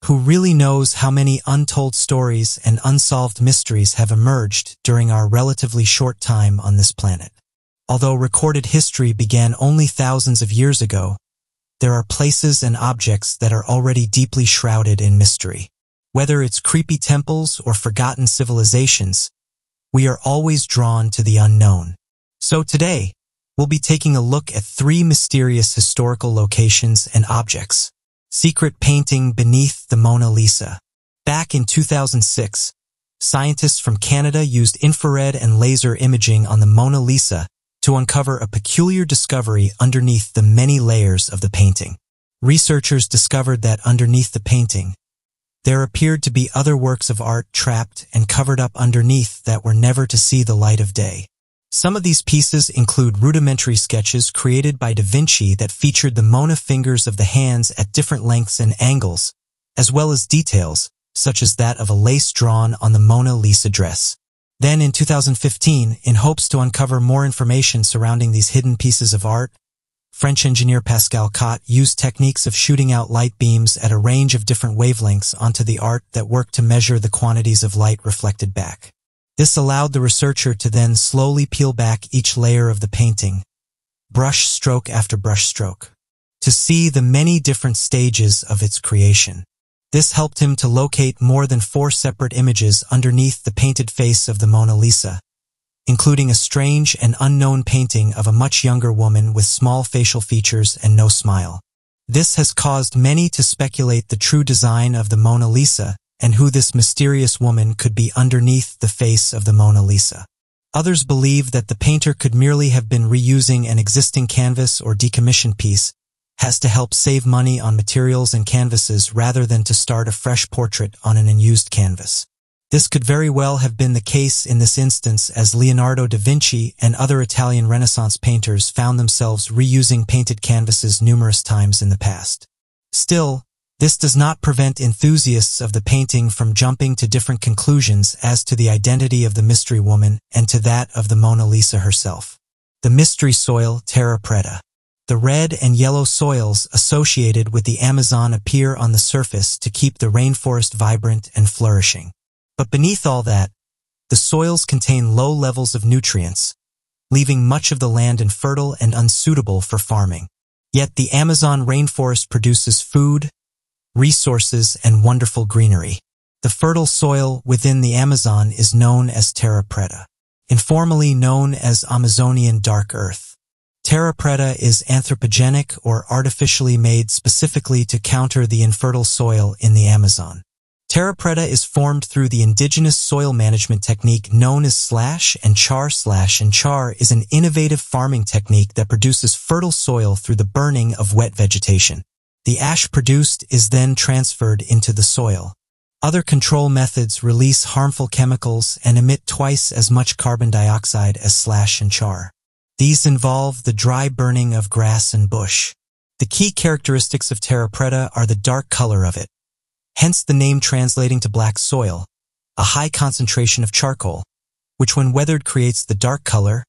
Who really knows how many untold stories and unsolved mysteries have emerged during our relatively short time on this planet? Although recorded history began only thousands of years ago, there are places and objects that are already deeply shrouded in mystery. Whether it's creepy temples or forgotten civilizations, we are always drawn to the unknown. So today, we'll be taking a look at 3 mysterious historical locations and objects. Secret painting beneath the Mona Lisa. Back in 2006, scientists from Canada used infrared and laser imaging on the Mona Lisa to uncover a peculiar discovery underneath the many layers of the painting. Researchers discovered that underneath the painting, there appeared to be other works of art trapped and covered up underneath that were never to see the light of day. Some of these pieces include rudimentary sketches created by Da Vinci that featured the Mona fingers of the hands at different lengths and angles, as well as details, such as that of a lace drawn on the Mona Lisa dress. Then in 2015, in hopes to uncover more information surrounding these hidden pieces of art, French engineer Pascal Cot used techniques of shooting out light beams at a range of different wavelengths onto the art that worked to measure the quantities of light reflected back. This allowed the researcher to then slowly peel back each layer of the painting, brush stroke after brush stroke, to see the many different stages of its creation. This helped him to locate more than 4 separate images underneath the painted face of the Mona Lisa, including a strange and unknown painting of a much younger woman with small facial features and no smile. This has caused many to speculate the true design of the Mona Lisa and who this mysterious woman could be underneath the face of the Mona Lisa. Others believe that the painter could merely have been reusing an existing canvas or decommissioned piece, has to help save money on materials and canvases rather than to start a fresh portrait on an unused canvas. This could very well have been the case in this instance, as Leonardo da Vinci and other Italian Renaissance painters found themselves reusing painted canvases numerous times in the past. Still, this does not prevent enthusiasts of the painting from jumping to different conclusions as to the identity of the mystery woman and to that of the Mona Lisa herself. The mystery soil, terra preta. The red and yellow soils associated with the Amazon appear on the surface to keep the rainforest vibrant and flourishing. But beneath all that, the soils contain low levels of nutrients, leaving much of the land infertile and unsuitable for farming. Yet the Amazon rainforest produces food, resources, and wonderful greenery. The fertile soil within the Amazon is known as terra preta, informally known as Amazonian dark earth. Terra preta is anthropogenic or artificially made specifically to counter the infertile soil in the Amazon. Terra preta is formed through the indigenous soil management technique known as slash and char. Slash and char is an innovative farming technique that produces fertile soil through the burning of wet vegetation. The ash produced is then transferred into the soil. Other control methods release harmful chemicals and emit twice as much carbon dioxide as slash and char. These involve the dry burning of grass and bush. The key characteristics of terra preta are the dark color of it, hence the name translating to black soil, a high concentration of charcoal, which when weathered creates the dark color,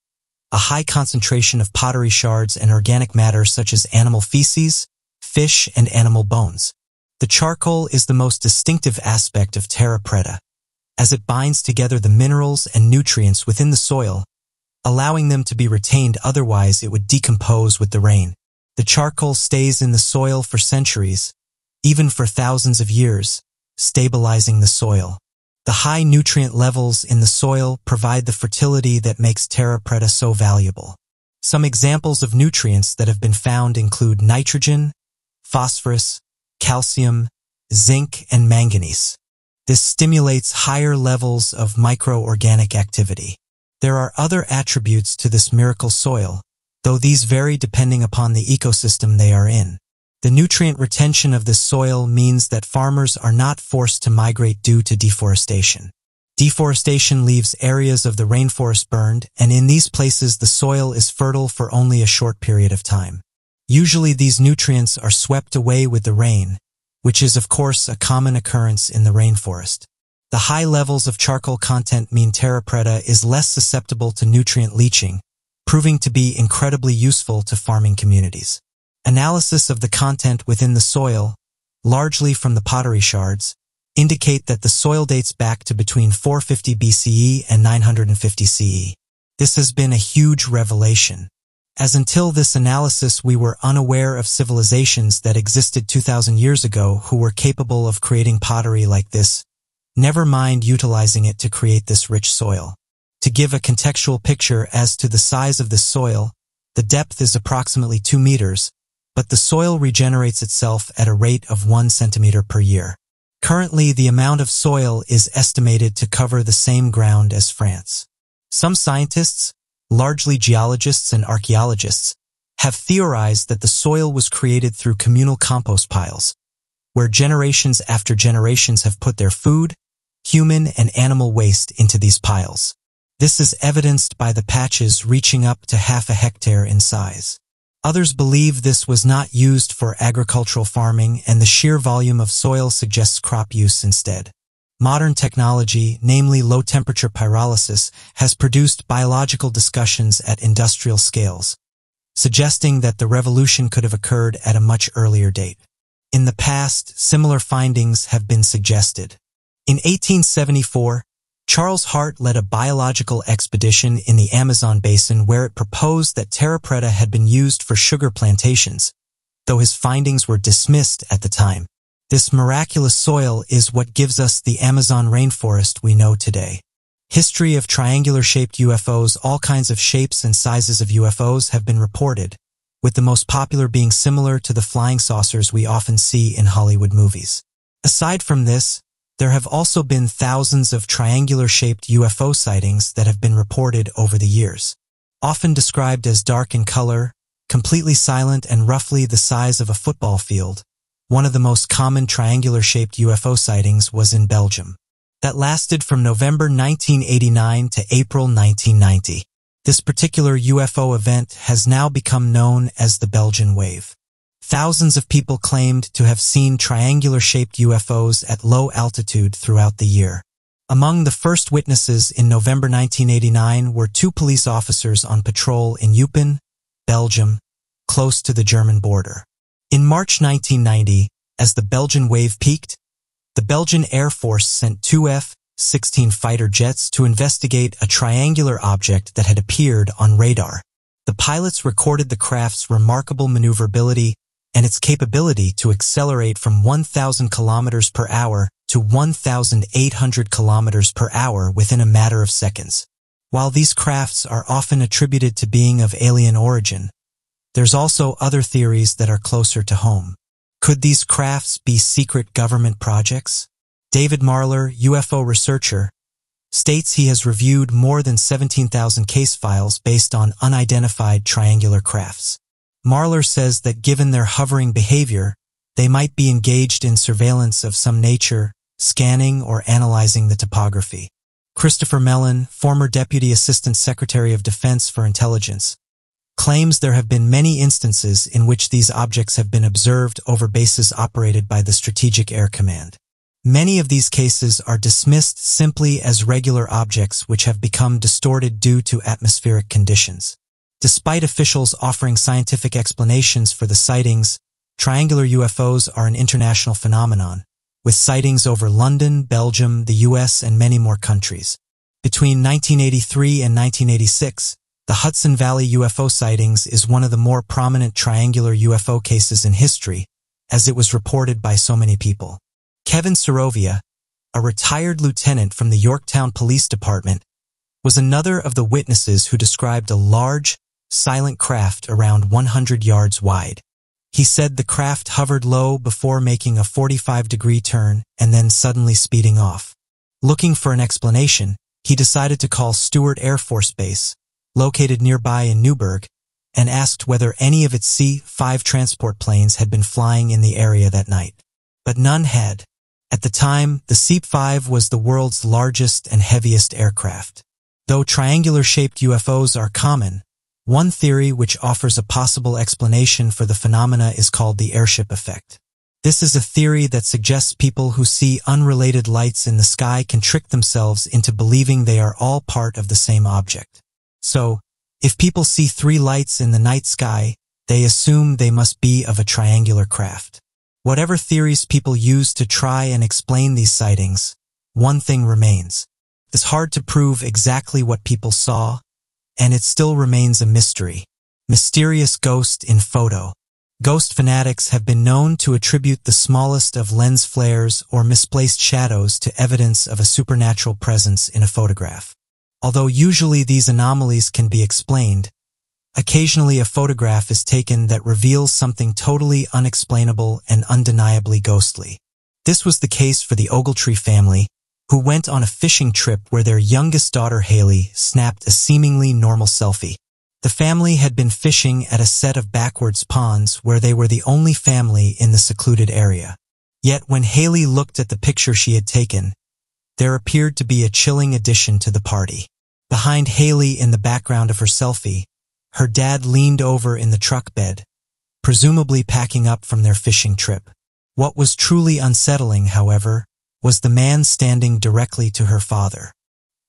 a high concentration of pottery shards and organic matter such as animal feces, fish, and animal bones. The charcoal is the most distinctive aspect of terra preta, as it binds together the minerals and nutrients within the soil, allowing them to be retained, otherwise it would decompose with the rain. The charcoal stays in the soil for centuries, even for thousands of years, stabilizing the soil. The high nutrient levels in the soil provide the fertility that makes terra preta so valuable. Some examples of nutrients that have been found include nitrogen, phosphorus, calcium, zinc, and manganese. This stimulates higher levels of microorganic activity. There are other attributes to this miracle soil, though these vary depending upon the ecosystem they are in. The nutrient retention of this soil means that farmers are not forced to migrate due to deforestation. Deforestation leaves areas of the rainforest burned, and in these places the soil is fertile for only a short period of time. Usually these nutrients are swept away with the rain, which is of course a common occurrence in the rainforest. The high levels of charcoal content mean terra preta is less susceptible to nutrient leaching, proving to be incredibly useful to farming communities. Analysis of the content within the soil largely from the pottery shards, indicate that the soil dates back to between 450 BCE and 950 CE. This has been a huge revelation, as until this analysis we were unaware of civilizations that existed 2,000 years ago who were capable of creating pottery like this, never mind utilizing it to create this rich soil. To give a contextual picture as to the size of this soil, the depth is approximately 2 meters, but the soil regenerates itself at a rate of 1 centimeter per year. Currently, the amount of soil is estimated to cover the same ground as France. Some scientists, largely geologists and archaeologists, have theorized that the soil was created through communal compost piles, where generations after generations have put their food, human and animal waste into these piles. This is evidenced by the patches reaching up to half a hectare in size. Others believe this was not used for agricultural farming and the sheer volume of soil suggests crop use instead. Modern technology, namely low-temperature pyrolysis, has produced biological discussions at industrial scales, suggesting that the revolution could have occurred at a much earlier date. In the past, similar findings have been suggested. In 1874, Charles Hart led a biological expedition in the Amazon basin where it proposed that terra preta had been used for sugar plantations, though his findings were dismissed at the time. This miraculous soil is what gives us the Amazon rainforest we know today. History of triangular-shaped UFOs. All kinds of shapes and sizes of UFOs have been reported, with the most popular being similar to the flying saucers we often see in Hollywood movies. Aside from this, there have also been thousands of triangular-shaped UFO sightings that have been reported over the years. Often described as dark in color, completely silent and roughly the size of a football field, one of the most common triangular-shaped UFO sightings was in Belgium. That lasted from November 1989 to April 1990. This particular UFO event has now become known as the Belgian Wave. Thousands of people claimed to have seen triangular-shaped UFOs at low altitude throughout the year. Among the first witnesses in November 1989 were 2 police officers on patrol in Eupen, Belgium, close to the German border. In March 1990, as the Belgian wave peaked, the Belgian Air Force sent 2 F-16 fighter jets to investigate a triangular object that had appeared on radar. The pilots recorded the craft's remarkable maneuverability and its capability to accelerate from 1,000 kilometers per hour to 1,800 kilometers per hour within a matter of seconds. While these crafts are often attributed to being of alien origin, there's also other theories that are closer to home. Could these crafts be secret government projects? David Marler, UFO researcher, states he has reviewed more than 17,000 case files based on unidentified triangular crafts. Marler says that given their hovering behavior, they might be engaged in surveillance of some nature, scanning or analyzing the topography. Christopher Mellon, former Deputy Assistant Secretary of Defense for Intelligence, claims there have been many instances in which these objects have been observed over bases operated by the Strategic Air Command. Many of these cases are dismissed simply as regular objects which have become distorted due to atmospheric conditions. Despite officials offering scientific explanations for the sightings, triangular UFOs are an international phenomenon, with sightings over London, Belgium, the US, and many more countries. Between 1983 and 1986, the Hudson Valley UFO sightings is one of the more prominent triangular UFO cases in history, as it was reported by so many people. Kevin Serovia, a retired lieutenant from the Yorktown Police Department, was another of the witnesses who described a large, silent craft around 100 yards wide. He said the craft hovered low before making a 45-degree turn and then suddenly speeding off. Looking for an explanation, he decided to call Stewart Air Force Base, located nearby in Newburgh, and asked whether any of its C-5 transport planes had been flying in the area that night. But none had. At the time, the C-5 was the world's largest and heaviest aircraft. Though triangular-shaped UFOs are common, one theory which offers a possible explanation for the phenomena is called the airship effect. This is a theory that suggests people who see unrelated lights in the sky can trick themselves into believing they are all part of the same object. So, if people see 3 lights in the night sky, they assume they must be of a triangular craft. Whatever theories people use to try and explain these sightings, one thing remains. It's hard to prove exactly what people saw, and it still remains a mystery. Mysterious ghost in photo. Ghost fanatics have been known to attribute the smallest of lens flares or misplaced shadows to evidence of a supernatural presence in a photograph. Although usually these anomalies can be explained, occasionally a photograph is taken that reveals something totally unexplainable and undeniably ghostly. This was the case for the Ogletree family, who went on a fishing trip where their youngest daughter Haley snapped a seemingly normal selfie. The family had been fishing at a set of backwards ponds where they were the only family in the secluded area. Yet when Haley looked at the picture she had taken, there appeared to be a chilling addition to the party. Behind Haley in the background of her selfie, her dad leaned over in the truck bed, presumably packing up from their fishing trip. What was truly unsettling, however, was the man standing directly to her father.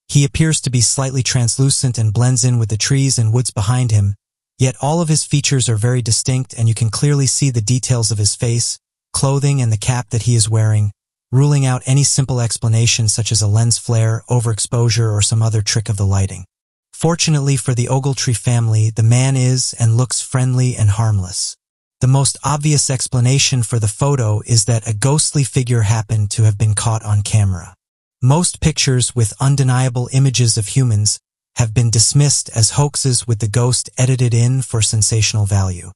He appears to be slightly translucent and blends in with the trees and woods behind him, yet all of his features are very distinct and you can clearly see the details of his face, clothing, and the cap that he is wearing, ruling out any simple explanation such as a lens flare, overexposure, or some other trick of the lighting. Fortunately for the Ogletree family, the man is and looks friendly and harmless. The most obvious explanation for the photo is that a ghostly figure happened to have been caught on camera. Most pictures with undeniable images of humans have been dismissed as hoaxes with the ghost edited in for sensational value.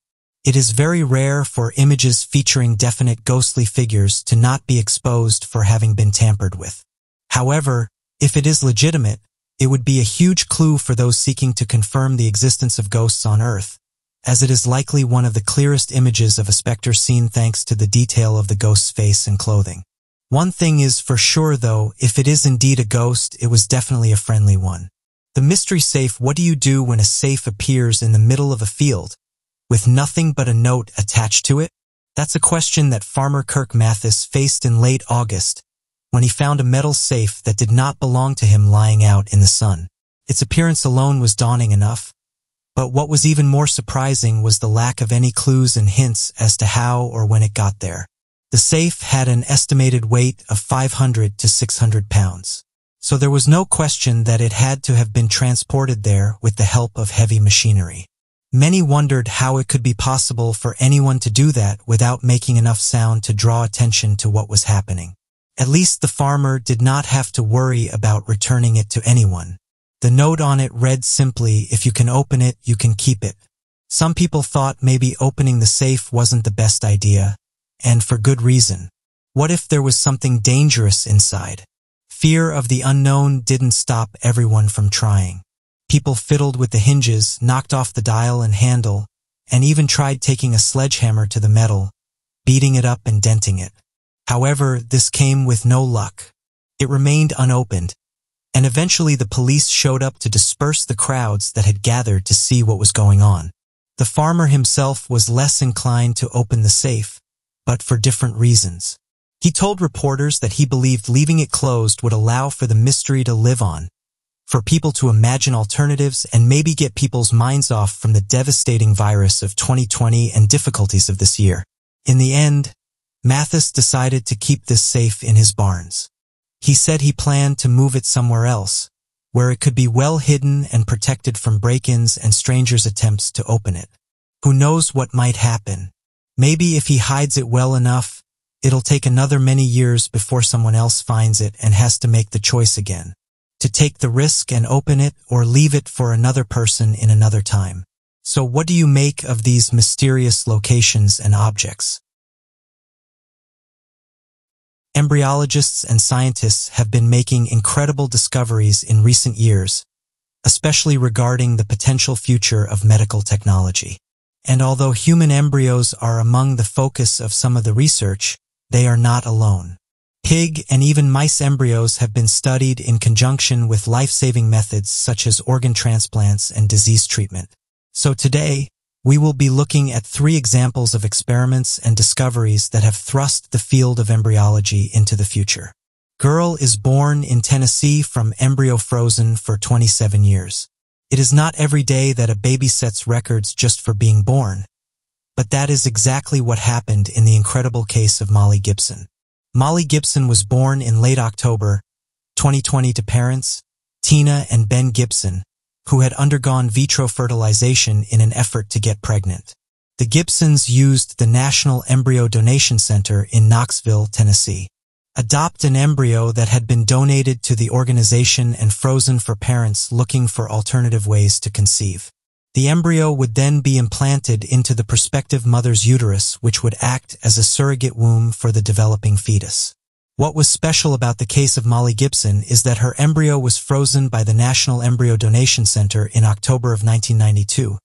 It is very rare for images featuring definite ghostly figures to not be exposed for having been tampered with. However, if it is legitimate, it would be a huge clue for those seeking to confirm the existence of ghosts on Earth, as it is likely one of the clearest images of a specter seen thanks to the detail of the ghost's face and clothing. One thing is for sure though, if it is indeed a ghost, it was definitely a friendly one. The mystery safe. What do you do when a safe appears in the middle of a field, with nothing but a note attached to it? That's a question that farmer Kirk Mathis faced in late August, when he found a metal safe that did not belong to him lying out in the sun. Its appearance alone was daunting enough, but what was even more surprising was the lack of any clues and hints as to how or when it got there. The safe had an estimated weight of 500 to 600 pounds, so there was no question that it had to have been transported there with the help of heavy machinery. Many wondered how it could be possible for anyone to do that without making enough sound to draw attention to what was happening. At least the farmer did not have to worry about returning it to anyone. The note on it read simply, "If you can open it, you can keep it." Some people thought maybe opening the safe wasn't the best idea, and for good reason. What if there was something dangerous inside? Fear of the unknown didn't stop everyone from trying. People fiddled with the hinges, knocked off the dial and handle, and even tried taking a sledgehammer to the metal, beating it up and denting it. However, this came with no luck. It remained unopened, and eventually the police showed up to disperse the crowds that had gathered to see what was going on. The farmer himself was less inclined to open the safe, but for different reasons. He told reporters that he believed leaving it closed would allow for the mystery to live on, for people to imagine alternatives and maybe get people's minds off from the devastating virus of 2020 and difficulties of this year. In the end, Mathis decided to keep this safe in his barns. He said he planned to move it somewhere else, where it could be well hidden and protected from break-ins and strangers' attempts to open it. Who knows what might happen? Maybe if he hides it well enough, it'll take another many years before someone else finds it and has to make the choice again, to take the risk and open it or leave it for another person in another time. So what do you make of these mysterious locations and objects? Embryologists and scientists have been making incredible discoveries in recent years, especially regarding the potential future of medical technology. And although human embryos are among the focus of some of the research, they are not alone. Pig and even mice embryos have been studied in conjunction with life-saving methods such as organ transplants and disease treatment. So today, we will be looking at 3 examples of experiments and discoveries that have thrust the field of embryology into the future. Girl is born in Tennessee from embryo frozen for 27 years. It is not every day that a baby sets records just for being born, But that is exactly what happened in the incredible case of Molly Gibson. Molly Gibson was born in late October 2020 to parents, Tina and Ben Gibson, who had undergone vitro fertilization in an effort to get pregnant. The Gibsons used the National Embryo Donation Center in Knoxville, Tennessee. Adopt an embryo that had been donated to the organization and frozen for parents looking for alternative ways to conceive. The embryo would then be implanted into the prospective mother's uterus, which would act as a surrogate womb for the developing fetus. What was special about the case of Molly Gibson is that her embryo was frozen by the National Embryo Donation Center in October of 1992,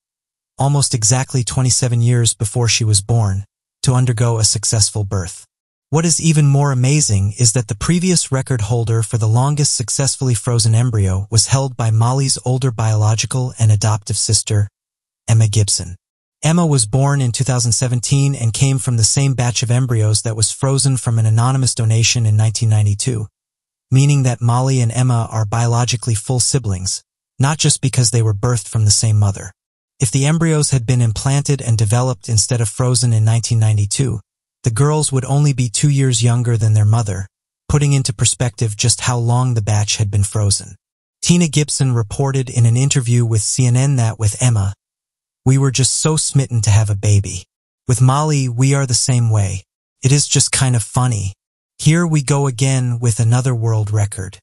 almost exactly 27 years before she was born, to undergo a successful birth. What is even more amazing is that the previous record holder for the longest successfully frozen embryo was held by Molly's older biological and adoptive sister, Emma Gibson. Emma was born in 2017 and came from the same batch of embryos that was frozen from an anonymous donation in 1992, meaning that Molly and Emma are biologically full siblings, not just because they were birthed from the same mother. If the embryos had been implanted and developed instead of frozen in 1992, the girls would only be 2 years younger than their mother, putting into perspective just how long the batch had been frozen. Tina Gibson reported in an interview with CNN that with Emma, "We were just so smitten to have a baby. With Molly, we are the same way. It is just kind of funny. Here we go again with another world record."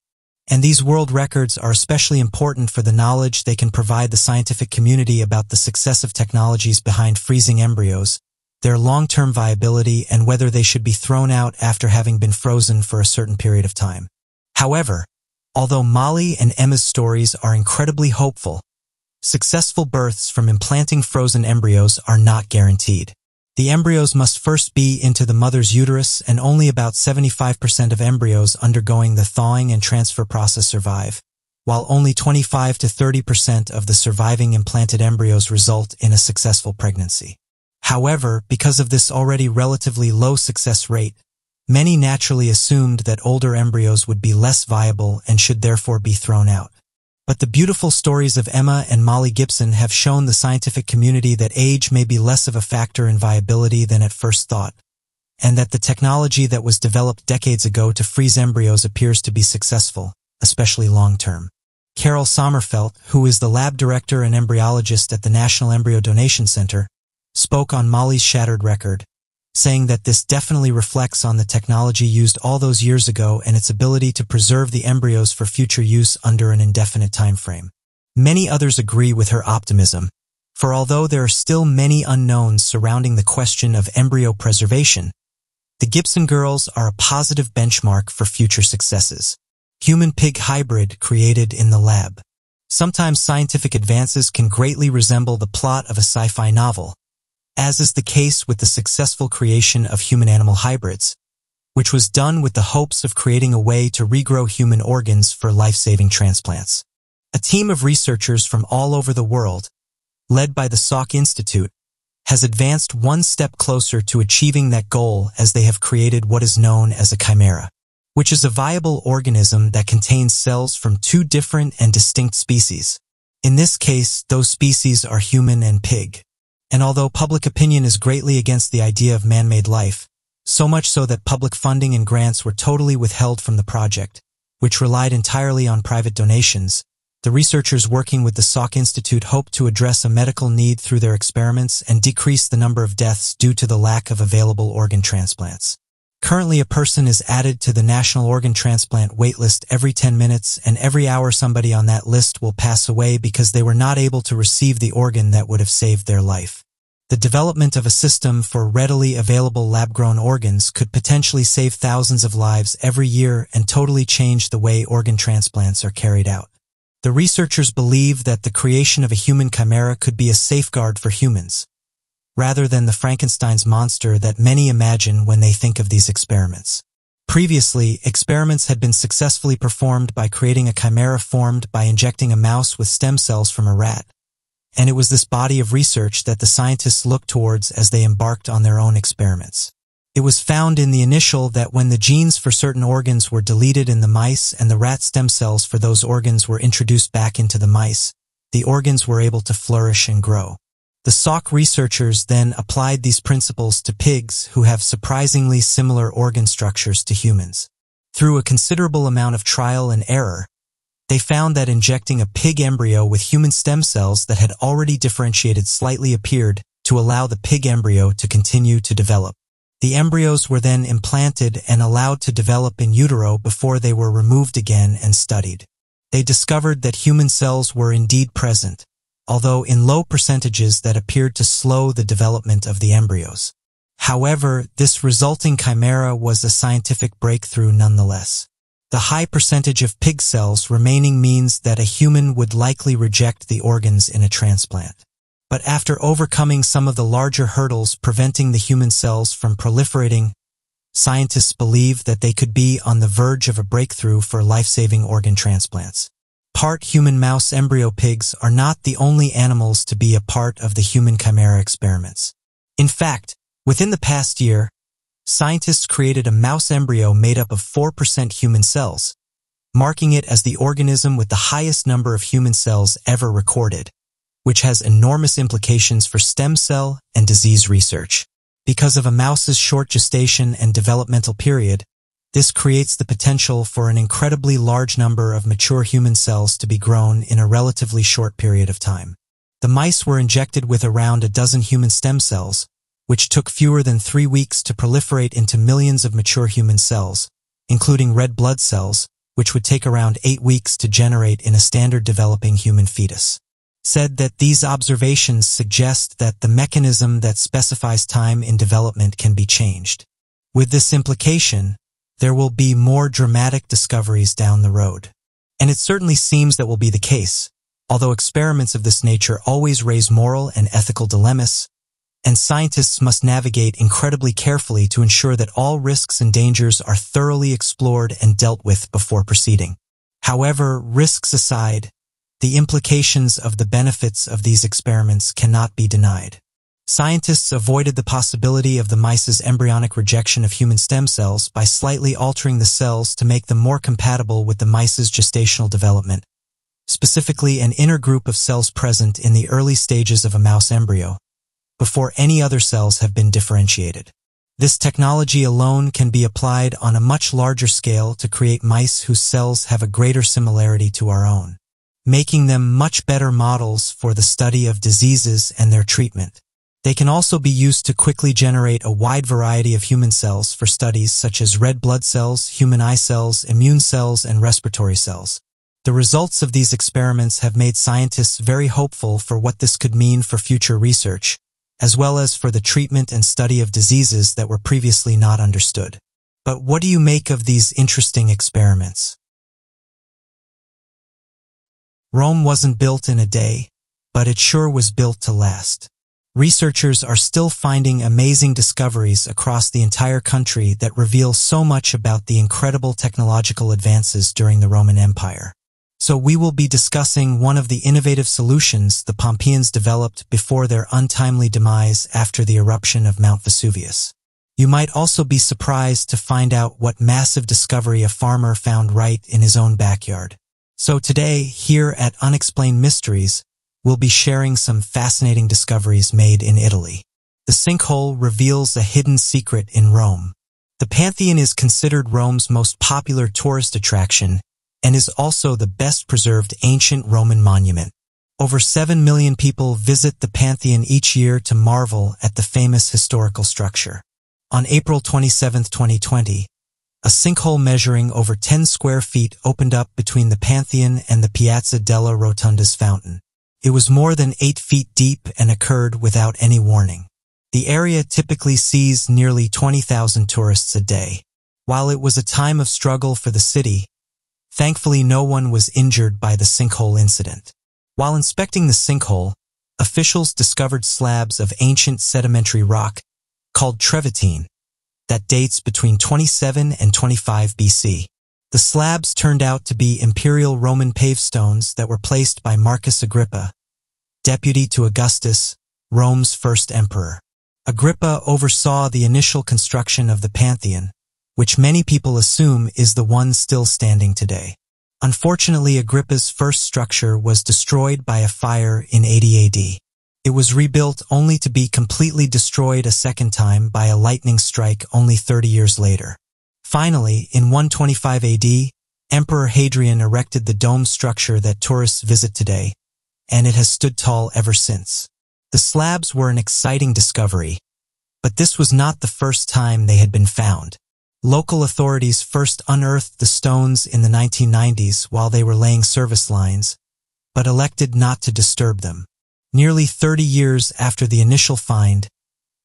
And these world records are especially important for the knowledge they can provide the scientific community about the success of technologies behind freezing embryos, their long-term viability, and whether they should be thrown out after having been frozen for a certain period of time. However, although Molly and Emma's stories are incredibly hopeful, successful births from implanting frozen embryos are not guaranteed. The embryos must first be into the mother's uterus, and only about 75% of embryos undergoing the thawing and transfer process survive, while only 25 to 30% of the surviving implanted embryos result in a successful pregnancy. However, because of this already relatively low success rate, many naturally assumed that older embryos would be less viable and should therefore be thrown out. But the beautiful stories of Emma and Molly Gibson have shown the scientific community that age may be less of a factor in viability than at first thought, and that the technology that was developed decades ago to freeze embryos appears to be successful, especially long-term. Carol Sommerfeld, who is the lab director and embryologist at the National Embryo Donation Center, spoke on Molly's shattered record, saying that this definitely reflects on the technology used all those years ago and its ability to preserve the embryos for future use under an indefinite time frame. Many others agree with her optimism, for although there are still many unknowns surrounding the question of embryo preservation, the Gibson girls are a positive benchmark for future successes. Human-pig hybrid created in the lab. Sometimes scientific advances can greatly resemble the plot of a sci-fi novel, as is the case with the successful creation of human-animal hybrids, which was done with the hopes of creating a way to regrow human organs for life-saving transplants. A team of researchers from all over the world, led by the Salk Institute, has advanced one step closer to achieving that goal as they have created what is known as a chimera, which is a viable organism that contains cells from two different and distinct species. In this case, those species are human and pig. And although public opinion is greatly against the idea of man-made life, so much so that public funding and grants were totally withheld from the project, which relied entirely on private donations, the researchers working with the Salk Institute hope to address a medical need through their experiments and decrease the number of deaths due to the lack of available organ transplants. Currently, a person is added to the National Organ Transplant waitlist every 10 minutes, and every hour somebody on that list will pass away because they were not able to receive the organ that would have saved their life. The development of a system for readily available lab-grown organs could potentially save thousands of lives every year and totally change the way organ transplants are carried out. The researchers believe that the creation of a human chimera could be a safeguard for humans, rather than the Frankenstein's monster that many imagine when they think of these experiments. Previously, experiments had been successfully performed by creating a chimera formed by injecting a mouse with stem cells from a rat, and it was this body of research that the scientists looked towards as they embarked on their own experiments. It was found in the initial that when the genes for certain organs were deleted in the mice and the rat stem cells for those organs were introduced back into the mice, the organs were able to flourish and grow. The Salk researchers then applied these principles to pigs who have surprisingly similar organ structures to humans. Through a considerable amount of trial and error, they found that injecting a pig embryo with human stem cells that had already differentiated slightly appeared to allow the pig embryo to continue to develop. The embryos were then implanted and allowed to develop in utero before they were removed again and studied. They discovered that human cells were indeed present, although in low percentages that appeared to slow the development of the embryos. However, this resulting chimera was a scientific breakthrough nonetheless. The high percentage of pig cells remaining means that a human would likely reject the organs in a transplant. But after overcoming some of the larger hurdles preventing the human cells from proliferating, scientists believe that they could be on the verge of a breakthrough for life-saving organ transplants. Part human mouse embryo pigs are not the only animals to be a part of the human chimera experiments. In fact, within the past year, scientists created a mouse embryo made up of 4% human cells, marking it as the organism with the highest number of human cells ever recorded, which has enormous implications for stem cell and disease research. Because of a mouse's short gestation and developmental period, this creates the potential for an incredibly large number of mature human cells to be grown in a relatively short period of time. The mice were injected with around a dozen human stem cells, which took fewer than 3 weeks to proliferate into millions of mature human cells, including red blood cells, which would take around 8 weeks to generate in a standard developing human fetus. Said that these observations suggest that the mechanism that specifies time in development can be changed. With this implication, there will be more dramatic discoveries down the road. And it certainly seems that will be the case, although experiments of this nature always raise moral and ethical dilemmas, and scientists must navigate incredibly carefully to ensure that all risks and dangers are thoroughly explored and dealt with before proceeding. However, risks aside, the implications of the benefits of these experiments cannot be denied. Scientists avoided the possibility of the mice's embryonic rejection of human stem cells by slightly altering the cells to make them more compatible with the mice's gestational development, specifically an inner group of cells present in the early stages of a mouse embryo, before any other cells have been differentiated. This technology alone can be applied on a much larger scale to create mice whose cells have a greater similarity to our own, making them much better models for the study of diseases and their treatment. They can also be used to quickly generate a wide variety of human cells for studies such as red blood cells, human eye cells, immune cells, and respiratory cells. The results of these experiments have made scientists very hopeful for what this could mean for future research, as well as for the treatment and study of diseases that were previously not understood. But what do you make of these interesting experiments? Rome wasn't built in a day, but it sure was built to last. Researchers are still finding amazing discoveries across the entire country that reveal so much about the incredible technological advances during the Roman Empire. So we will be discussing one of the innovative solutions the Pompeians developed before their untimely demise after the eruption of Mount Vesuvius. You might also be surprised to find out what massive discovery a farmer found right in his own backyard. So today, here at Unexplained Mysteries, we'll be sharing some fascinating discoveries made in Italy. The sinkhole reveals a hidden secret in Rome. The Pantheon is considered Rome's most popular tourist attraction and is also the best-preserved ancient Roman monument. Over 7 million people visit the Pantheon each year to marvel at the famous historical structure. On April 27, 2020, a sinkhole measuring over 10 square feet opened up between the Pantheon and the Piazza della Rotonda's fountain. It was more than 8 feet deep and occurred without any warning. The area typically sees nearly 20,000 tourists a day. While it was a time of struggle for the city, thankfully no one was injured by the sinkhole incident. While inspecting the sinkhole, officials discovered slabs of ancient sedimentary rock called travertine that dates between 27 and 25 BC. The slabs turned out to be imperial Roman pavestones that were placed by Marcus Agrippa, deputy to Augustus, Rome's first emperor. Agrippa oversaw the initial construction of the Pantheon, which many people assume is the one still standing today. Unfortunately, Agrippa's first structure was destroyed by a fire in 80 AD. It was rebuilt only to be completely destroyed a second time by a lightning strike only 30 years later. Finally, in 125 AD, Emperor Hadrian erected the dome structure that tourists visit today, and it has stood tall ever since. The slabs were an exciting discovery, but this was not the first time they had been found. Local authorities first unearthed the stones in the 1990s while they were laying service lines, but elected not to disturb them. Nearly 30 years after the initial find,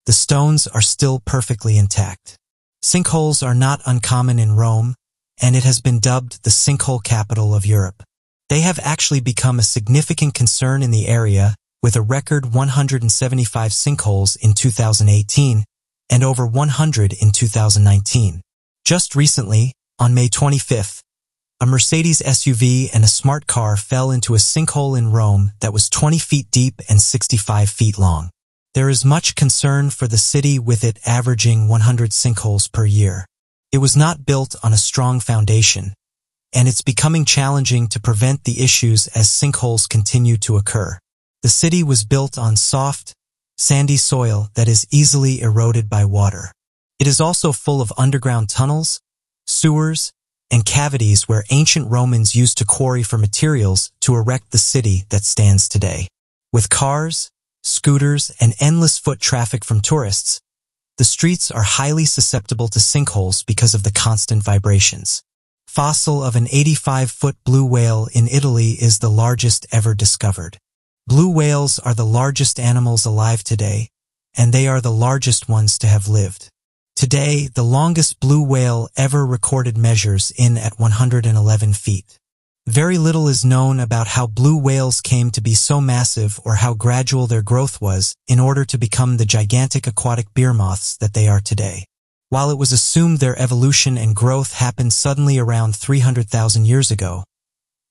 the stones are still perfectly intact. Sinkholes are not uncommon in Rome, and it has been dubbed the sinkhole capital of Europe. They have actually become a significant concern in the area, with a record 175 sinkholes in 2018 and over 100 in 2019. Just recently, on May 25th, a Mercedes SUV and a smart car fell into a sinkhole in Rome that was 20 feet deep and 65 feet long. There is much concern for the city, with it averaging 100 sinkholes per year. It was not built on a strong foundation, and it's becoming challenging to prevent the issues as sinkholes continue to occur. The city was built on soft, sandy soil that is easily eroded by water. It is also full of underground tunnels, sewers, and cavities where ancient Romans used to quarry for materials to erect the city that stands today. With cars, scooters, and endless foot traffic from tourists, the streets are highly susceptible to sinkholes because of the constant vibrations. Fossil of an 85-foot blue whale in Italy is the largest ever discovered. Blue whales are the largest animals alive today, and they are the largest ones to have lived. Today, the longest blue whale ever recorded measures in at 111 feet. Very little is known about how blue whales came to be so massive or how gradual their growth was in order to become the gigantic aquatic beer moths that they are today. While it was assumed their evolution and growth happened suddenly around 300,000 years ago,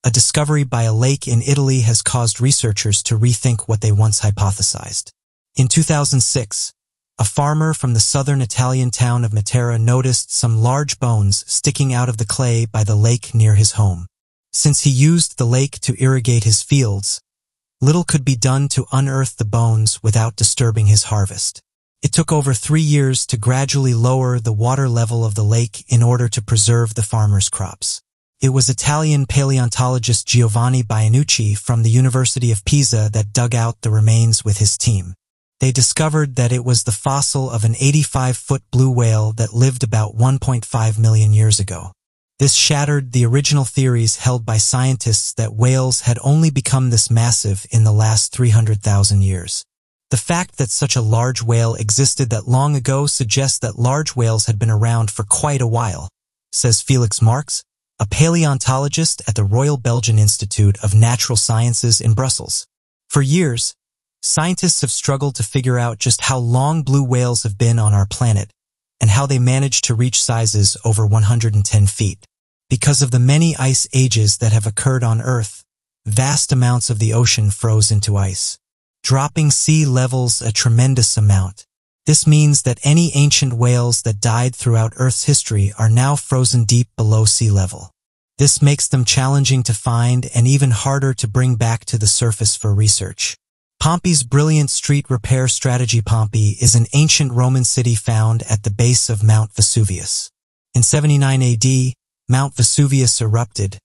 a discovery by a lake in Italy has caused researchers to rethink what they once hypothesized. In 2006, a farmer from the southern Italian town of Matera noticed some large bones sticking out of the clay by the lake near his home. Since he used the lake to irrigate his fields, little could be done to unearth the bones without disturbing his harvest. It took over 3 years to gradually lower the water level of the lake in order to preserve the farmer's crops. It was Italian paleontologist Giovanni Bianucci from the University of Pisa that dug out the remains with his team. They discovered that it was the fossil of an 85-foot blue whale that lived about 1.5 million years ago. This shattered the original theories held by scientists that whales had only become this massive in the last 300,000 years. The fact that such a large whale existed that long ago suggests that large whales had been around for quite a while, says Felix Marx, a paleontologist at the Royal Belgian Institute of Natural Sciences in Brussels. For years, scientists have struggled to figure out just how long blue whales have been on our planet and how they managed to reach sizes over 110 feet. Because of the many ice ages that have occurred on Earth, vast amounts of the ocean froze into ice, dropping sea levels a tremendous amount. This means that any ancient whales that died throughout Earth's history are now frozen deep below sea level. This makes them challenging to find and even harder to bring back to the surface for research. Pompey's brilliant street repair strategy. Pompey is an ancient Roman city found at the base of Mount Vesuvius. In 79 AD, Mount Vesuvius erupted,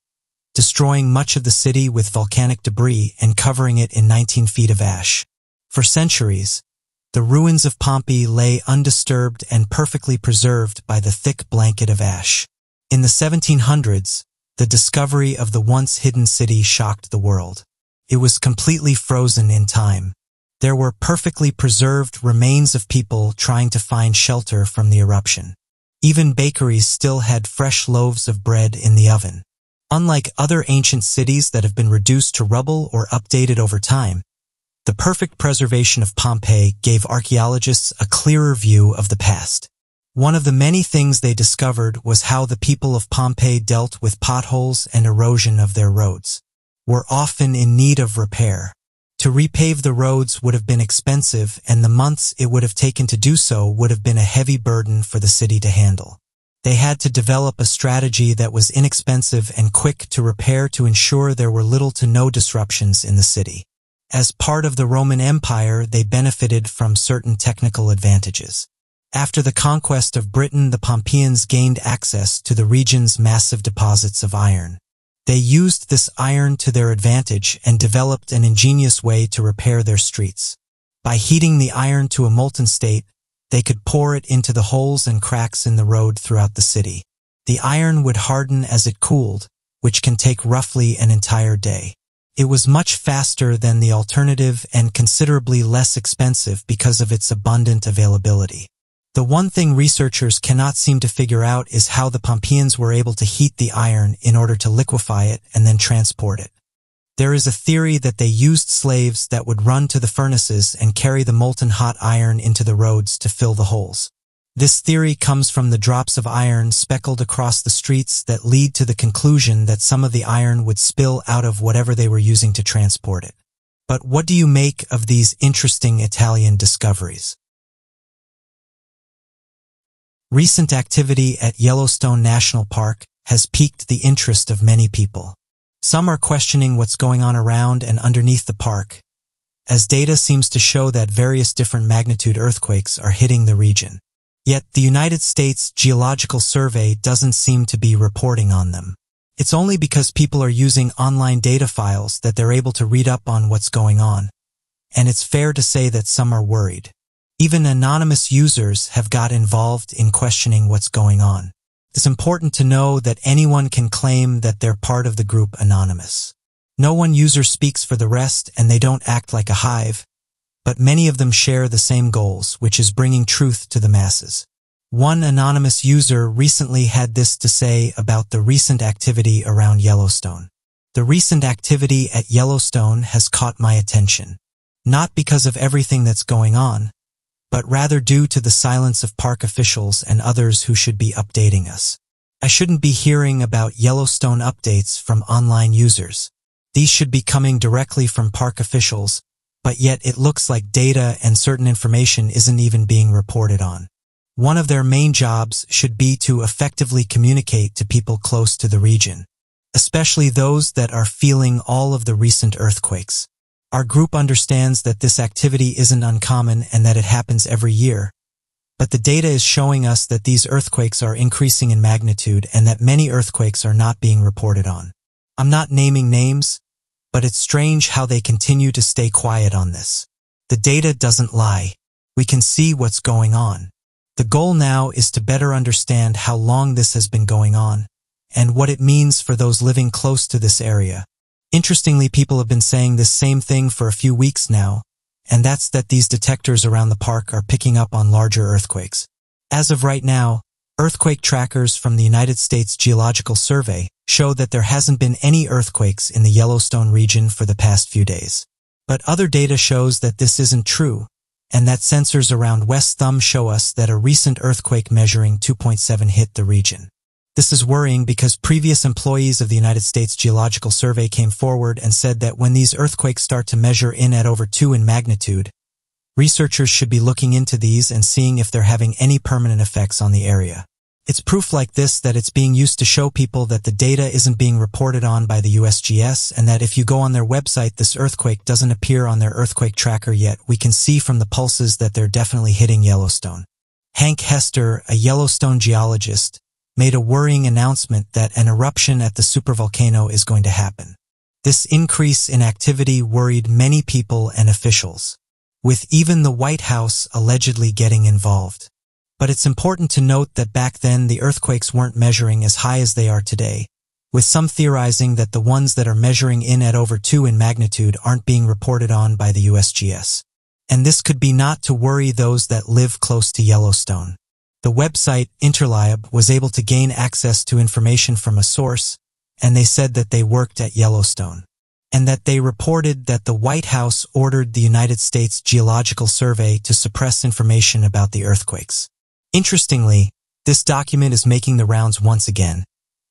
destroying much of the city with volcanic debris and covering it in 19 feet of ash. For centuries, the ruins of Pompeii lay undisturbed and perfectly preserved by the thick blanket of ash. In the 1700s, the discovery of the once hidden city shocked the world. It was completely frozen in time. There were perfectly preserved remains of people trying to find shelter from the eruption. Even bakeries still had fresh loaves of bread in the oven. Unlike other ancient cities that have been reduced to rubble or updated over time, the perfect preservation of Pompeii gave archaeologists a clearer view of the past. One of the many things they discovered was how the people of Pompeii dealt with potholes and erosion of their roads. Were often in need of repair. To repave the roads would have been expensive, and the months it would have taken to do so would have been a heavy burden for the city to handle. They had to develop a strategy that was inexpensive and quick to repair to ensure there were little to no disruptions in the city. As part of the Roman Empire, they benefited from certain technical advantages. After the conquest of Britain, the Pompeians gained access to the region's massive deposits of iron. They used this iron to their advantage and developed an ingenious way to repair their streets. By heating the iron to a molten state, they could pour it into the holes and cracks in the road throughout the city. The iron would harden as it cooled, which can take roughly an entire day. It was much faster than the alternative and considerably less expensive because of its abundant availability. The one thing researchers cannot seem to figure out is how the Pompeians were able to heat the iron in order to liquefy it and then transport it. There is a theory that they used slaves that would run to the furnaces and carry the molten hot iron into the roads to fill the holes. This theory comes from the drops of iron speckled across the streets that lead to the conclusion that some of the iron would spill out of whatever they were using to transport it. But what do you make of these interesting Italian discoveries? Recent activity at Yellowstone National Park has piqued the interest of many people. Some are questioning what's going on around and underneath the park, as data seems to show that various different magnitude earthquakes are hitting the region. Yet the United States Geological Survey doesn't seem to be reporting on them. It's only because people are using online data files that they're able to read up on what's going on, and it's fair to say that some are worried. Even anonymous users have got involved in questioning what's going on. It's important to know that anyone can claim that they're part of the group anonymous. No one user speaks for the rest and they don't act like a hive, but many of them share the same goals, which is bringing truth to the masses. One anonymous user recently had this to say about the recent activity around Yellowstone. The recent activity at Yellowstone has caught my attention, not because of everything that's going on, but rather due to the silence of park officials and others who should be updating us. I shouldn't be hearing about Yellowstone updates from online users. These should be coming directly from park officials, but yet it looks like data and certain information isn't even being reported on. One of their main jobs should be to effectively communicate to people close to the region, especially those that are feeling all of the recent earthquakes. Our group understands that this activity isn't uncommon and that it happens every year, but the data is showing us that these earthquakes are increasing in magnitude and that many earthquakes are not being reported on. I'm not naming names, but it's strange how they continue to stay quiet on this. The data doesn't lie. We can see what's going on. The goal now is to better understand how long this has been going on and what it means for those living close to this area. Interestingly, people have been saying this same thing for a few weeks now, and that's that these detectors around the park are picking up on larger earthquakes. As of right now, earthquake trackers from the United States Geological Survey show that there hasn't been any earthquakes in the Yellowstone region for the past few days. But other data shows that this isn't true, and that sensors around West Thumb show us that a recent earthquake measuring 2.7 hit the region. This is worrying because previous employees of the United States Geological Survey came forward and said that when these earthquakes start to measure in at over 2 in magnitude, researchers should be looking into these and seeing if they're having any permanent effects on the area. It's proof like this that it's being used to show people that the data isn't being reported on by the USGS and that if you go on their website, this earthquake doesn't appear on their earthquake tracker yet. We can see from the pulses that they're definitely hitting Yellowstone. Hank Hester, a Yellowstone geologist, made a worrying announcement that an eruption at the supervolcano is going to happen. This increase in activity worried many people and officials, with even the White House allegedly getting involved. But it's important to note that back then the earthquakes weren't measuring as high as they are today, with some theorizing that the ones that are measuring in at over 2 in magnitude aren't being reported on by the USGS. And this could be not to worry those that live close to Yellowstone. The website Interlab was able to gain access to information from a source, and they said that they worked at Yellowstone, and that they reported that the White House ordered the United States Geological Survey to suppress information about the earthquakes. Interestingly, this document is making the rounds once again,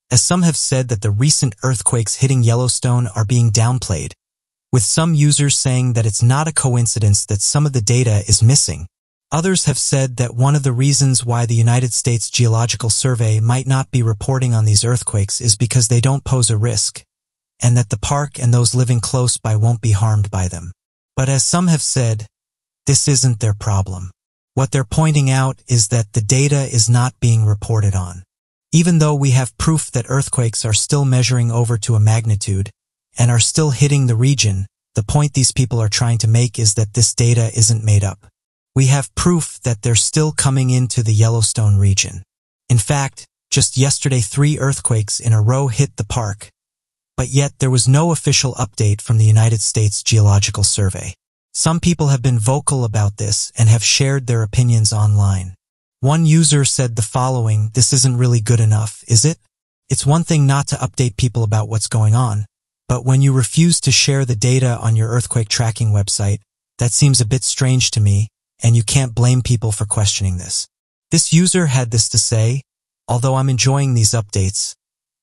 as some have said that the recent earthquakes hitting Yellowstone are being downplayed, with some users saying that it's not a coincidence that some of the data is missing. Others have said that one of the reasons why the United States Geological Survey might not be reporting on these earthquakes is because they don't pose a risk, and that the park and those living close by won't be harmed by them. But as some have said, this isn't their problem. What they're pointing out is that the data is not being reported on. Even though we have proof that earthquakes are still measuring over to a magnitude and are still hitting the region, the point these people are trying to make is that this data isn't made up. We have proof that they're still coming into the Yellowstone region. In fact, just yesterday 3 earthquakes in a row hit the park, but yet there was no official update from the United States Geological Survey. Some people have been vocal about this and have shared their opinions online. One user said the following: "This isn't really good enough, is it? It's one thing not to update people about what's going on, but when you refuse to share the data on your earthquake tracking website, that seems a bit strange to me, and you can't blame people for questioning this." This user had this to say: "Although I'm enjoying these updates,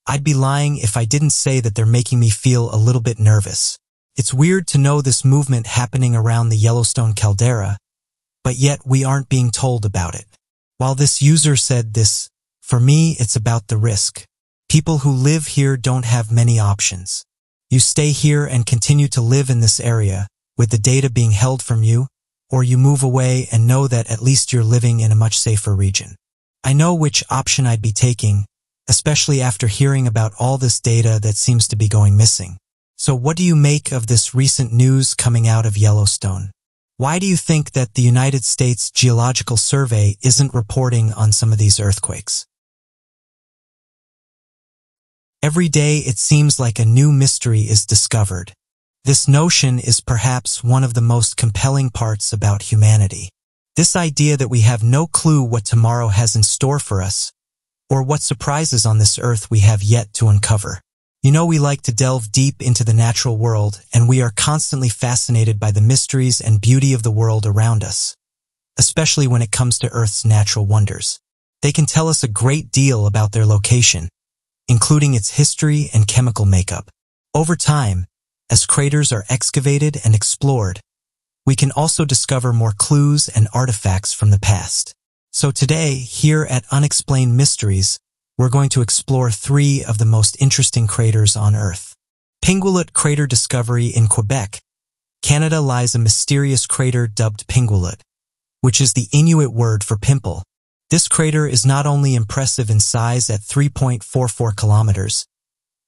I'd be lying if I didn't say that they're making me feel a little bit nervous. It's weird to know this movement happening around the Yellowstone caldera, but yet we aren't being told about it." While this user said this, for me it's about the risk. People who live here don't have many options. You stay here and continue to live in this area, with the data being held from you, or you move away and know that at least you're living in a much safer region. I know which option I'd be taking, especially after hearing about all this data that seems to be going missing. So what do you make of this recent news coming out of Yellowstone? Why do you think that the United States Geological Survey isn't reporting on some of these earthquakes? Every day it seems like a new mystery is discovered. This notion is perhaps one of the most compelling parts about humanity. This idea that we have no clue what tomorrow has in store for us, or what surprises on this earth we have yet to uncover. You know, we like to delve deep into the natural world, and we are constantly fascinated by the mysteries and beauty of the world around us, especially when it comes to Earth's natural wonders. They can tell us a great deal about their location, including its history and chemical makeup. Over time, as craters are excavated and explored, we can also discover more clues and artifacts from the past. So today, here at Unexplained Mysteries, we're going to explore 3 of the most interesting craters on Earth. Pingualut Crater Discovery in Quebec, Canada lies a mysterious crater dubbed Pingualut, which is the Inuit word for pimple. This crater is not only impressive in size at 3.44 kilometers,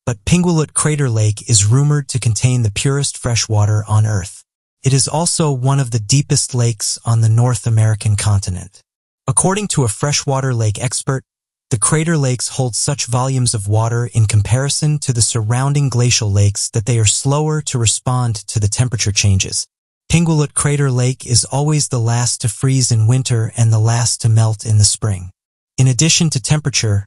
but Pingualut Crater Lake is rumored to contain the purest fresh water on Earth. It is also one of the deepest lakes on the North American continent. According to a freshwater lake expert, the crater lakes hold such volumes of water in comparison to the surrounding glacial lakes that they are slower to respond to the temperature changes. Pingualut Crater Lake is always the last to freeze in winter and the last to melt in the spring. In addition to temperature,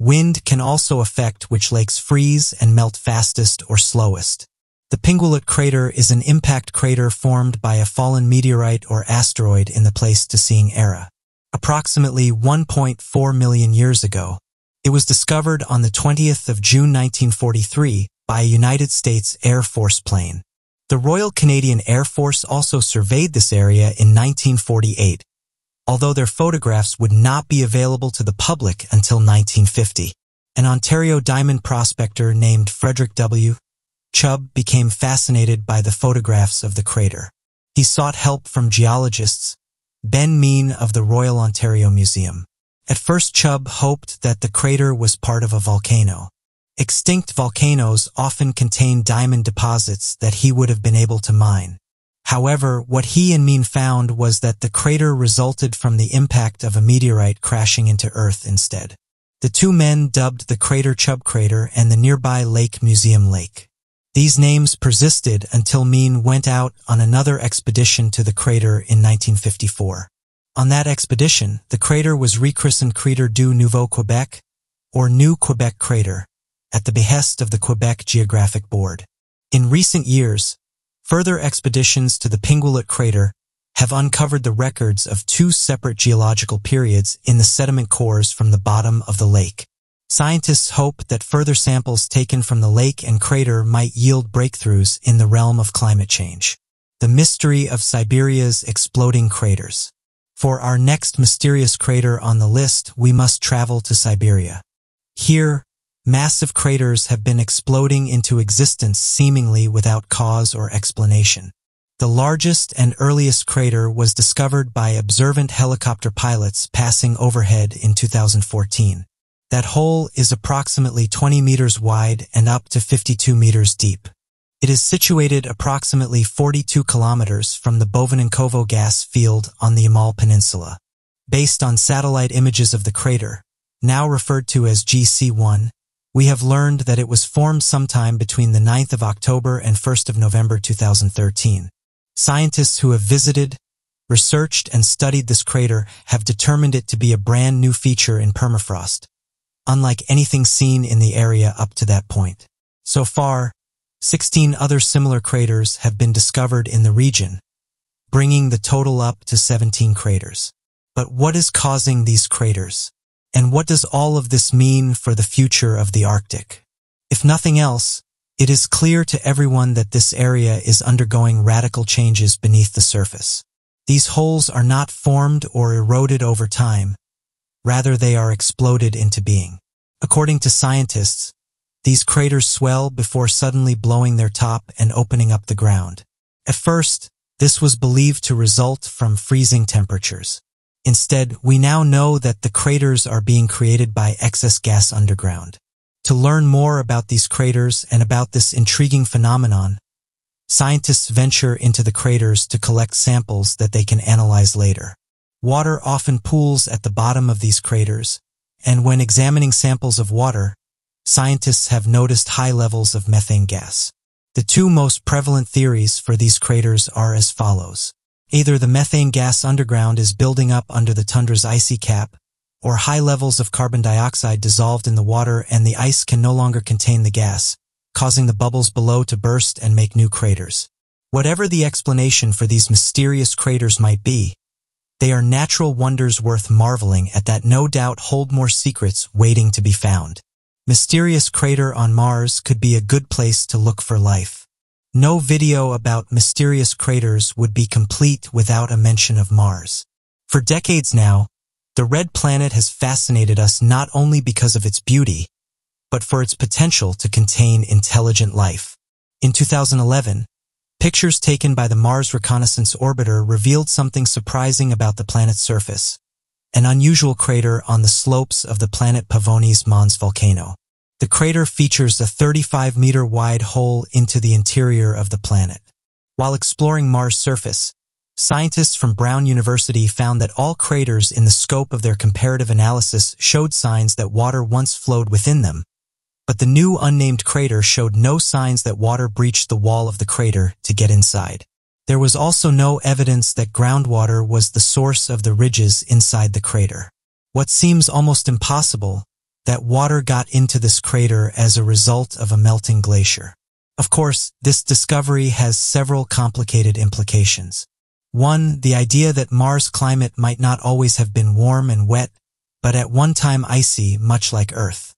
wind can also affect which lakes freeze and melt fastest or slowest. The Pingualut crater is an impact crater formed by a fallen meteorite or asteroid in the Pleistocene era. Approximately 1.4 million years ago, it was discovered on the 20th of June 1943 by a United States Air Force plane. The Royal Canadian Air Force also surveyed this area in 1948, although their photographs would not be available to the public until 1950. An Ontario diamond prospector named Frederick W. Chubb became fascinated by the photographs of the crater. He sought help from geologists, Ben Mean of the Royal Ontario Museum. At first, Chubb hoped that the crater was part of a volcano. Extinct volcanoes often contain diamond deposits that he would have been able to mine. However, what he and Mean found was that the crater resulted from the impact of a meteorite crashing into Earth instead. The two men dubbed the crater Chubb Crater and the nearby lake Museum Lake. These names persisted until Mean went out on another expedition to the crater in 1954. On that expedition, the crater was rechristened Crater du Nouveau Québec, or New Quebec Crater, at the behest of the Quebec Geographic Board. In recent years, further expeditions to the Pingualut crater have uncovered the records of 2 separate geological periods in the sediment cores from the bottom of the lake. Scientists hope that further samples taken from the lake and crater might yield breakthroughs in the realm of climate change. The mystery of Siberia's exploding craters. For our next mysterious crater on the list, we must travel to Siberia. Here, massive craters have been exploding into existence seemingly without cause or explanation. The largest and earliest crater was discovered by observant helicopter pilots passing overhead in 2014. That hole is approximately 20 meters wide and up to 52 meters deep. It is situated approximately 42 kilometers from the Bovinenkovo gas field on the Yamal Peninsula. Based on satellite images of the crater, now referred to as GC1, we have learned that it was formed sometime between the 9th of October and 1st of November 2013. Scientists who have visited, researched, and studied this crater have determined it to be a brand new feature in permafrost, unlike anything seen in the area up to that point. So far, 16 other similar craters have been discovered in the region, bringing the total up to 17 craters. But what is causing these craters? And what does all of this mean for the future of the Arctic? If nothing else, it is clear to everyone that this area is undergoing radical changes beneath the surface. These holes are not formed or eroded over time. Rather, they are exploded into being. According to scientists, these craters swell before suddenly blowing their top and opening up the ground. At first, this was believed to result from freezing temperatures. Instead, we now know that the craters are being created by excess gas underground. To learn more about these craters and about this intriguing phenomenon, scientists venture into the craters to collect samples that they can analyze later. Water often pools at the bottom of these craters, and when examining samples of water, scientists have noticed high levels of methane gas. The two most prevalent theories for these craters are as follows. Either the methane gas underground is building up under the tundra's icy cap, or high levels of carbon dioxide dissolved in the water and the ice can no longer contain the gas, causing the bubbles below to burst and make new craters. Whatever the explanation for these mysterious craters might be, they are natural wonders worth marveling at that no doubt hold more secrets waiting to be found. Mysterious crater on Mars could be a good place to look for life. No video about mysterious craters would be complete without a mention of Mars. For decades now, the red planet has fascinated us not only because of its beauty, but for its potential to contain intelligent life. In 2011, pictures taken by the Mars Reconnaissance Orbiter revealed something surprising about the planet's surface, an unusual crater on the slopes of the planet Pavonis Mons volcano. The crater features a 35-meter-wide hole into the interior of the planet. While exploring Mars' surface, scientists from Brown University found that all craters in the scope of their comparative analysis showed signs that water once flowed within them, but the new unnamed crater showed no signs that water breached the wall of the crater to get inside. There was also no evidence that groundwater was the source of the ridges inside the crater. What seems almost impossible, that water got into this crater as a result of a melting glacier. Of course, this discovery has several complicated implications. One, the idea that Mars' climate might not always have been warm and wet, but at one time icy, much like Earth.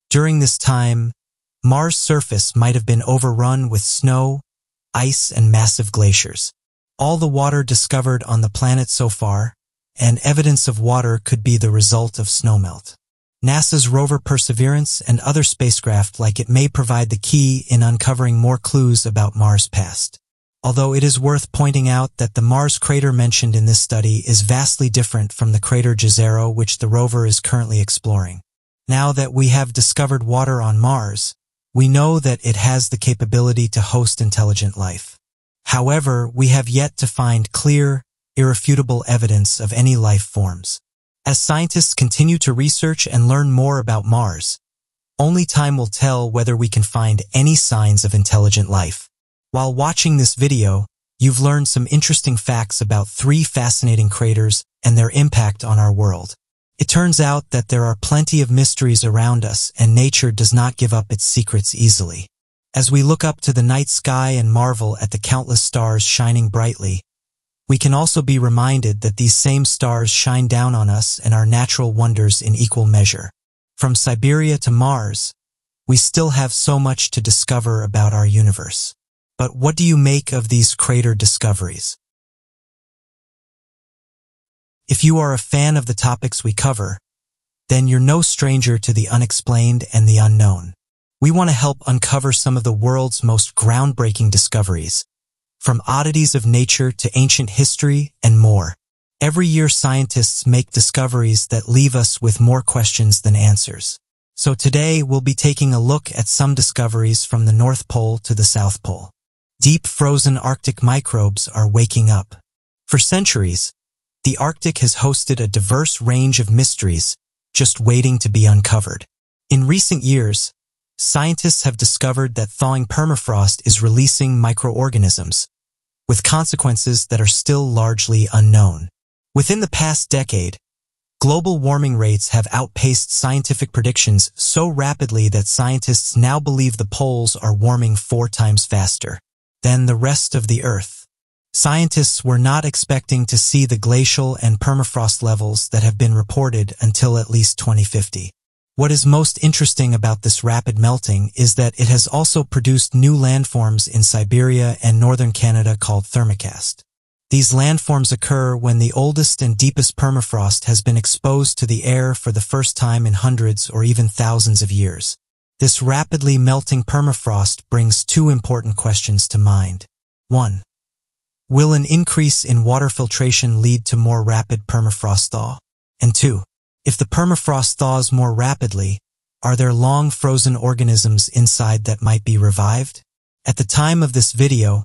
During this time, Mars' surface might have been overrun with snow, ice, and massive glaciers. All the water discovered on the planet so far, and evidence of water could be the result of snowmelt. NASA's rover Perseverance and other spacecraft like it may provide the key in uncovering more clues about Mars' past. Although it is worth pointing out that the Mars crater mentioned in this study is vastly different from the crater Jezero which the rover is currently exploring. Now that we have discovered water on Mars, we know that it has the capability to host intelligent life. However, we have yet to find clear, irrefutable evidence of any life forms. As scientists continue to research and learn more about Mars, only time will tell whether we can find any signs of intelligent life. While watching this video, you've learned some interesting facts about 3 fascinating craters and their impact on our world. It turns out that there are plenty of mysteries around us and nature does not give up its secrets easily. As we look up to the night sky and marvel at the countless stars shining brightly, we can also be reminded that these same stars shine down on us and our natural wonders in equal measure. From Siberia to Mars, we still have so much to discover about our universe. But what do you make of these crater discoveries? If you are a fan of the topics we cover, then you're no stranger to the unexplained and the unknown. We want to help uncover some of the world's most groundbreaking discoveries, from oddities of nature to ancient history and more. Every year scientists make discoveries that leave us with more questions than answers. So today we'll be taking a look at some discoveries from the North Pole to the South Pole. Deep frozen Arctic microbes are waking up. For centuries, the Arctic has hosted a diverse range of mysteries just waiting to be uncovered. In recent years, scientists have discovered that thawing permafrost is releasing microorganisms, with consequences that are still largely unknown. Within the past decade, global warming rates have outpaced scientific predictions so rapidly that scientists now believe the poles are warming 4 times faster than the rest of the Earth. Scientists were not expecting to see the glacial and permafrost levels that have been reported until at least 2050. What is most interesting about this rapid melting is that it has also produced new landforms in Siberia and northern Canada called thermocast. These landforms occur when the oldest and deepest permafrost has been exposed to the air for the first time in hundreds or even thousands of years. This rapidly melting permafrost brings 2 important questions to mind. 1. Will an increase in water filtration lead to more rapid permafrost thaw? And 2. If the permafrost thaws more rapidly, are there long frozen organisms inside that might be revived? At the time of this video,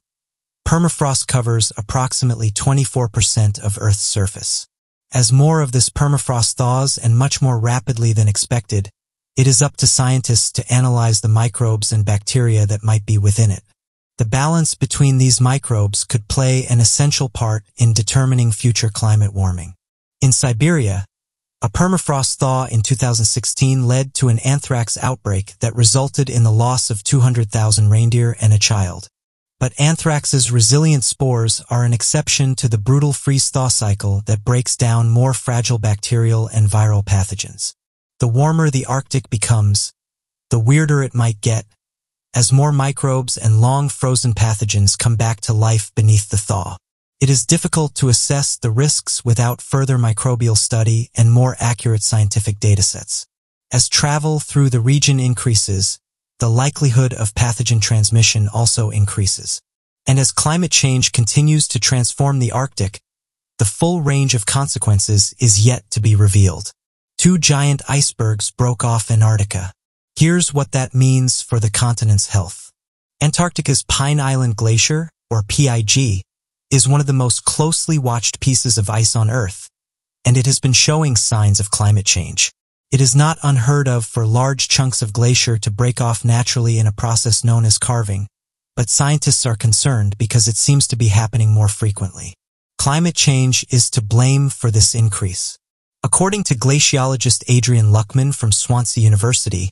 permafrost covers approximately 24% of Earth's surface. As more of this permafrost thaws and much more rapidly than expected, it is up to scientists to analyze the microbes and bacteria that might be within it. The balance between these microbes could play an essential part in determining future climate warming. In Siberia, a permafrost thaw in 2016 led to an anthrax outbreak that resulted in the loss of 200,000 reindeer and a child. But anthrax's resilient spores are an exception to the brutal freeze-thaw cycle that breaks down more fragile bacterial and viral pathogens. The warmer the Arctic becomes, the weirder it might get, as more microbes and long-frozen pathogens come back to life beneath the thaw. It is difficult to assess the risks without further microbial study and more accurate scientific datasets. As travel through the region increases, the likelihood of pathogen transmission also increases. And as climate change continues to transform the Arctic, the full range of consequences is yet to be revealed. 2 giant icebergs broke off Antarctica. Here's what that means for the continent's health. Antarctica's Pine Island Glacier, or PIG, is one of the most closely watched pieces of ice on Earth, and it has been showing signs of climate change. It is not unheard of for large chunks of glacier to break off naturally in a process known as carving, but scientists are concerned because it seems to be happening more frequently. Climate change is to blame for this increase. According to glaciologist Adrian Luckman from Swansea University,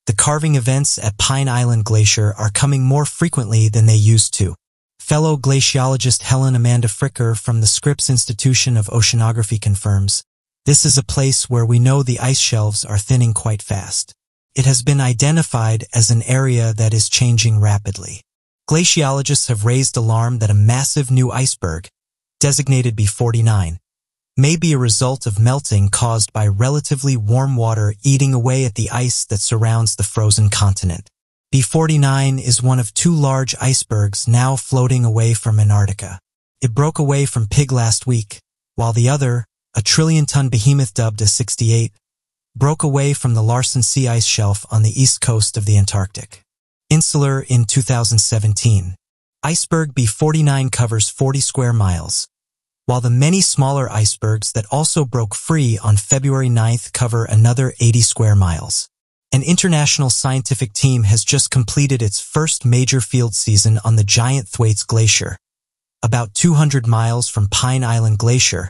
the carving events at Pine Island Glacier are coming more frequently than they used to. Fellow glaciologist Helen Amanda Fricker from the Scripps Institution of Oceanography confirms, this is a place where we know the ice shelves are thinning quite fast. It has been identified as an area that is changing rapidly. Glaciologists have raised alarm that a massive new iceberg, designated B49, may be a result of melting caused by relatively warm water eating away at the ice that surrounds the frozen continent. B49 is one of 2 large icebergs now floating away from Antarctica. It broke away from Pig last week, while the other, a trillion-ton behemoth dubbed as 68, broke away from the Larsen Sea ice shelf on the east coast of the Antarctic. Insular in 2017. Iceberg B49 covers 40 square miles, while the many smaller icebergs that also broke free on February 9th cover another 80 square miles. An international scientific team has just completed its first major field season on the giant Thwaites Glacier, about 200 miles from Pine Island Glacier,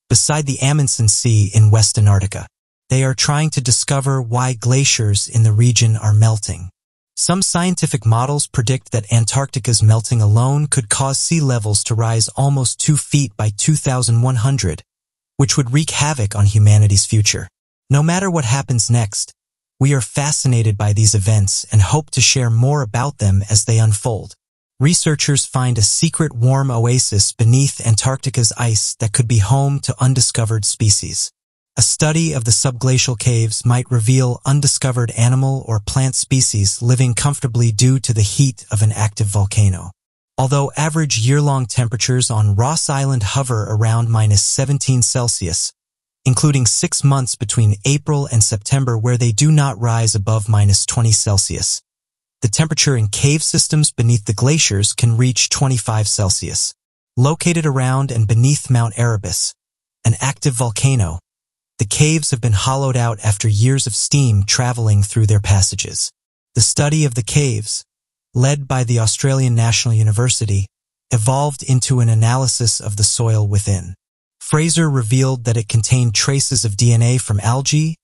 beside the Amundsen Sea in West Antarctica. They are trying to discover why glaciers in the region are melting. Some scientific models predict that Antarctica's melting alone could cause sea levels to rise almost 2 feet by 2100, which would wreak havoc on humanity's future. No matter what happens next, we are fascinated by these events and hope to share more about them as they unfold. Researchers find a secret warm oasis beneath Antarctica's ice that could be home to undiscovered species. A study of the subglacial caves might reveal undiscovered animal or plant species living comfortably due to the heat of an active volcano. Although average year-long temperatures on Ross Island hover around -17°C, including 6 months between April and September where they do not rise above -20°C. The temperature in cave systems beneath the glaciers can reach 25°C. Located around and beneath Mount Erebus, an active volcano, the caves have been hollowed out after years of steam traveling through their passages. The study of the caves, led by the Australian National University, evolved into an analysis of the soil within. Fraser revealed that it contained traces of DNA from algae,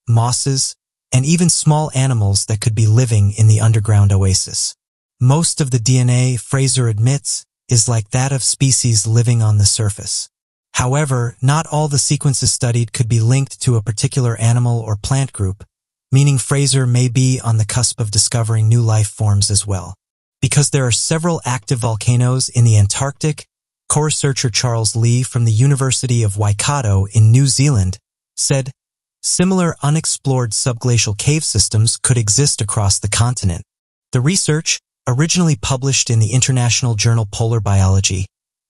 mosses, and even small animals that could be living in the underground oasis. Most of the DNA, Fraser admits, is like that of species living on the surface. However, not all the sequences studied could be linked to a particular animal or plant group, meaning Fraser may be on the cusp of discovering new life forms as well. Because there are several active volcanoes in the Antarctic, co-researcher Charles Lee from the University of Waikato in New Zealand said, similar unexplored subglacial cave systems could exist across the continent. The research, originally published in the International Journal Polar Biology,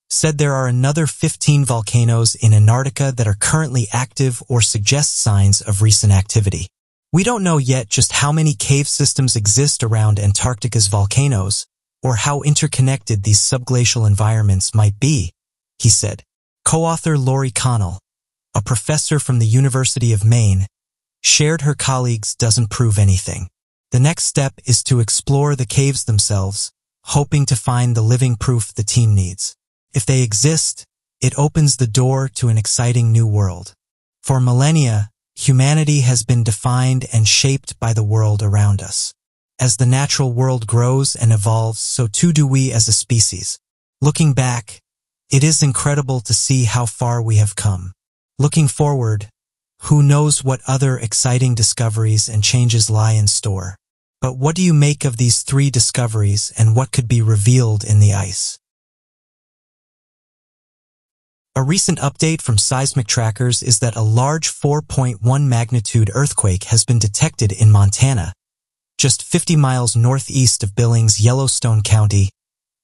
said there are another 15 volcanoes in Antarctica that are currently active or suggest signs of recent activity. We don't know yet just how many cave systems exist around Antarctica's volcanoes, or how interconnected these subglacial environments might be, he said. Co-author Laurie Connell, a professor from the University of Maine, shared her colleagues doesn't prove anything. The next step is to explore the caves themselves, hoping to find the living proof the team needs. If they exist, it opens the door to an exciting new world. For millennia, humanity has been defined and shaped by the world around us. As the natural world grows and evolves, so too do we as a species. Looking back, it is incredible to see how far we have come. Looking forward, who knows what other exciting discoveries and changes lie in store. But what do you make of these 3 discoveries and what could be revealed in the ice? A recent update from seismic trackers is that a large 4.1 magnitude earthquake has been detected in Montana, just 50 miles northeast of Billings, Yellowstone County,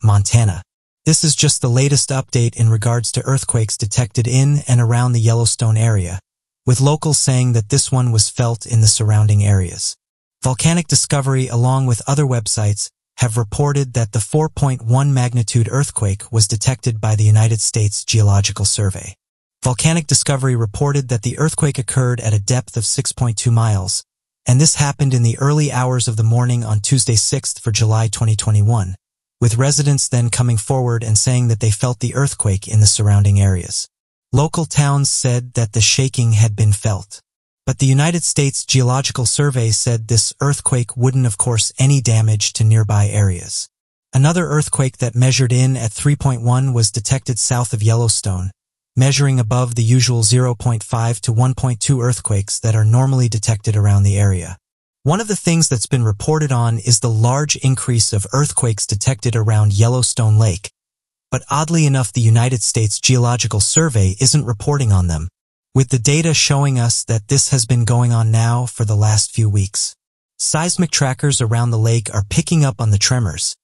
Montana. This is just the latest update in regards to earthquakes detected in and around the Yellowstone area, with locals saying that this one was felt in the surrounding areas. Volcanic Discovery, along with other websites, have reported that the 4.1 magnitude earthquake was detected by the United States Geological Survey. Volcanic Discovery reported that the earthquake occurred at a depth of 6.2 miles, and this happened in the early hours of the morning on Tuesday 6th for July 2021, with residents then coming forward and saying that they felt the earthquake in the surrounding areas. Local towns said that the shaking had been felt. But the United States Geological Survey said this earthquake wouldn't have caused any damage to nearby areas. Another earthquake that measured in at 3.1 was detected south of Yellowstone, measuring above the usual 0.5 to 1.2 earthquakes that are normally detected around the area. One of the things that's been reported on is the large increase of earthquakes detected around Yellowstone Lake, but oddly enough the United States Geological Survey isn't reporting on them, with the data showing us that this has been going on now for the last few weeks. Seismic trackers around the lake are picking up on the tremors,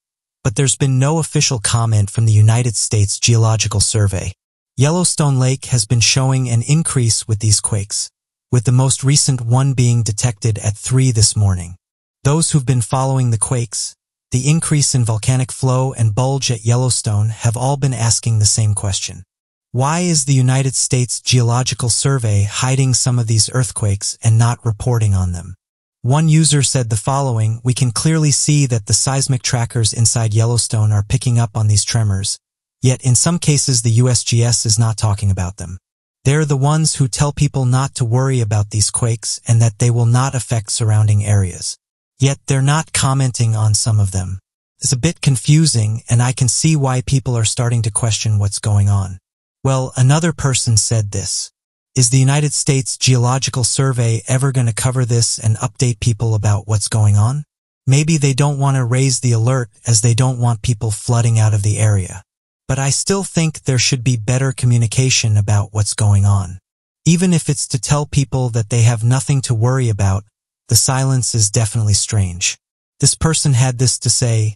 but there's been no official comment from the United States Geological Survey. Yellowstone Lake has been showing an increase with these quakes, with the most recent one being detected at 3 this morning. Those who've been following the quakes, the increase in volcanic flow and bulge at Yellowstone have all been asking the same question. Why is the United States Geological Survey hiding some of these earthquakes and not reporting on them? One user said the following: "We can clearly see that the seismic trackers inside Yellowstone are picking up on these tremors, yet in some cases the USGS is not talking about them. They're the ones who tell people not to worry about these quakes and that they will not affect surrounding areas. Yet they're not commenting on some of them. It's a bit confusing, and I can see why people are starting to question what's going on." Well, another person said this: "Is the United States Geological Survey ever going to cover this and update people about what's going on? Maybe they don't want to raise the alert as they don't want people flooding out of the area. But I still think there should be better communication about what's going on. Even if it's to tell people that they have nothing to worry about, the silence is definitely strange." This person had this to say: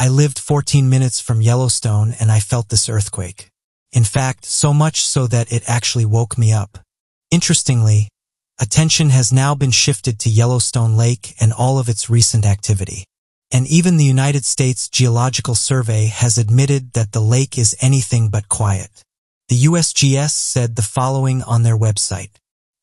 I lived 14 minutes from Yellowstone and I felt this earthquake. In fact, so much so that it actually woke me up. Interestingly, attention has now been shifted to Yellowstone Lake and all of its recent activity. And even the United States Geological Survey has admitted that the lake is anything but quiet. The USGS said the following on their website.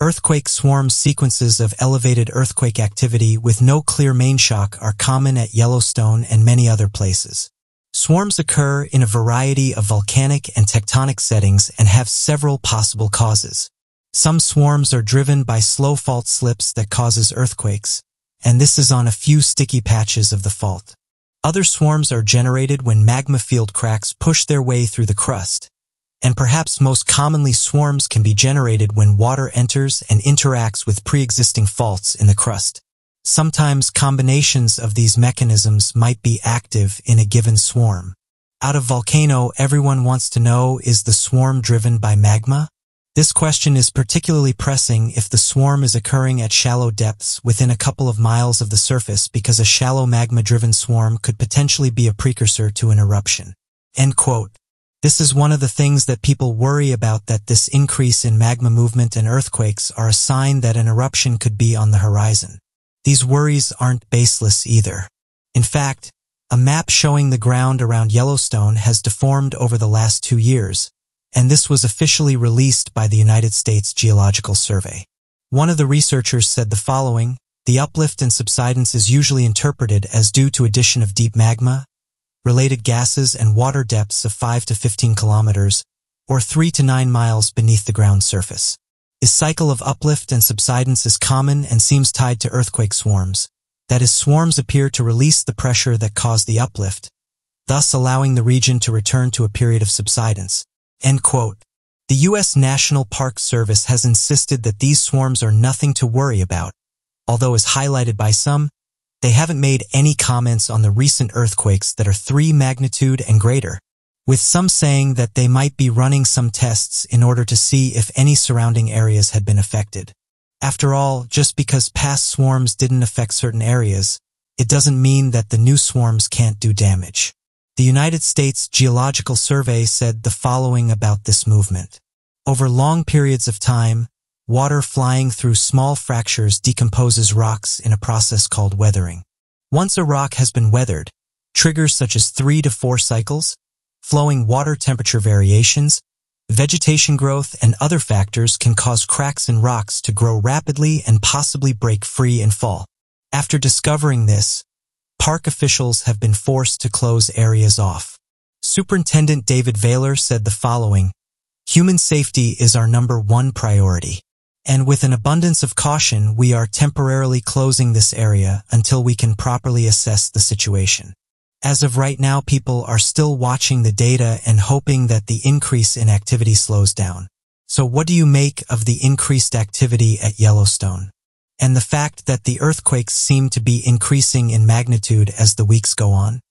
Earthquake swarm sequences of elevated earthquake activity with no clear main shock are common at Yellowstone and many other places. Swarms occur in a variety of volcanic and tectonic settings and have several possible causes. Some swarms are driven by slow fault slips that causes earthquakes, and this is on a few sticky patches of the fault. Other swarms are generated when magma field cracks push their way through the crust. And perhaps most commonly, swarms can be generated when water enters and interacts with pre-existing faults in the crust. Sometimes combinations of these mechanisms might be active in a given swarm. Out of volcano, everyone wants to know, is the swarm driven by magma? This question is particularly pressing if the swarm is occurring at shallow depths within a couple of miles of the surface, because a shallow magma-driven swarm could potentially be a precursor to an eruption. End quote. This is one of the things that people worry about, that this increase in magma movement and earthquakes are a sign that an eruption could be on the horizon. These worries aren't baseless either. In fact, a map showing the ground around Yellowstone has deformed over the last 2 years, and this was officially released by the United States Geological Survey. One of the researchers said the following: the uplift and subsidence is usually interpreted as due to addition of deep magma, related gases, and water depths of 5 to 15 kilometers, or 3 to 9 miles beneath the ground surface. This cycle of uplift and subsidence is common and seems tied to earthquake swarms. That is, swarms appear to release the pressure that caused the uplift, thus allowing the region to return to a period of subsidence. End quote. The U.S. National Park Service has insisted that these swarms are nothing to worry about. Although, as highlighted by some, they haven't made any comments on the recent earthquakes that are 3 magnitude and greater, with some saying that they might be running some tests in order to see if any surrounding areas had been affected. After all, just because past swarms didn't affect certain areas, it doesn't mean that the new swarms can't do damage. The United States Geological Survey said the following about this movement. Over long periods of time, water flying through small fractures decomposes rocks in a process called weathering. Once a rock has been weathered, triggers such as 3 to 4 cycles, flowing water temperature variations, vegetation growth, and other factors can cause cracks in rocks to grow rapidly and possibly break free and fall. After discovering this, park officials have been forced to close areas off. Superintendent David Vaylor said the following: human safety is our #1 priority. And with an abundance of caution, we are temporarily closing this area until we can properly assess the situation. As of right now, people are still watching the data and hoping that the increase in activity slows down. So what do you make of the increased activity at Yellowstone? And the fact that the earthquakes seem to be increasing in magnitude as the weeks go on?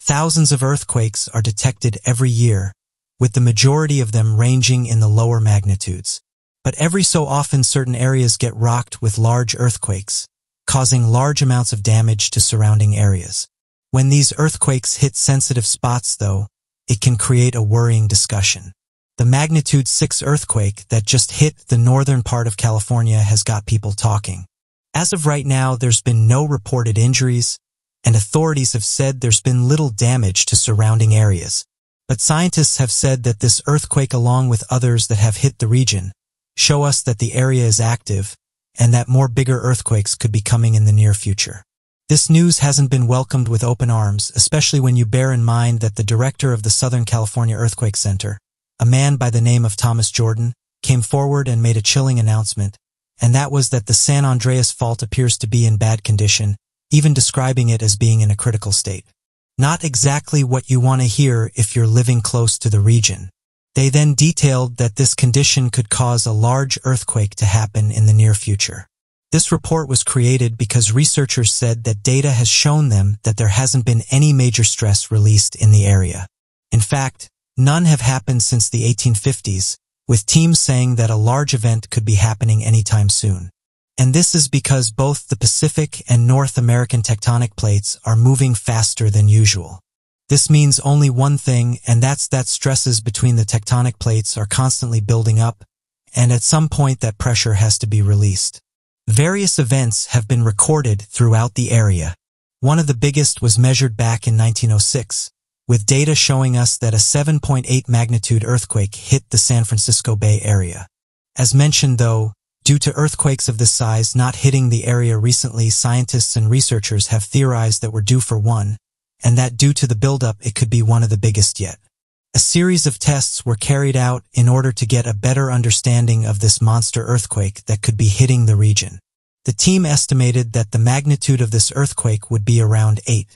Thousands of earthquakes are detected every year, with the majority of them ranging in the lower magnitudes. But every so often, certain areas get rocked with large earthquakes, causing large amounts of damage to surrounding areas. When these earthquakes hit sensitive spots, though, it can create a worrying discussion. The magnitude 6 earthquake that just hit the northern part of California has got people talking. As of right now, there's been no reported injuries, and authorities have said there's been little damage to surrounding areas. But scientists have said that this earthquake, along with others that have hit the region, show us that the area is active and that more bigger earthquakes could be coming in the near future. This news hasn't been welcomed with open arms, especially when you bear in mind that the director of the Southern California Earthquake Center, a man by the name of Thomas Jordan, came forward and made a chilling announcement, and that was that the San Andreas Fault appears to be in bad condition, even describing it as being in a critical state. Not exactly what you want to hear if you're living close to the region. They then detailed that this condition could cause a large earthquake to happen in the near future. This report was created because researchers said that data has shown them that there hasn't been any major stress released in the area. In fact, none have happened since the 1850s, with teams saying that a large event could be happening anytime soon. And this is because both the Pacific and North American tectonic plates are moving faster than usual. This means only one thing, and that's that stresses between the tectonic plates are constantly building up, and at some point that pressure has to be released. Various events have been recorded throughout the area. One of the biggest was measured back in 1906, with data showing us that a 7.8 magnitude earthquake hit the San Francisco Bay Area. As mentioned though, due to earthquakes of this size not hitting the area recently, scientists and researchers have theorized that we're due for one, and that due to the buildup it could be one of the biggest yet. A series of tests were carried out in order to get a better understanding of this monster earthquake that could be hitting the region. The team estimated that the magnitude of this earthquake would be around 8,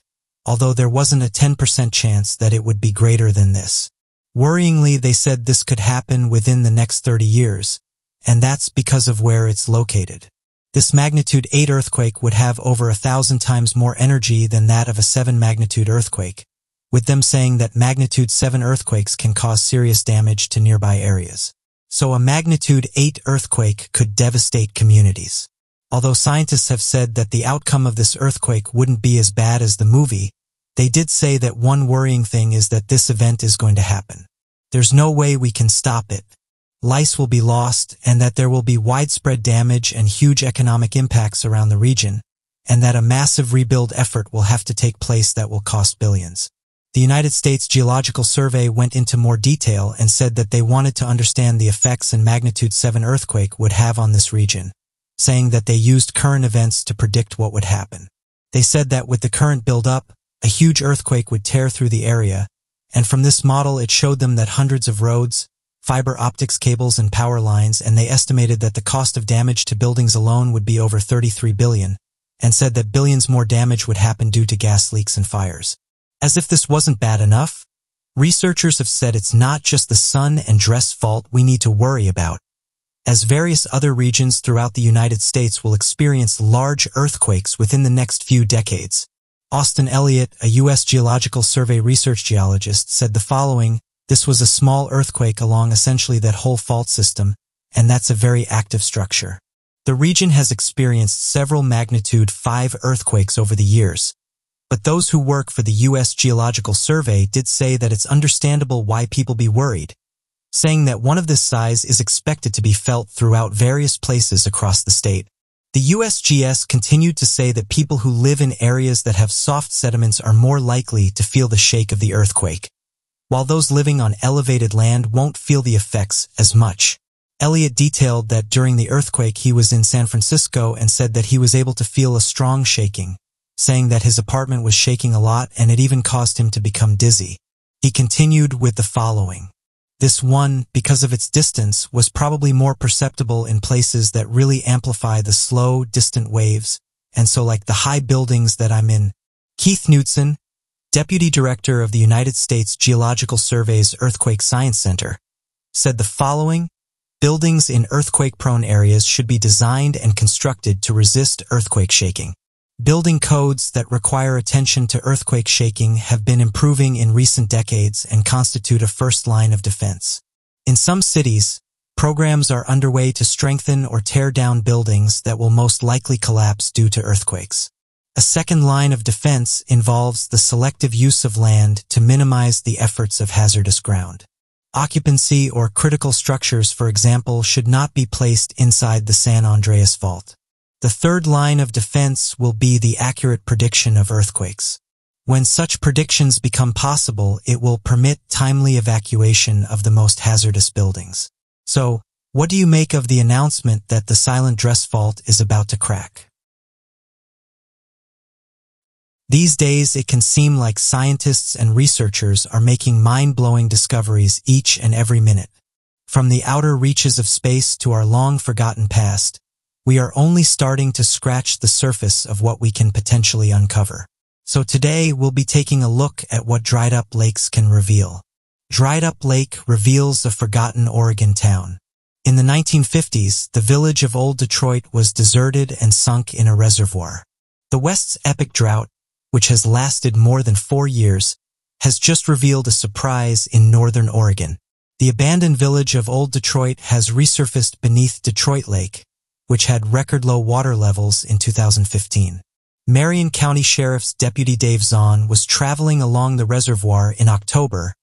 although there wasn't a 10% chance that it would be greater than this. Worryingly, they said this could happen within the next 30 years, and that's because of where it's located. This magnitude 8 earthquake would have over 1,000 times more energy than that of a 7 magnitude earthquake, with them saying that magnitude 7 earthquakes can cause serious damage to nearby areas. So a magnitude 8 earthquake could devastate communities. Although scientists have said that the outcome of this earthquake wouldn't be as bad as the movie, they did say that one worrying thing is that this event is going to happen. There's no way we can stop it. Life will be lost, and that there will be widespread damage and huge economic impacts around the region, and that a massive rebuild effort will have to take place that will cost billions. The United States Geological Survey went into more detail and said that they wanted to understand the effects a magnitude 7 earthquake would have on this region, saying that they used current events to predict what would happen. They said that with the current build-up, a huge earthquake would tear through the area, and from this model it showed them that hundreds of roads, fiber optics cables and power lines, and they estimated that the cost of damage to buildings alone would be over 33 billion, and said that billions more damage would happen due to gas leaks and fires. As if this wasn't bad enough, researchers have said it's not just the sun and dress fault we need to worry about, as various other regions throughout the United States will experience large earthquakes within the next few decades. Austin Elliott, a U.S. Geological Survey research geologist, said the following: "This was a small earthquake along essentially that whole fault system, and that's a very active structure. The region has experienced several magnitude 5 earthquakes over the years, but those who work for the U.S. Geological Survey did say that it's understandable why people be worried, saying that one of this size is expected to be felt throughout various places across the state." The USGS continued to say that people who live in areas that have soft sediments are more likely to feel the shake of the earthquake, while those living on elevated land won't feel the effects as much. Elliott detailed that during the earthquake he was in San Francisco and said that he was able to feel a strong shaking, saying that his apartment was shaking a lot and it even caused him to become dizzy. He continued with the following: "This one, because of its distance, was probably more perceptible in places that really amplify the slow, distant waves, and so like the high buildings that I'm in." Keith Knudsen, Deputy Director of the United States Geological Survey's Earthquake Science Center, said the following: "Buildings in earthquake-prone areas should be designed and constructed to resist earthquake shaking. Building codes that require attention to earthquake shaking have been improving in recent decades and constitute a first line of defense. In some cities, programs are underway to strengthen or tear down buildings that will most likely collapse due to earthquakes. A second line of defense involves the selective use of land to minimize the efforts of hazardous ground. Occupancy or critical structures, for example, should not be placed inside the San Andreas Fault. The third line of defense will be the accurate prediction of earthquakes. When such predictions become possible, it will permit timely evacuation of the most hazardous buildings." So, what do you make of the announcement that the Silent Dress Fault is about to crack? These days, it can seem like scientists and researchers are making mind-blowing discoveries each and every minute. From the outer reaches of space to our long-forgotten past, we are only starting to scratch the surface of what we can potentially uncover. So today, we'll be taking a look at what Dried Up Lakes can reveal. Dried Up Lake reveals a forgotten Oregon town. In the 1950s, the village of Old Detroit was deserted and sunk in a reservoir. The West's epic drought, which has lasted more than 4 years, has just revealed a surprise in northern Oregon. The abandoned village of Old Detroit has resurfaced beneath Detroit Lake, which had record-low water levels in 2015. Marion County Sheriff's Deputy Dave Zahn was traveling along the reservoir in October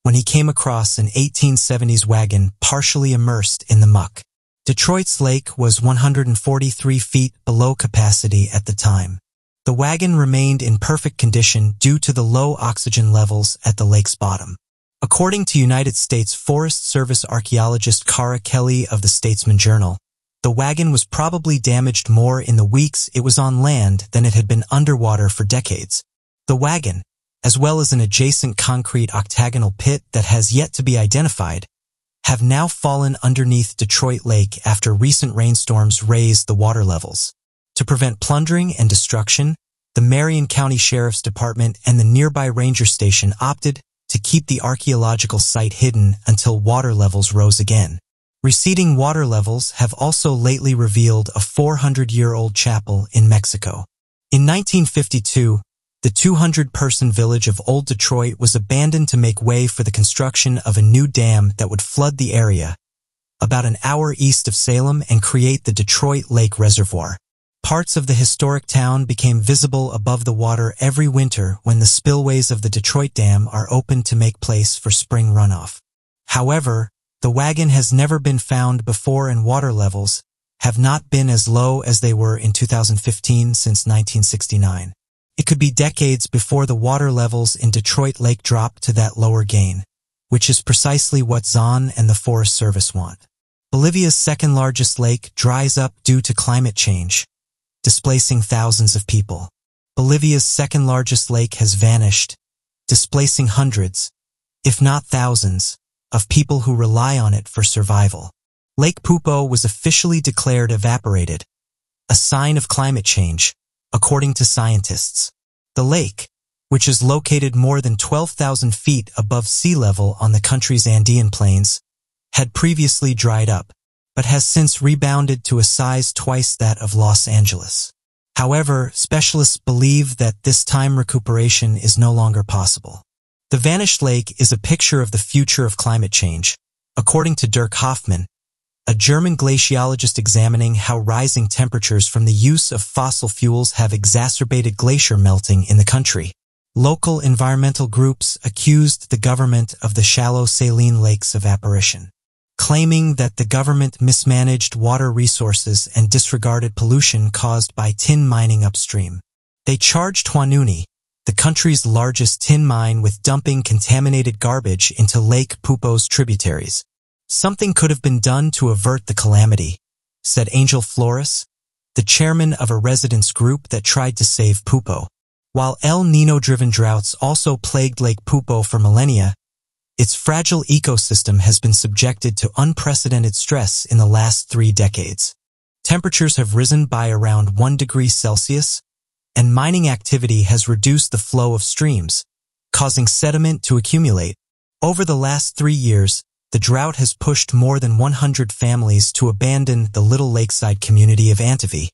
when he came across an 1870s wagon partially immersed in the muck. Detroit's lake was 143 feet below capacity at the time. The wagon remained in perfect condition due to the low oxygen levels at the lake's bottom. According to United States Forest Service archaeologist Cara Kelly of the Statesman Journal, the wagon was probably damaged more in the weeks it was on land than it had been underwater for decades. The wagon, as well as an adjacent concrete octagonal pit that has yet to be identified, have now fallen underneath Detroit Lake after recent rainstorms raised the water levels. To prevent plundering and destruction, the Marion County Sheriff's Department and the nearby ranger station opted to keep the archaeological site hidden until water levels rose again. Receding water levels have also lately revealed a 400-year-old chapel in Mexico. In 1952, the 200-person village of Old Detroit was abandoned to make way for the construction of a new dam that would flood the area, about an hour east of Salem, and create the Detroit Lake Reservoir. Parts of the historic town became visible above the water every winter when the spillways of the Detroit Dam are opened to make place for spring runoff. However, the wagon has never been found before, and water levels have not been as low as they were in 2015 since 1969. It could be decades before the water levels in Detroit Lake drop to that lower gain, which is precisely what Zahn and the Forest Service want. Bolivia's second-largest lake dries up due to climate change, displacing thousands of people. Bolivia's second-largest lake has vanished, displacing hundreds, if not thousands, of people who rely on it for survival. Lake Pupo was officially declared evaporated, a sign of climate change, according to scientists. The lake, which is located more than 12,000 feet above sea level on the country's Andean plains, had previously dried up, but has since rebounded to a size twice that of Los Angeles. However, specialists believe that this time recuperation is no longer possible. The vanished lake is a picture of the future of climate change, according to Dirk Hoffmann, a German glaciologist examining how rising temperatures from the use of fossil fuels have exacerbated glacier melting in the country. Local environmental groups accused the government of the shallow saline lake's evaporation, claiming that the government mismanaged water resources and disregarded pollution caused by tin mining upstream. They charged Huanuni, the country's largest tin mine, with dumping contaminated garbage into Lake Pupo's tributaries. Something could have been done to avert the calamity, said Angel Flores, the chairman of a residents group that tried to save Pupo. While El Niño-driven droughts also plagued Lake Pupo for millennia, its fragile ecosystem has been subjected to unprecedented stress in the last 3 decades. Temperatures have risen by around 1 degree Celsius, and mining activity has reduced the flow of streams, causing sediment to accumulate. Over the last 3 years, the drought has pushed more than 100 families to abandon the little lakeside community of Antivy,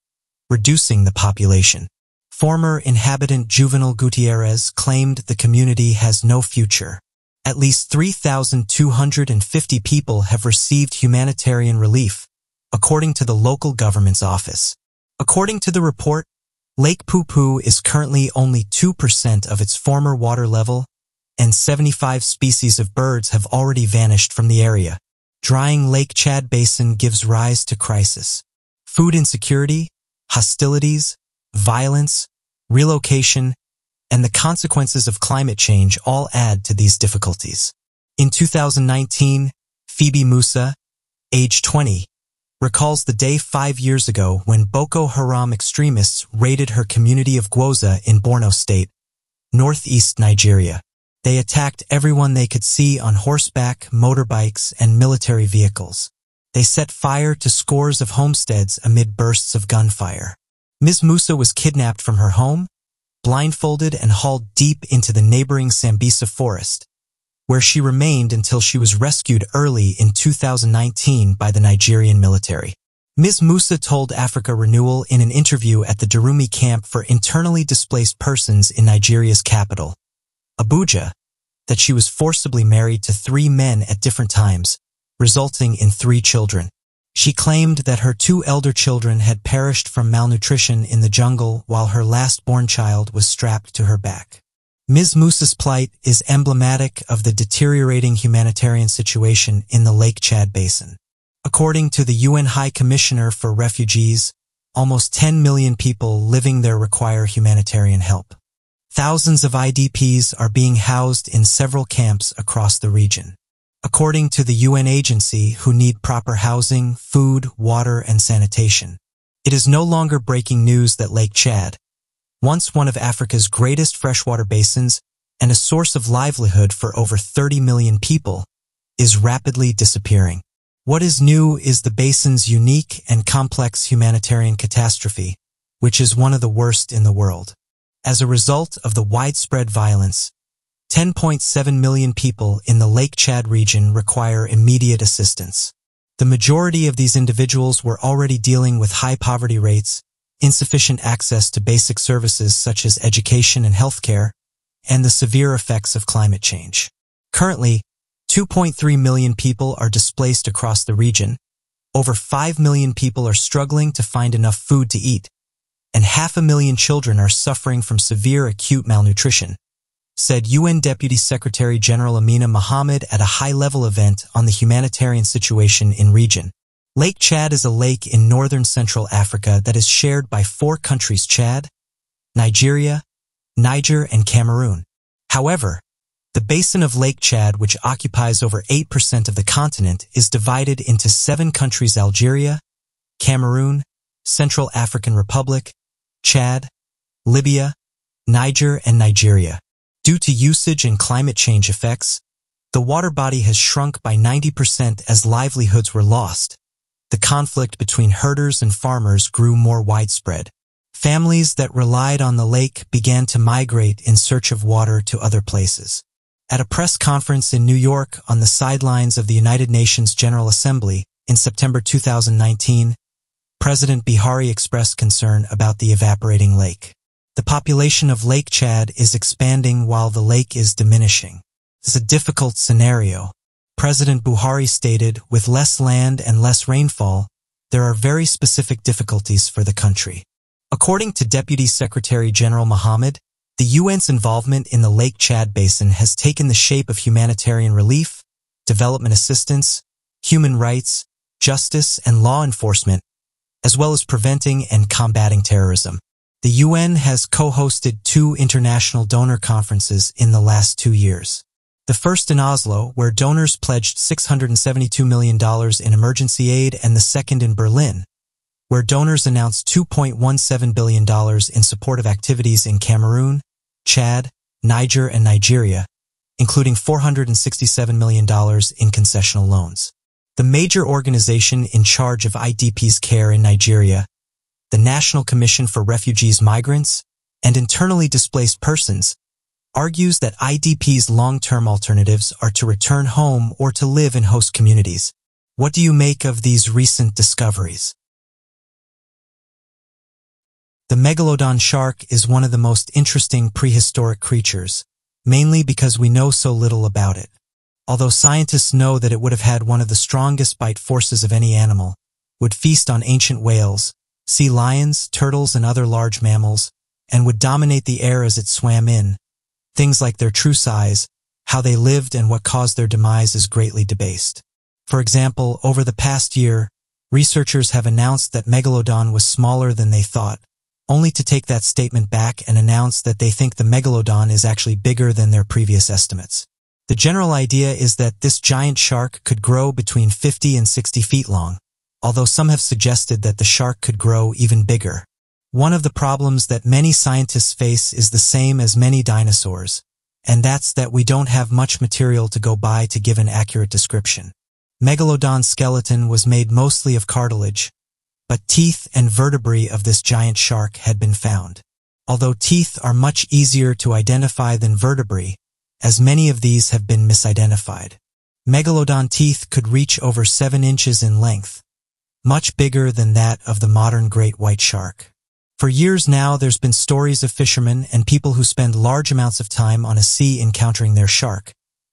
reducing the population. Former inhabitant Juvenal Gutierrez claimed the community has no future. At least 3,250 people have received humanitarian relief, according to the local government's office. According to the report, Lake Pupo is currently only 2% of its former water level, and 75 species of birds have already vanished from the area. Drying Lake Chad Basin gives rise to crisis. Food insecurity, hostilities, violence, relocation, and the consequences of climate change all add to these difficulties. In 2019, Phoebe Musa, age 20, recalls the day 5 years ago when Boko Haram extremists raided her community of Gwoza in Borno State, northeast Nigeria. They attacked everyone they could see on horseback, motorbikes, and military vehicles. They set fire to scores of homesteads amid bursts of gunfire. Ms. Musa was kidnapped from her home, blindfolded, and hauled deep into the neighboring Sambisa forest, where she remained until she was rescued early in 2019 by the Nigerian military. Ms. Musa told Africa Renewal in an interview at the Durumi camp for internally displaced persons in Nigeria's capital, Abuja, that she was forcibly married to 3 men at different times, resulting in 3 children. She claimed that her 2 elder children had perished from malnutrition in the jungle while her last-born child was strapped to her back. Ms. Musa's plight is emblematic of the deteriorating humanitarian situation in the Lake Chad Basin. According to the UN High Commissioner for Refugees, almost 10 million people living there require humanitarian help. Thousands of IDPs are being housed in several camps across the region. According to the UN agency, who need proper housing, food, water, and sanitation. It is no longer breaking news that Lake Chad, once one of Africa's greatest freshwater basins and a source of livelihood for over 30 million people, is rapidly disappearing. What is new is the basin's unique and complex humanitarian catastrophe, which is one of the worst in the world. As a result of the widespread violence, 10.7 million people in the Lake Chad region require immediate assistance. The majority of these individuals were already dealing with high poverty rates, insufficient access to basic services such as education and healthcare, and the severe effects of climate change. Currently, 2.3 million people are displaced across the region, over 5 million people are struggling to find enough food to eat, and 500,000 children are suffering from severe acute malnutrition, said UN Deputy Secretary General Amina Mohammed at a high-level event on the humanitarian situation in region. Lake Chad is a lake in northern Central Africa that is shared by 4 countries: Chad, Nigeria, Niger, and Cameroon. However, the basin of Lake Chad, which occupies over 8% of the continent, is divided into 7 countries: Algeria, Cameroon, Central African Republic, Chad, Libya, Niger, and Nigeria. Due to usage and climate change effects, the water body has shrunk by 90% as livelihoods were lost. The conflict between herders and farmers grew more widespread. Families that relied on the lake began to migrate in search of water to other places. At a press conference in New York on the sidelines of the United Nations General Assembly in September 2019, President Buhari expressed concern about the evaporating lake. The population of Lake Chad is expanding while the lake is diminishing. This is a difficult scenario. President Buhari stated, with less land and less rainfall, there are very specific difficulties for the country. According to Deputy Secretary General Mohammed, the UN's involvement in the Lake Chad Basin has taken the shape of humanitarian relief, development assistance, human rights, justice, and law enforcement, as well as preventing and combating terrorism. The UN has co-hosted 2 international donor conferences in the last 2 years. The first in Oslo, where donors pledged $672 million in emergency aid, and the second in Berlin, where donors announced $2.17 billion in support of activities in Cameroon, Chad, Niger, and Nigeria, including $467 million in concessional loans. The major organization in charge of IDPs care in Nigeria, the National Commission for Refugees, Migrants, and Internally Displaced Persons, argues that IDPs' long-term alternatives are to return home or to live in host communities. What do you make of these recent discoveries? The megalodon shark is one of the most interesting prehistoric creatures, mainly because we know so little about it. Although scientists know that it would have had one of the strongest bite forces of any animal, would feast on ancient whales, sea lions, turtles, and other large mammals, and would dominate the air as it swam in. Things like their true size, how they lived, and what caused their demise is greatly debased. For example, over the past year, researchers have announced that Megalodon was smaller than they thought, only to take that statement back and announce that they think the Megalodon is actually bigger than their previous estimates. The general idea is that this giant shark could grow between 50 and 60 feet long, although some have suggested that the shark could grow even bigger. One of the problems that many scientists face is the same as many dinosaurs, and that's that we don't have much material to go by to give an accurate description. Megalodon's skeleton was made mostly of cartilage, but teeth and vertebrae of this giant shark had been found. Although teeth are much easier to identify than vertebrae, as many of these have been misidentified. Megalodon teeth could reach over 7 inches in length, much bigger than that of the modern great white shark. For years now, there's been stories of fishermen and people who spend large amounts of time on a sea encountering their shark,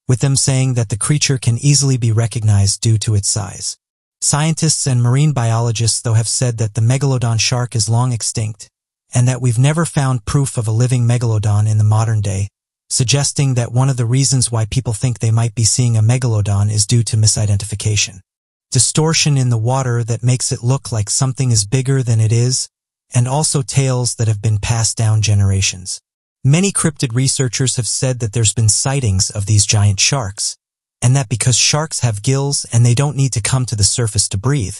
with them saying that the creature can easily be recognized due to its size. Scientists and marine biologists, though, have said that the megalodon shark is long extinct, and that we've never found proof of a living megalodon in the modern day, suggesting that one of the reasons why people think they might be seeing a megalodon is due to misidentification. Distortion in the water that makes it look like something is bigger than it is, and also tales that have been passed down generations. Many cryptid researchers have said that there's been sightings of these giant sharks, and that because sharks have gills and they don't need to come to the surface to breathe,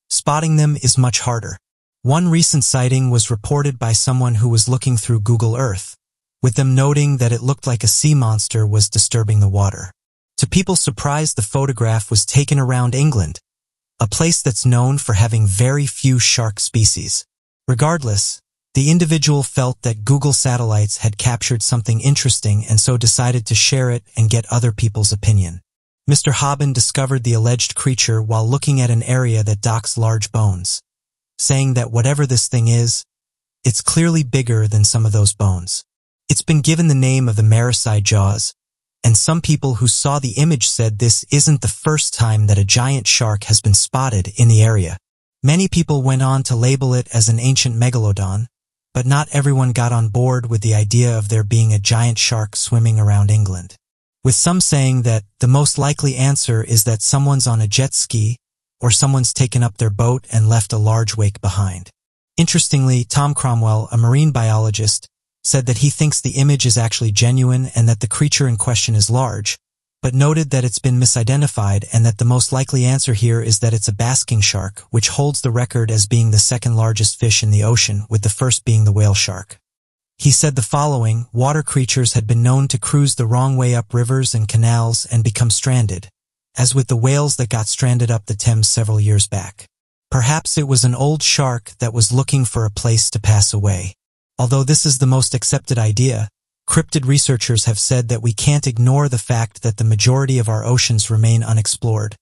spotting them is much harder. One recent sighting was reported by someone who was looking through Google Earth, with them noting that it looked like a sea monster was disturbing the water. To people's surprise, the photograph was taken around England, a place that's known for having very few shark species. Regardless, the individual felt that Google satellites had captured something interesting and so decided to share it and get other people's opinion. Mr. Haben discovered the alleged creature while looking at an area that docks large bones, saying that whatever this thing is, it's clearly bigger than some of those bones. It's been given the name of the Maricide jaws, and some people who saw the image said this isn't the first time that a giant shark has been spotted in the area. Many people went on to label it as an ancient megalodon, but not everyone got on board with the idea of there being a giant shark swimming around England, with some saying that the most likely answer is that someone's on a jet ski or someone's taken up their boat and left a large wake behind. Interestingly, Tom Cromwell, a marine biologist, said that he thinks the image is actually genuine and that the creature in question is large, but noted that it's been misidentified and that the most likely answer here is that it's a basking shark, which holds the record as being the second largest fish in the ocean, with the first being the whale shark. He said the following: water creatures had been known to cruise the wrong way up rivers and canals and become stranded, as with the whales that got stranded up the Thames several years back. Perhaps it was an old shark that was looking for a place to pass away. Although this is the most accepted idea, cryptid researchers have said that we can't ignore the fact that the majority of our oceans remain unexplored,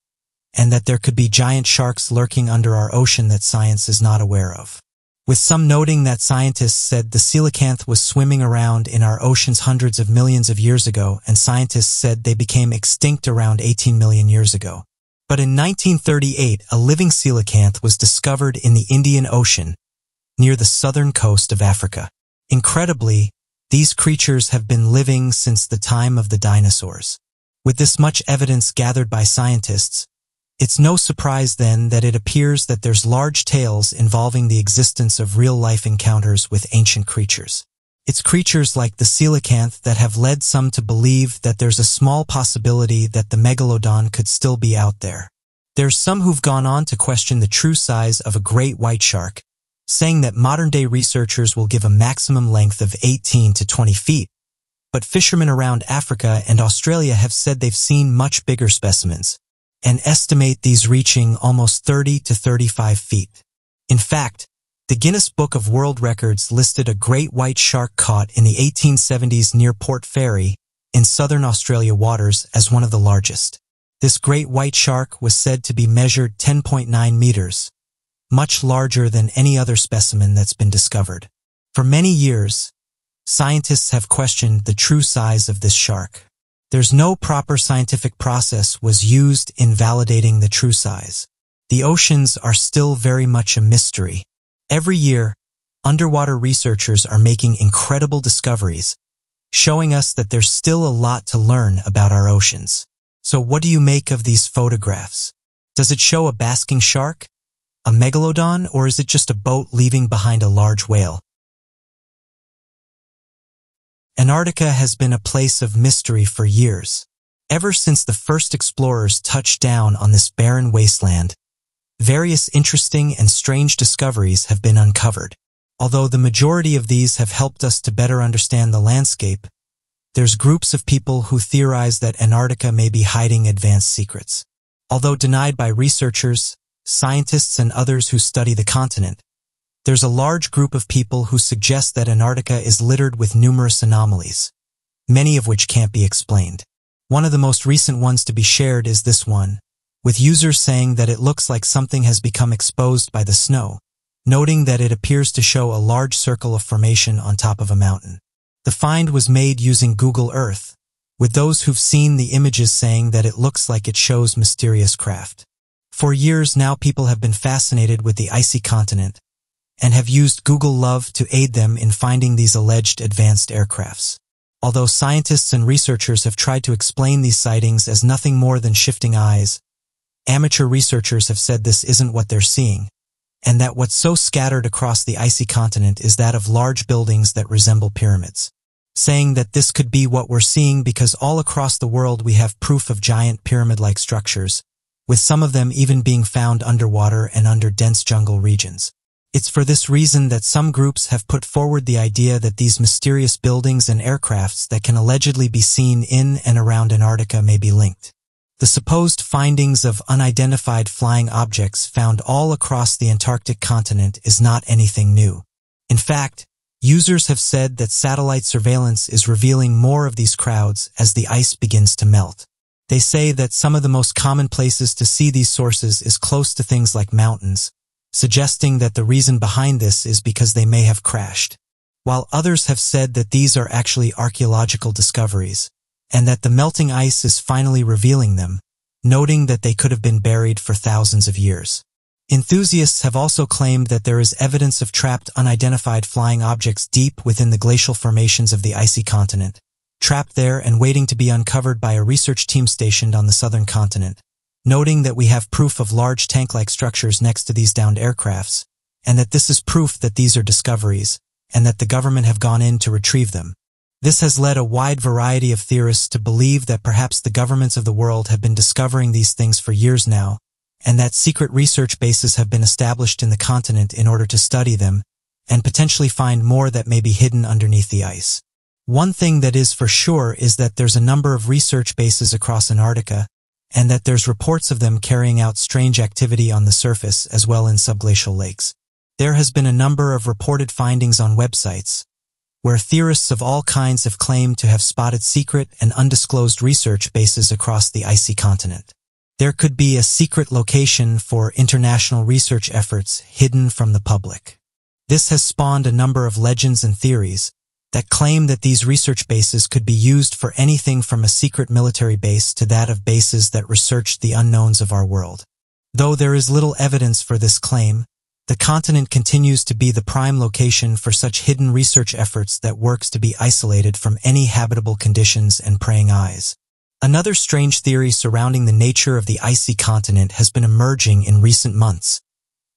and that there could be giant sharks lurking under our ocean that science is not aware of. With some noting that scientists said the coelacanth was swimming around in our oceans hundreds of millions of years ago, and scientists said they became extinct around 18 million years ago. But in 1938, a living coelacanth was discovered in the Indian Ocean, near the southern coast of Africa. Incredibly, these creatures have been living since the time of the dinosaurs. With this much evidence gathered by scientists, it's no surprise then that it appears that there's large tales involving the existence of real-life encounters with ancient creatures. It's creatures like the coelacanth that have led some to believe that there's a small possibility that the megalodon could still be out there. There's some who've gone on to question the true size of a great white shark, saying that modern-day researchers will give a maximum length of 18 to 20 feet, but fishermen around Africa and Australia have said they've seen much bigger specimens, and estimate these reaching almost 30 to 35 feet. In fact, the Guinness Book of World Records listed a great white shark caught in the 1870s near Port Fairy in southern Australia waters as one of the largest. This great white shark was said to be measured 10.9 meters, much larger than any other specimen that's been discovered. For many years, scientists have questioned the true size of this shark. There's no proper scientific process was used in validating the true size. The oceans are still very much a mystery. Every year, underwater researchers are making incredible discoveries, showing us that there's still a lot to learn about our oceans. So what do you make of these photographs? Does it show a basking shark, a megalodon, or is it just a boat leaving behind a large whale? Antarctica has been a place of mystery for years. Ever since the first explorers touched down on this barren wasteland, various interesting and strange discoveries have been uncovered. Although the majority of these have helped us to better understand the landscape, there's groups of people who theorize that Antarctica may be hiding advanced secrets. Although denied by researchers, scientists, and others who study the continent, there's a large group of people who suggest that Antarctica is littered with numerous anomalies, many of which can't be explained. One of the most recent ones to be shared is this one, with users saying that it looks like something has become exposed by the snow, noting that it appears to show a large circle of formation on top of a mountain. The find was made using Google Earth, with those who've seen the images saying that it looks like it shows mysterious craft. For years now, people have been fascinated with the icy continent and have used Google Love to aid them in finding these alleged advanced aircrafts. Although scientists and researchers have tried to explain these sightings as nothing more than shifting eyes, amateur researchers have said this isn't what they're seeing, and that what's so scattered across the icy continent is that of large buildings that resemble pyramids, saying that this could be what we're seeing because all across the world we have proof of giant pyramid-like structures, with some of them even being found underwater and under dense jungle regions. It's for this reason that some groups have put forward the idea that these mysterious buildings and aircrafts that can allegedly be seen in and around Antarctica may be linked. The supposed findings of unidentified flying objects found all across the Antarctic continent is not anything new. In fact, users have said that satellite surveillance is revealing more of these crowds as the ice begins to melt. They say that some of the most common places to see these sources is close to things like mountains, suggesting that the reason behind this is because they may have crashed, while others have said that these are actually archaeological discoveries, and that the melting ice is finally revealing them, noting that they could have been buried for thousands of years. Enthusiasts have also claimed that there is evidence of trapped unidentified flying objects deep within the glacial formations of the icy continent, trapped there and waiting to be uncovered by a research team stationed on the southern continent, noting that we have proof of large tank-like structures next to these downed aircrafts, and that this is proof that these are discoveries, and that the government have gone in to retrieve them. This has led a wide variety of theorists to believe that perhaps the governments of the world have been discovering these things for years now, and that secret research bases have been established in the continent in order to study them, and potentially find more that may be hidden underneath the ice. One thing that is for sure is that there's a number of research bases across Antarctica, and that there's reports of them carrying out strange activity on the surface as well in subglacial lakes. There has been a number of reported findings on websites, where theorists of all kinds have claimed to have spotted secret and undisclosed research bases across the icy continent. There could be a secret location for international research efforts hidden from the public. This has spawned a number of legends and theories that claim that these research bases could be used for anything from a secret military base to that of bases that research the unknowns of our world. Though there is little evidence for this claim, the continent continues to be the prime location for such hidden research efforts that works to be isolated from any habitable conditions and praying eyes. Another strange theory surrounding the nature of the icy continent has been emerging in recent months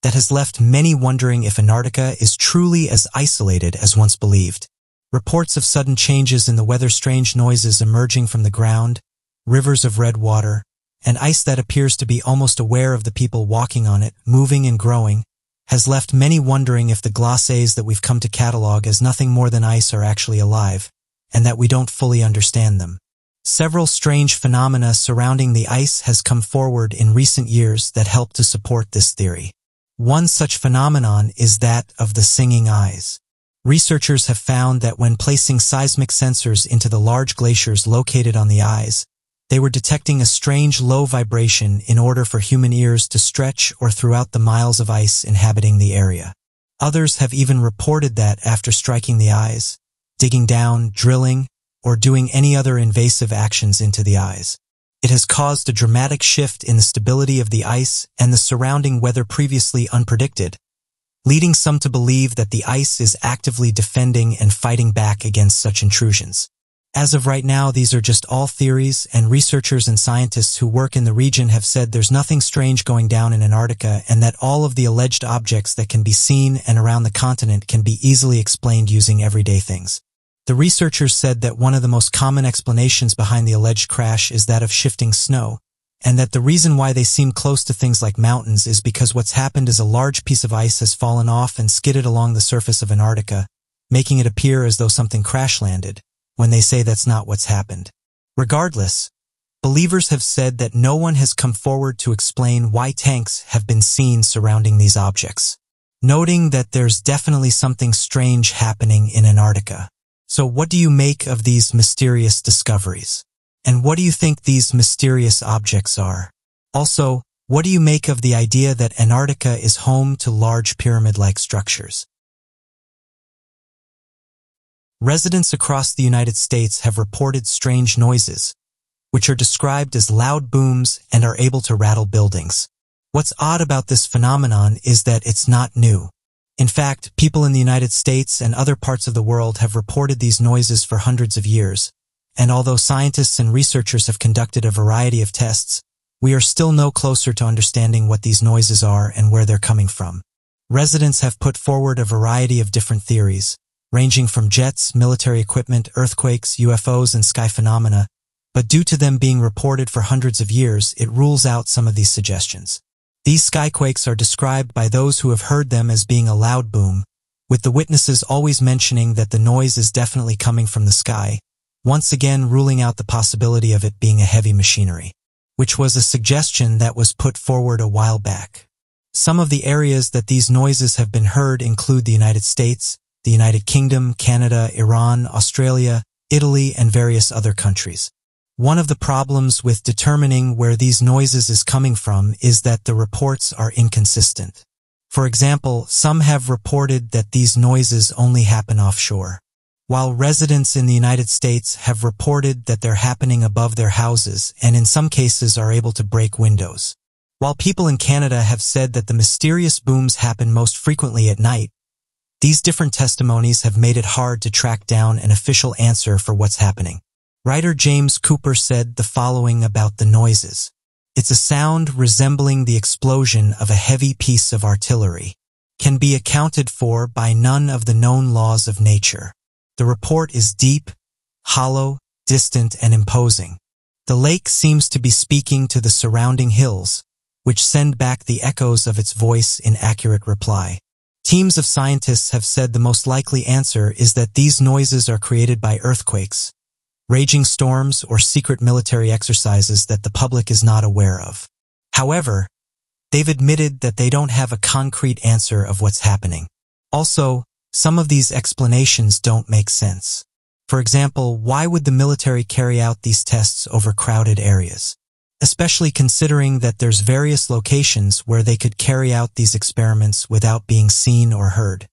that has left many wondering if Antarctica is truly as isolated as once believed. Reports of sudden changes in the weather, strange noises emerging from the ground, rivers of red water, and ice that appears to be almost aware of the people walking on it, moving and growing, has left many wondering if the glaciers that we've come to catalog as nothing more than ice are actually alive, and that we don't fully understand them. Several strange phenomena surrounding the ice has come forward in recent years that help to support this theory. One such phenomenon is that of the singing eyes. Researchers have found that when placing seismic sensors into the large glaciers located on the eyes, they were detecting a strange low vibration in order for human ears to stretch or throughout the miles of ice inhabiting the area. Others have even reported that after striking the eyes, digging down, drilling, or doing any other invasive actions into the eyes, it has caused a dramatic shift in the stability of the ice and the surrounding weather previously unpredicted, leading some to believe that the ice is actively defending and fighting back against such intrusions. As of right now, these are just all theories, and researchers and scientists who work in the region have said there's nothing strange going down in Antarctica and that all of the alleged objects that can be seen and around the continent can be easily explained using everyday things. The researchers said that one of the most common explanations behind the alleged crash is that of shifting snow, and that the reason why they seem close to things like mountains is because what's happened is a large piece of ice has fallen off and skidded along the surface of Antarctica, making it appear as though something crash-landed, when they say that's not what's happened. Regardless, believers have said that no one has come forward to explain why tanks have been seen surrounding these objects, noting that there's definitely something strange happening in Antarctica. So what do you make of these mysterious discoveries? And what do you think these mysterious objects are? Also, what do you make of the idea that Antarctica is home to large pyramid-like structures? Residents across the United States have reported strange noises, which are described as loud booms and are able to rattle buildings. What's odd about this phenomenon is that it's not new. In fact, people in the United States and other parts of the world have reported these noises for hundreds of years, and although scientists and researchers have conducted a variety of tests, we are still no closer to understanding what these noises are and where they're coming from. Residents have put forward a variety of different theories, ranging from jets, military equipment, earthquakes, UFOs, and sky phenomena, but due to them being reported for hundreds of years, it rules out some of these suggestions. These skyquakes are described by those who have heard them as being a loud boom, with the witnesses always mentioning that the noise is definitely coming from the sky, once again ruling out the possibility of it being a heavy machinery, which was a suggestion that was put forward a while back. Some of the areas that these noises have been heard include the United States, the United Kingdom, Canada, Iran, Australia, Italy, and various other countries. One of the problems with determining where these noises is coming from is that the reports are inconsistent. For example, some have reported that these noises only happen offshore, while residents in the United States have reported that they're happening above their houses and in some cases are able to break windows. While people in Canada have said that the mysterious booms happen most frequently at night, these different testimonies have made it hard to track down an official answer for what's happening. Writer James Cooper said the following about the noises. It's a sound resembling the explosion of a heavy piece of artillery, can be accounted for by none of the known laws of nature. The report is deep, hollow, distant, and imposing. The lake seems to be speaking to the surrounding hills, which send back the echoes of its voice in accurate reply. Teams of scientists have said the most likely answer is that these noises are created by earthquakes, raging storms, or secret military exercises that the public is not aware of. However, they've admitted that they don't have a concrete answer of what's happening. Also, some of these explanations don't make sense. For example, why would the military carry out these tests over crowded areas? Especially considering that there's various locations where they could carry out these experiments without being seen or heard.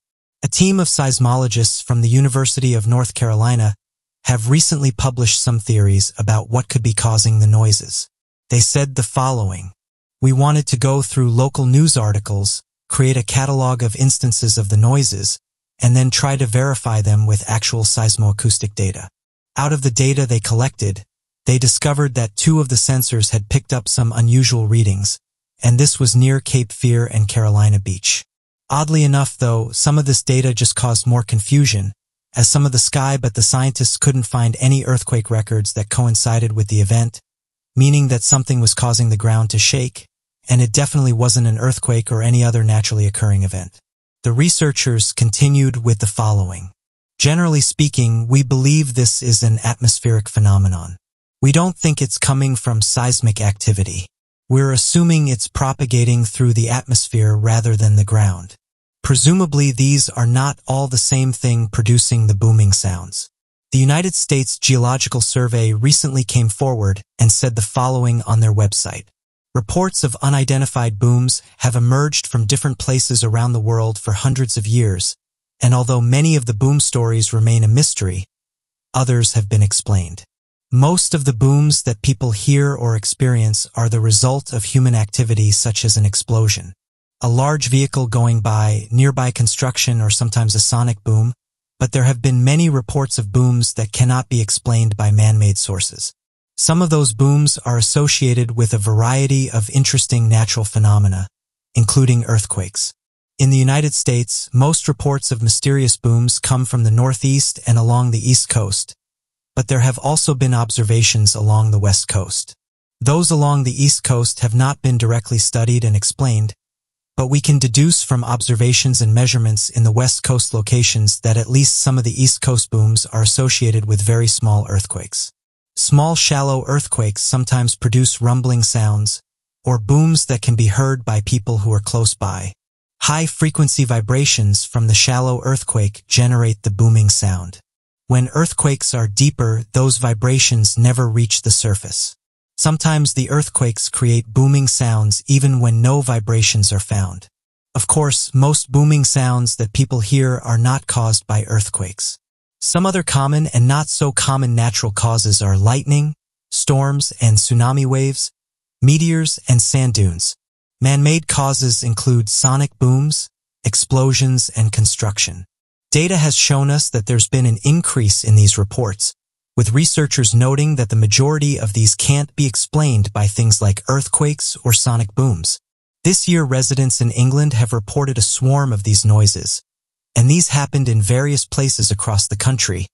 A team of seismologists from the University of North Carolina have recently published some theories about what could be causing the noises. They said the following. We wanted to go through local news articles, create a catalog of instances of the noises, and then try to verify them with actual seismoacoustic data. Out of the data they collected, they discovered that 2 of the sensors had picked up some unusual readings, and this was near Cape Fear and Carolina Beach. Oddly enough, though, some of this data just caused more confusion, as some of the sky, but the scientists couldn't find any earthquake records that coincided with the event, meaning that something was causing the ground to shake, and it definitely wasn't an earthquake or any other naturally occurring event. The researchers continued with the following. Generally speaking, we believe this is an atmospheric phenomenon. We don't think it's coming from seismic activity. We're assuming it's propagating through the atmosphere rather than the ground. Presumably, these are not all the same thing producing the booming sounds. The United States Geological Survey recently came forward and said the following on their website. Reports of unidentified booms have emerged from different places around the world for hundreds of years, and although many of the boom stories remain a mystery, others have been explained. Most of the booms that people hear or experience are the result of human activity such as an explosion, a large vehicle going by, nearby construction, or sometimes a sonic boom, but there have been many reports of booms that cannot be explained by man-made sources. Some of those booms are associated with a variety of interesting natural phenomena, including earthquakes. In the United States, most reports of mysterious booms come from the Northeast and along the East Coast, but there have also been observations along the West Coast. Those along the East Coast have not been directly studied and explained, but we can deduce from observations and measurements in the West Coast locations that at least some of the East Coast booms are associated with very small earthquakes. Small, shallow earthquakes sometimes produce rumbling sounds, or booms that can be heard by people who are close by. High-frequency vibrations from the shallow earthquake generate the booming sound. When earthquakes are deeper, those vibrations never reach the surface. Sometimes the earthquakes create booming sounds even when no vibrations are found. Of course, most booming sounds that people hear are not caused by earthquakes. Some other common and not so common natural causes are lightning, storms and tsunami waves, meteors and sand dunes. Man-made causes include sonic booms, explosions, and construction. Data has shown us that there's been an increase in these reports, with researchers noting that the majority of these can't be explained by things like earthquakes or sonic booms. This year, residents in England have reported a swarm of these noises, and these happened in various places across the country,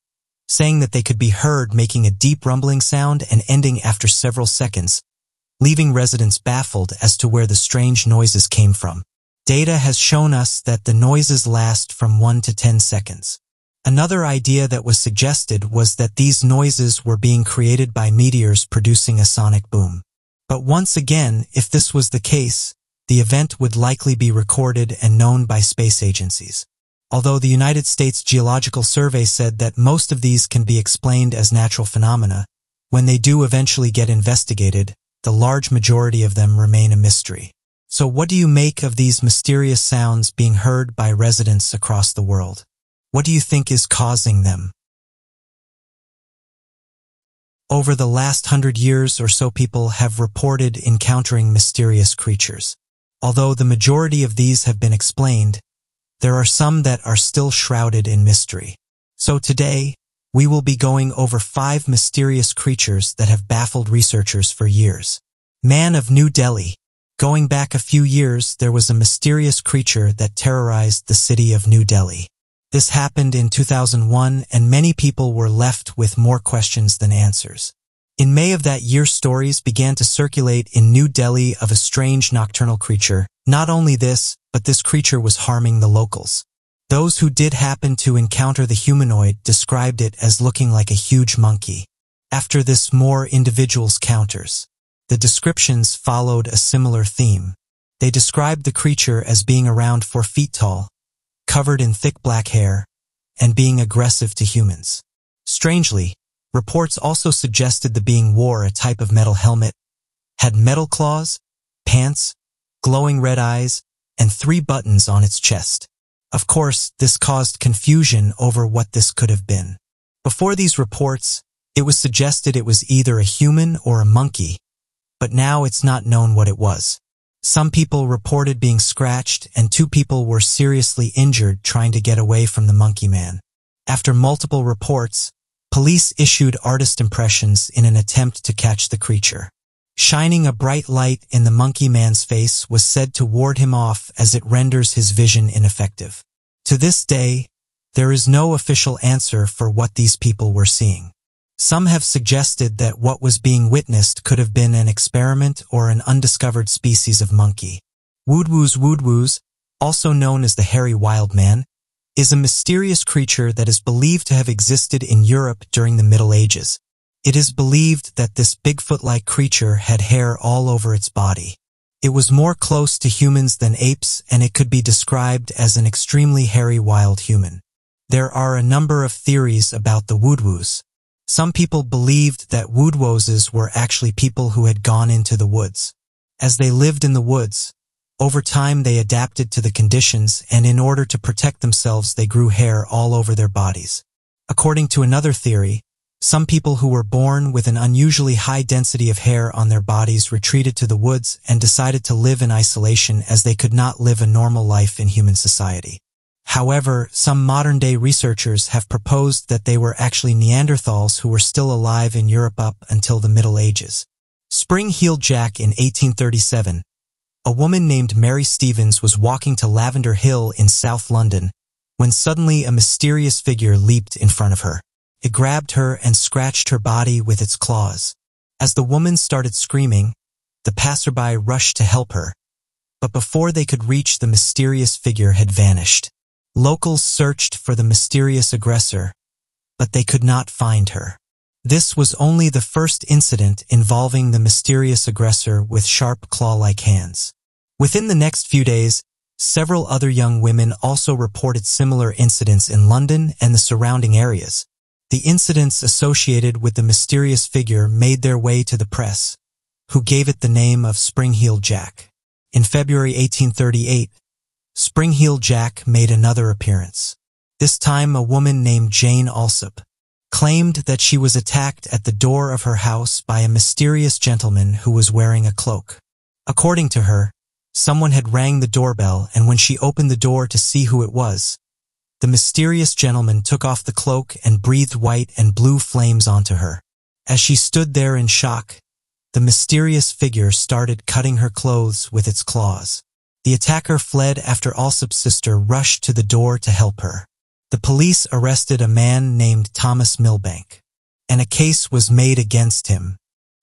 saying that they could be heard making a deep rumbling sound and ending after several seconds, leaving residents baffled as to where the strange noises came from. Data has shown us that the noises last from 1 to 10 seconds. Another idea that was suggested was that these noises were being created by meteors producing a sonic boom. But once again, if this was the case, the event would likely be recorded and known by space agencies. Although the United States Geological Survey said that most of these can be explained as natural phenomena, when they do eventually get investigated, the large majority of them remain a mystery. So what do you make of these mysterious sounds being heard by residents across the world? What do you think is causing them? Over the last 100 years or so, people have reported encountering mysterious creatures. Although the majority of these have been explained, there are some that are still shrouded in mystery. So today, we will be going over 5 mysterious creatures that have baffled researchers for years. Man of New Delhi. Going back a few years, there was a mysterious creature that terrorized the city of New Delhi. This happened in 2001, and many people were left with more questions than answers. In May of that year, stories began to circulate in New Delhi of a strange nocturnal creature. Not only this, but this creature was harming the locals. Those who did happen to encounter the humanoid described it as looking like a huge monkey. After this, more individuals counters. The descriptions followed a similar theme. They described the creature as being around 4 feet tall, covered in thick black hair, and being aggressive to humans. Strangely, reports also suggested the being wore a type of metal helmet, had metal claws, pants, glowing red eyes, and 3 buttons on its chest. Of course, this caused confusion over what this could have been. Before these reports, it was suggested it was either a human or a monkey, but now it's not known what it was. Some people reported being scratched, and 2 people were seriously injured trying to get away from the monkey man. After multiple reports, police issued artist impressions in an attempt to catch the creature. Shining a bright light in the monkey man's face was said to ward him off as it renders his vision ineffective. To this day, there is no official answer for what these people were seeing. Some have suggested that what was being witnessed could have been an experiment or an undiscovered species of monkey. Woodwoos, also known as the hairy wild man, is a mysterious creature that is believed to have existed in Europe during the Middle Ages. It is believed that this Bigfoot-like creature had hair all over its body. It was more close to humans than apes, and it could be described as an extremely hairy wild human. There are a number of theories about the woodwoos. Some people believed that woodwoses were actually people who had gone into the woods. As they lived in the woods, over time they adapted to the conditions, and in order to protect themselves they grew hair all over their bodies. According to another theory, some people who were born with an unusually high density of hair on their bodies retreated to the woods and decided to live in isolation as they could not live a normal life in human society. However, some modern-day researchers have proposed that they were actually Neanderthals who were still alive in Europe up until the Middle Ages. Spring-heeled Jack. In 1837, a woman named Mary Stevens was walking to Lavender Hill in South London when suddenly a mysterious figure leaped in front of her. It grabbed her and scratched her body with its claws. As the woman started screaming, the passerby rushed to help her, but before they could reach, the mysterious figure had vanished. Locals searched for the mysterious aggressor, but they could not find her. This was only the first incident involving the mysterious aggressor with sharp claw-like hands. Within the next few days, several other young women also reported similar incidents in London and the surrounding areas. The incidents associated with the mysterious figure made their way to the press, who gave it the name of Spring-heeled Jack. In February 1838, Spring-heeled Jack made another appearance. This time, a woman named Jane Alsop claimed that she was attacked at the door of her house by a mysterious gentleman who was wearing a cloak. According to her, Someone had rang the doorbell, and when she opened the door to see who it was, the mysterious gentleman took off the cloak and breathed white and blue flames onto her. As she stood there in shock, the mysterious figure started cutting her clothes with its claws. The attacker fled after Alsop's sister rushed to the door to help her. The police arrested a man named Thomas Milbank, and a case was made against him.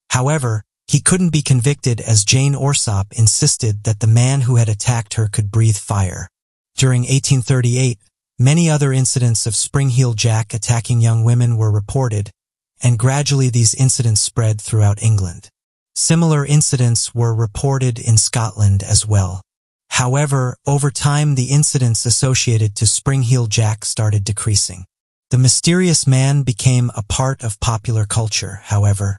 However, he couldn't be convicted as Jane Orsop insisted that the man who had attacked her could breathe fire. During 1838, many other incidents of Spring-Heel Jack attacking young women were reported, and gradually these incidents spread throughout England. Similar incidents were reported in Scotland as well. However, over time the incidents associated to Spring-Heel Jack started decreasing. The mysterious man became a part of popular culture, however.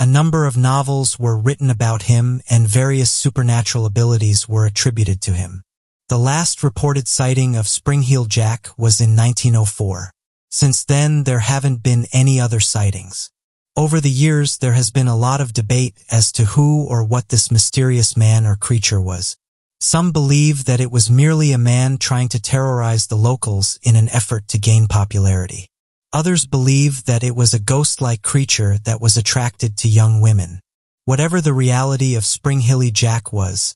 A number of novels were written about him and various supernatural abilities were attributed to him. The last reported sighting of Spring-Heel Jack was in 1904. Since then, there haven't been any other sightings. Over the years, there has been a lot of debate as to who or what this mysterious man or creature was. Some believe that it was merely a man trying to terrorize the locals in an effort to gain popularity. Others believe that it was a ghost-like creature that was attracted to young women. Whatever the reality of Spring-Heel Jack was,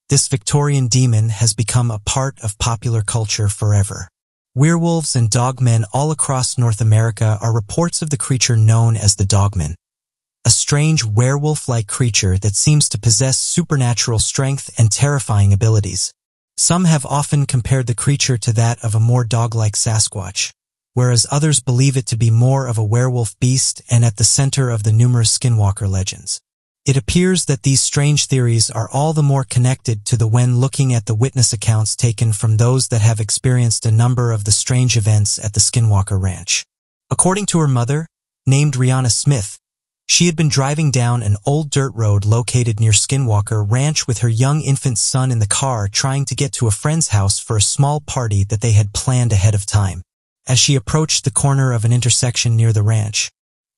this Victorian demon has become a part of popular culture forever. Werewolves and dogmen all across North America are reports of the creature known as the dogman, a strange werewolf-like creature that seems to possess supernatural strength and terrifying abilities. Some have often compared the creature to that of a more dog-like Sasquatch, whereas others believe it to be more of a werewolf beast and at the center of the numerous skinwalker legends. It appears that these strange theories are all the more connected to the when looking at the witness accounts taken from those that have experienced a number of the strange events at the Skinwalker Ranch. According to her mother, named Rihanna Smith, she had been driving down an old dirt road located near Skinwalker Ranch with her young infant son in the car trying to get to a friend's house for a small party that they had planned ahead of time. As she approached the corner of an intersection near the ranch,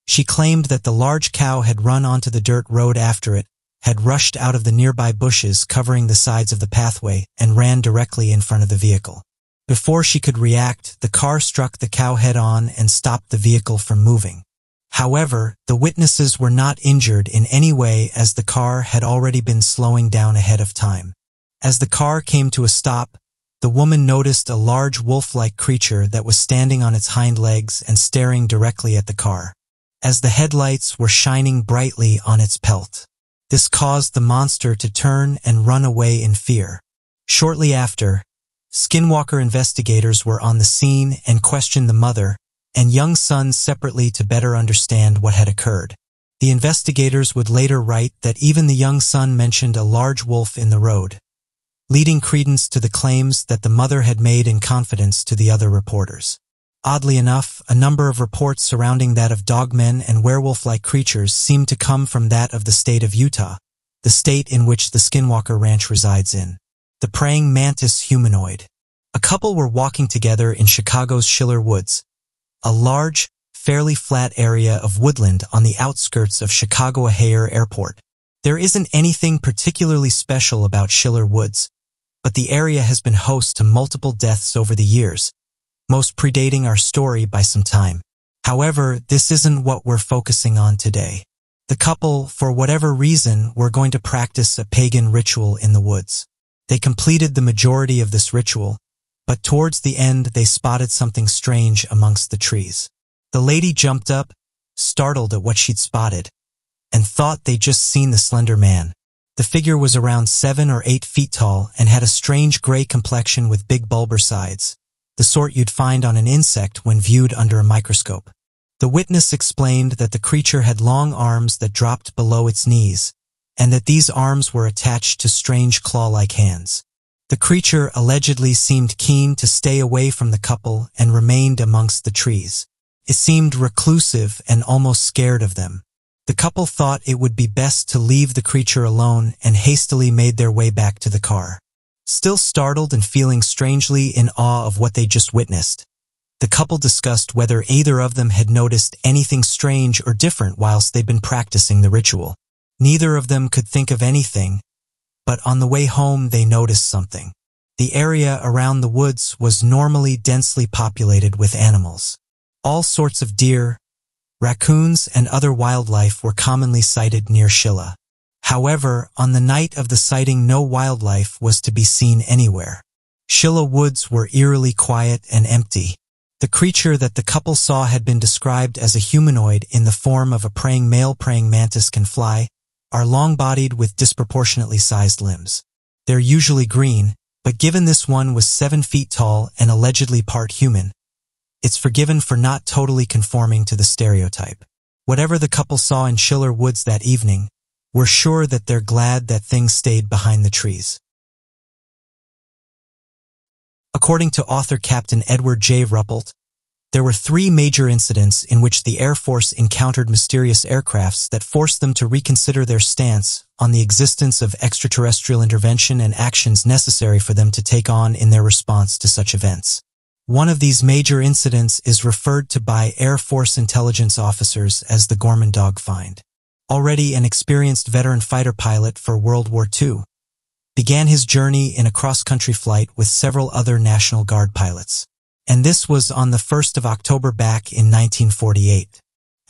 she claimed that the large cow had run onto the dirt road after it, had rushed out of the nearby bushes covering the sides of the pathway, and ran directly in front of the vehicle. Before she could react, the car struck the cow head-on and stopped the vehicle from moving. However, the witnesses were not injured in any way as the car had already been slowing down ahead of time. As the car came to a stop, the woman noticed a large wolf-like creature that was standing on its hind legs and staring directly at the car, as the headlights were shining brightly on its pelt. This caused the monster to turn and run away in fear. Shortly after, Skinwalker investigators were on the scene and questioned the mother and young son separately to better understand what had occurred. The investigators would later write that even the young son mentioned a large wolf in the road, leading credence to the claims that the mother had made in confidence to the other reporters. Oddly enough, a number of reports surrounding that of dogmen and werewolf-like creatures seem to come from that of the state of Utah, the state in which the Skinwalker Ranch resides in. The praying mantis humanoid. A couple were walking together in Chicago's Schiller Woods, a large, fairly flat area of woodland on the outskirts of Chicago O'Hare Airport. There isn't anything particularly special about Schiller Woods, but the area has been host to multiple deaths over the years, most predating our story by some time. However, this isn't what we're focusing on today. The couple, for whatever reason, were going to practice a pagan ritual in the woods. They completed the majority of this ritual, but towards the end they spotted something strange amongst the trees. The lady jumped up, startled at what she'd spotted, and thought they'd just seen the slender man. The figure was around 7 or 8 feet tall and had a strange gray complexion with big bulbar sides, the sort you'd find on an insect when viewed under a microscope. The witness explained that the creature had long arms that dropped below its knees, and that these arms were attached to strange claw-like hands. The creature allegedly seemed keen to stay away from the couple and remained amongst the trees. It seemed reclusive and almost scared of them. The couple thought it would be best to leave the creature alone and hastily made their way back to the car. Still startled and feeling strangely in awe of what they just witnessed, the couple discussed whether either of them had noticed anything strange or different whilst they'd been practicing the ritual. Neither of them could think of anything, But on the way home they noticed something. The area around the woods was normally densely populated with animals. All sorts of deer, raccoons, and other wildlife were commonly sighted near Shilla. However, on the night of the sighting no wildlife was to be seen anywhere. Shilla woods were eerily quiet and empty. The creature that the couple saw had been described as a humanoid in the form of a praying male. Praying mantis can fly, are long-bodied with disproportionately sized limbs. They're usually green, but given this one was 7 feet tall and allegedly part human, it's forgiven for not totally conforming to the stereotype. Whatever the couple saw in Schiller Woods that evening, we're sure that they're glad that things stayed behind the trees. According to author Captain Edward J. Ruppelt, there were 3 major incidents in which the Air Force encountered mysterious aircrafts that forced them to reconsider their stance on the existence of extraterrestrial intervention and actions necessary for them to take on in their response to such events. One of these major incidents is referred to by Air Force intelligence officers as the Gorman Dog Find. Already an experienced veteran fighter pilot for World War II, began his journey in a cross-country flight with several other National Guard pilots. And this was on the 1st of October back in 1948.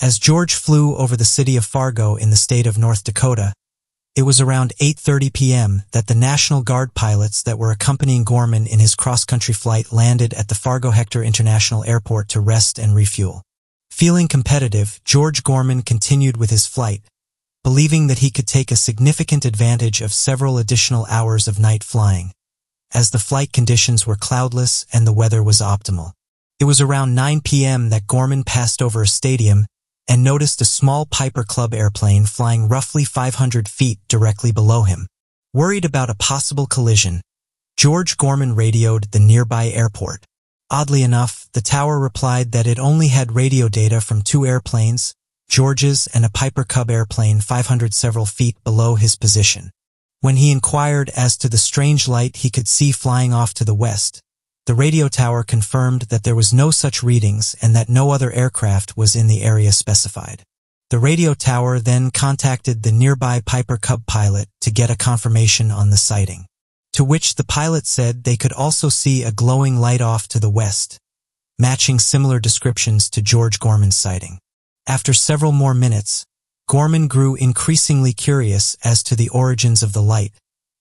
As George flew over the city of Fargo in the state of North Dakota, it was around 8:30 p.m. that the National Guard pilots that were accompanying Gorman in his cross-country flight landed at the Fargo-Hector International Airport to rest and refuel. Feeling competitive, George Gorman continued with his flight, believing that he could take a significant advantage of several additional hours of night flying, as the flight conditions were cloudless and the weather was optimal. It was around 9 p.m. that Gorman passed over a stadium and noticed a small Piper Club airplane flying roughly 500 feet directly below him. Worried about a possible collision, George Gorman radioed the nearby airport. Oddly enough, the tower replied that it only had radio data from 2 airplanes, George's and a Piper Cub airplane 500 several feet below his position. When he inquired as to the strange light he could see flying off to the west, the radio tower confirmed that there was no such readings and that no other aircraft was in the area specified. The radio tower then contacted the nearby Piper Cub pilot to get a confirmation on the sighting, to which the pilot said they could also see a glowing light off to the west, matching similar descriptions to George Gorman's sighting. After several more minutes, Gorman grew increasingly curious as to the origins of the light,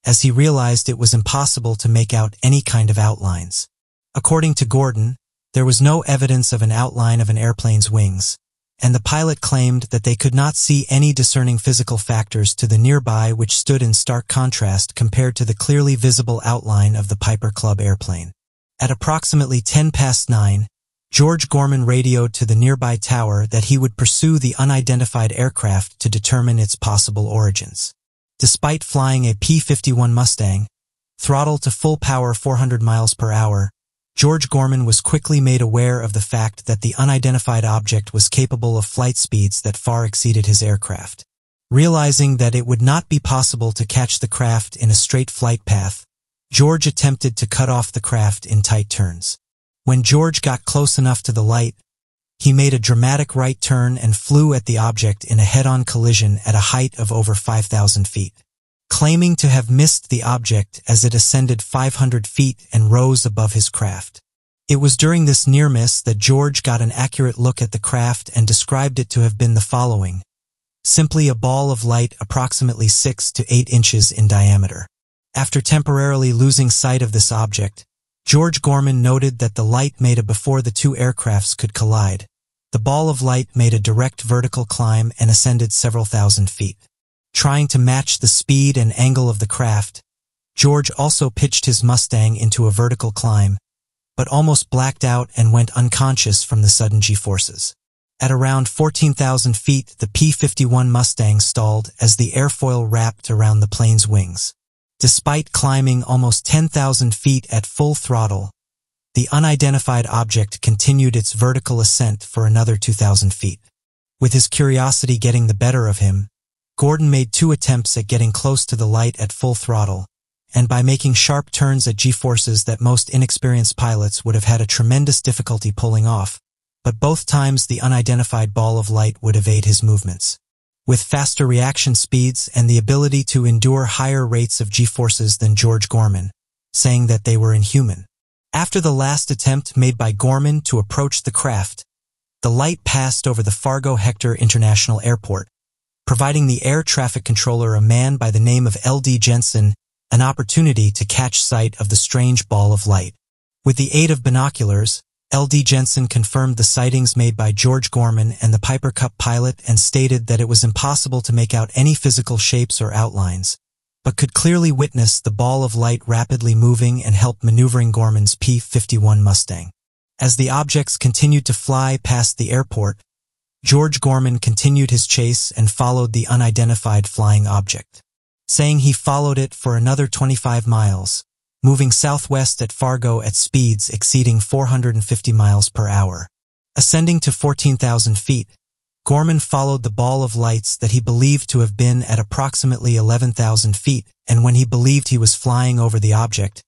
as he realized it was impossible to make out any kind of outlines. According to Gordon, there was no evidence of an outline of an airplane's wings, and the pilot claimed that they could not see any discerning physical factors to the nearby which stood in stark contrast compared to the clearly visible outline of the Piper Club airplane. At approximately 9:10, George Gorman radioed to the nearby tower that he would pursue the unidentified aircraft to determine its possible origins. Despite flying a P-51 Mustang, throttled to full power 400 miles per hour, George Gorman was quickly made aware of the fact that the unidentified object was capable of flight speeds that far exceeded his aircraft. Realizing that it would not be possible to catch the craft in a straight flight path, George attempted to cut off the craft in tight turns. When George got close enough to the light, he made a dramatic right turn and flew at the object in a head-on collision at a height of over 5,000 feet. Claiming to have missed the object as it ascended 500 feet and rose above his craft. It was during this near miss that George got an accurate look at the craft and described it to have been the following: simply a ball of light approximately 6 to 8 inches in diameter. After temporarily losing sight of this object, George Gorman noted that the light made it before the 2 aircrafts could collide. The ball of light made a direct vertical climb and ascended several thousand feet. Trying to match the speed and angle of the craft, George also pitched his Mustang into a vertical climb, but almost blacked out and went unconscious from the sudden G-forces. At around 14,000 feet, the P-51 Mustang stalled as the airfoil wrapped around the plane's wings. Despite climbing almost 10,000 feet at full throttle, the unidentified object continued its vertical ascent for another 2,000 feet. With his curiosity getting the better of him, Gordon made 2 attempts at getting close to the light at full throttle, and by making sharp turns at G-forces that most inexperienced pilots would have had a tremendous difficulty pulling off, but both times the unidentified ball of light would evade his movements. with faster reaction speeds and the ability to endure higher rates of G-forces than George Gorman, saying that they were inhuman. After the last attempt made by Gorman to approach the craft, the light passed over the Fargo-Hector International Airport, providing the air traffic controller, a man by the name of L.D. Jensen, an opportunity to catch sight of the strange ball of light. With the aid of binoculars, L.D. Jensen confirmed the sightings made by George Gorman and the Piper Cup pilot and stated that it was impossible to make out any physical shapes or outlines, but could clearly witness the ball of light rapidly moving and help maneuvering Gorman's P-51 Mustang. As the objects continued to fly past the airport, George Gorman continued his chase and followed the unidentified flying object, saying he followed it for another 25 miles, moving southwest at Fargo at speeds exceeding 450 miles per hour. Ascending to 14,000 feet, Gorman followed the ball of lights that he believed to have been at approximately 11,000 feet, and when he believed he was flying over the object,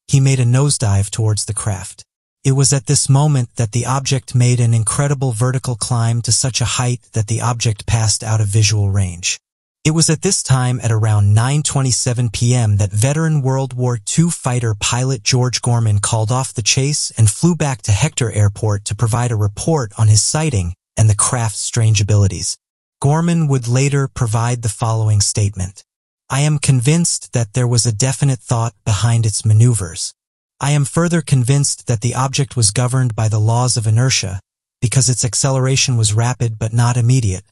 he made a nosedive towards the craft. It was at this moment that the object made an incredible vertical climb to such a height that the object passed out of visual range. It was at this time at around 9:27 p.m. that veteran World War II fighter pilot George Gorman called off the chase and flew back to Hector Airport to provide a report on his sighting and the craft's strange abilities. Gorman would later provide the following statement: "I am convinced that there was a definite thought behind its maneuvers. I am further convinced that the object was governed by the laws of inertia, because its acceleration was rapid but not immediate,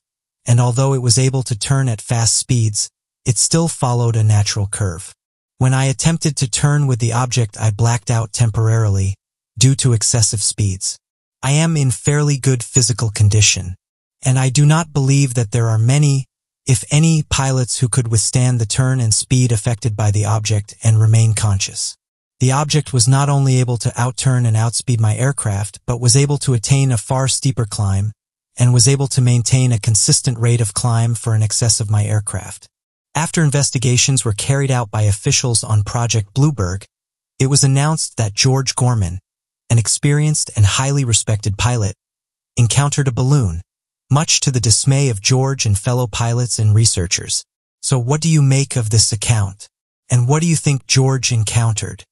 and although it was able to turn at fast speeds, it still followed a natural curve. When I attempted to turn with the object, I blacked out temporarily due to excessive speeds. I am in fairly good physical condition, and I do not believe that there are many, if any, pilots who could withstand the turn and speed affected by the object and remain conscious. The object was not only able to outturn and outspeed my aircraft, but was able to attain a far steeper climb, and was able to maintain a consistent rate of climb for in excess of my aircraft. After investigations were carried out by officials on Project Bluebird, it was announced that George Gorman, an experienced and highly respected pilot, encountered a balloon, much to the dismay of George and fellow pilots and researchers. So what do you make of this account? And what do you think George encountered?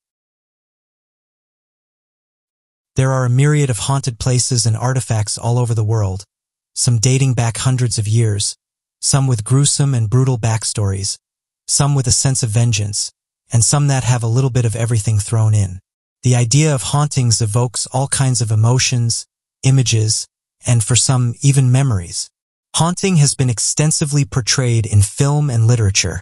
There are a myriad of haunted places and artifacts all over the world, some dating back hundreds of years, some with gruesome and brutal backstories, some with a sense of vengeance, and some that have a little bit of everything thrown in. The idea of hauntings evokes all kinds of emotions, images, and for some, even memories. Haunting has been extensively portrayed in film and literature,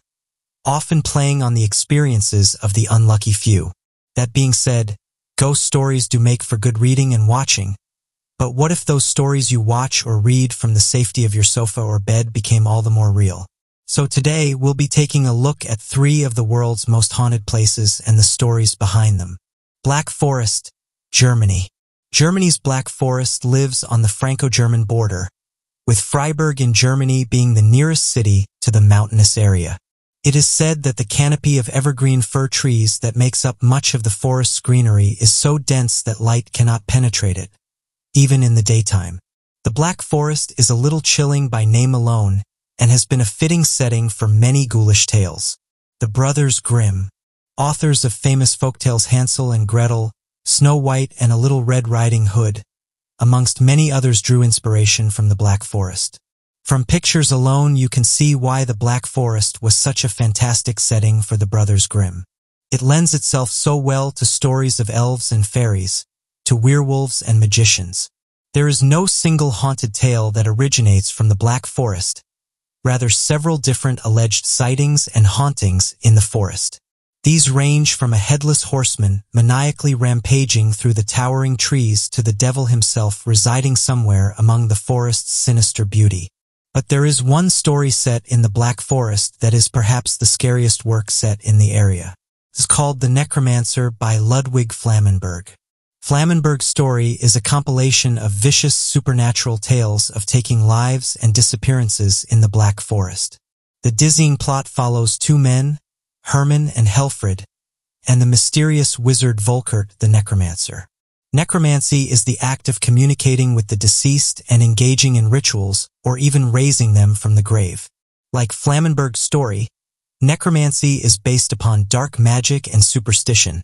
often playing on the experiences of the unlucky few. That being said, ghost stories do make for good reading and watching, but what if those stories you watch or read from the safety of your sofa or bed became all the more real? So today, we'll be taking a look at 3 of the world's most haunted places and the stories behind them. Black Forest, Germany. Germany's Black Forest lives on the Franco-German border, with Freiburg in Germany being the nearest city to the mountainous area. It is said that the canopy of evergreen fir trees that makes up much of the forest's greenery is so dense that light cannot penetrate it, even in the daytime. The Black Forest is a little chilling by name alone and has been a fitting setting for many ghoulish tales. The Brothers Grimm, authors of famous folktales Hansel and Gretel, Snow White and a Little Red Riding Hood, amongst many others, drew inspiration from the Black Forest. From pictures alone, you can see why the Black Forest was such a fantastic setting for the Brothers Grimm. It lends itself so well to stories of elves and fairies, to werewolves and magicians. There is no single haunted tale that originates from the Black Forest, rather several different alleged sightings and hauntings in the forest. These range from a headless horseman maniacally rampaging through the towering trees to the devil himself residing somewhere among the forest's sinister beauty. But there is one story set in the Black Forest that is perhaps the scariest work set in the area. It's called The Necromancer by Ludwig Flammenberg. Flammenberg's story is a compilation of vicious supernatural tales of taking lives and disappearances in the Black Forest. The dizzying plot follows 2 men, Herman and Helfrid, and the mysterious wizard Volkert the Necromancer. Necromancy is the act of communicating with the deceased and engaging in rituals, or even raising them from the grave. Like Flammenberg's story, necromancy is based upon dark magic and superstition,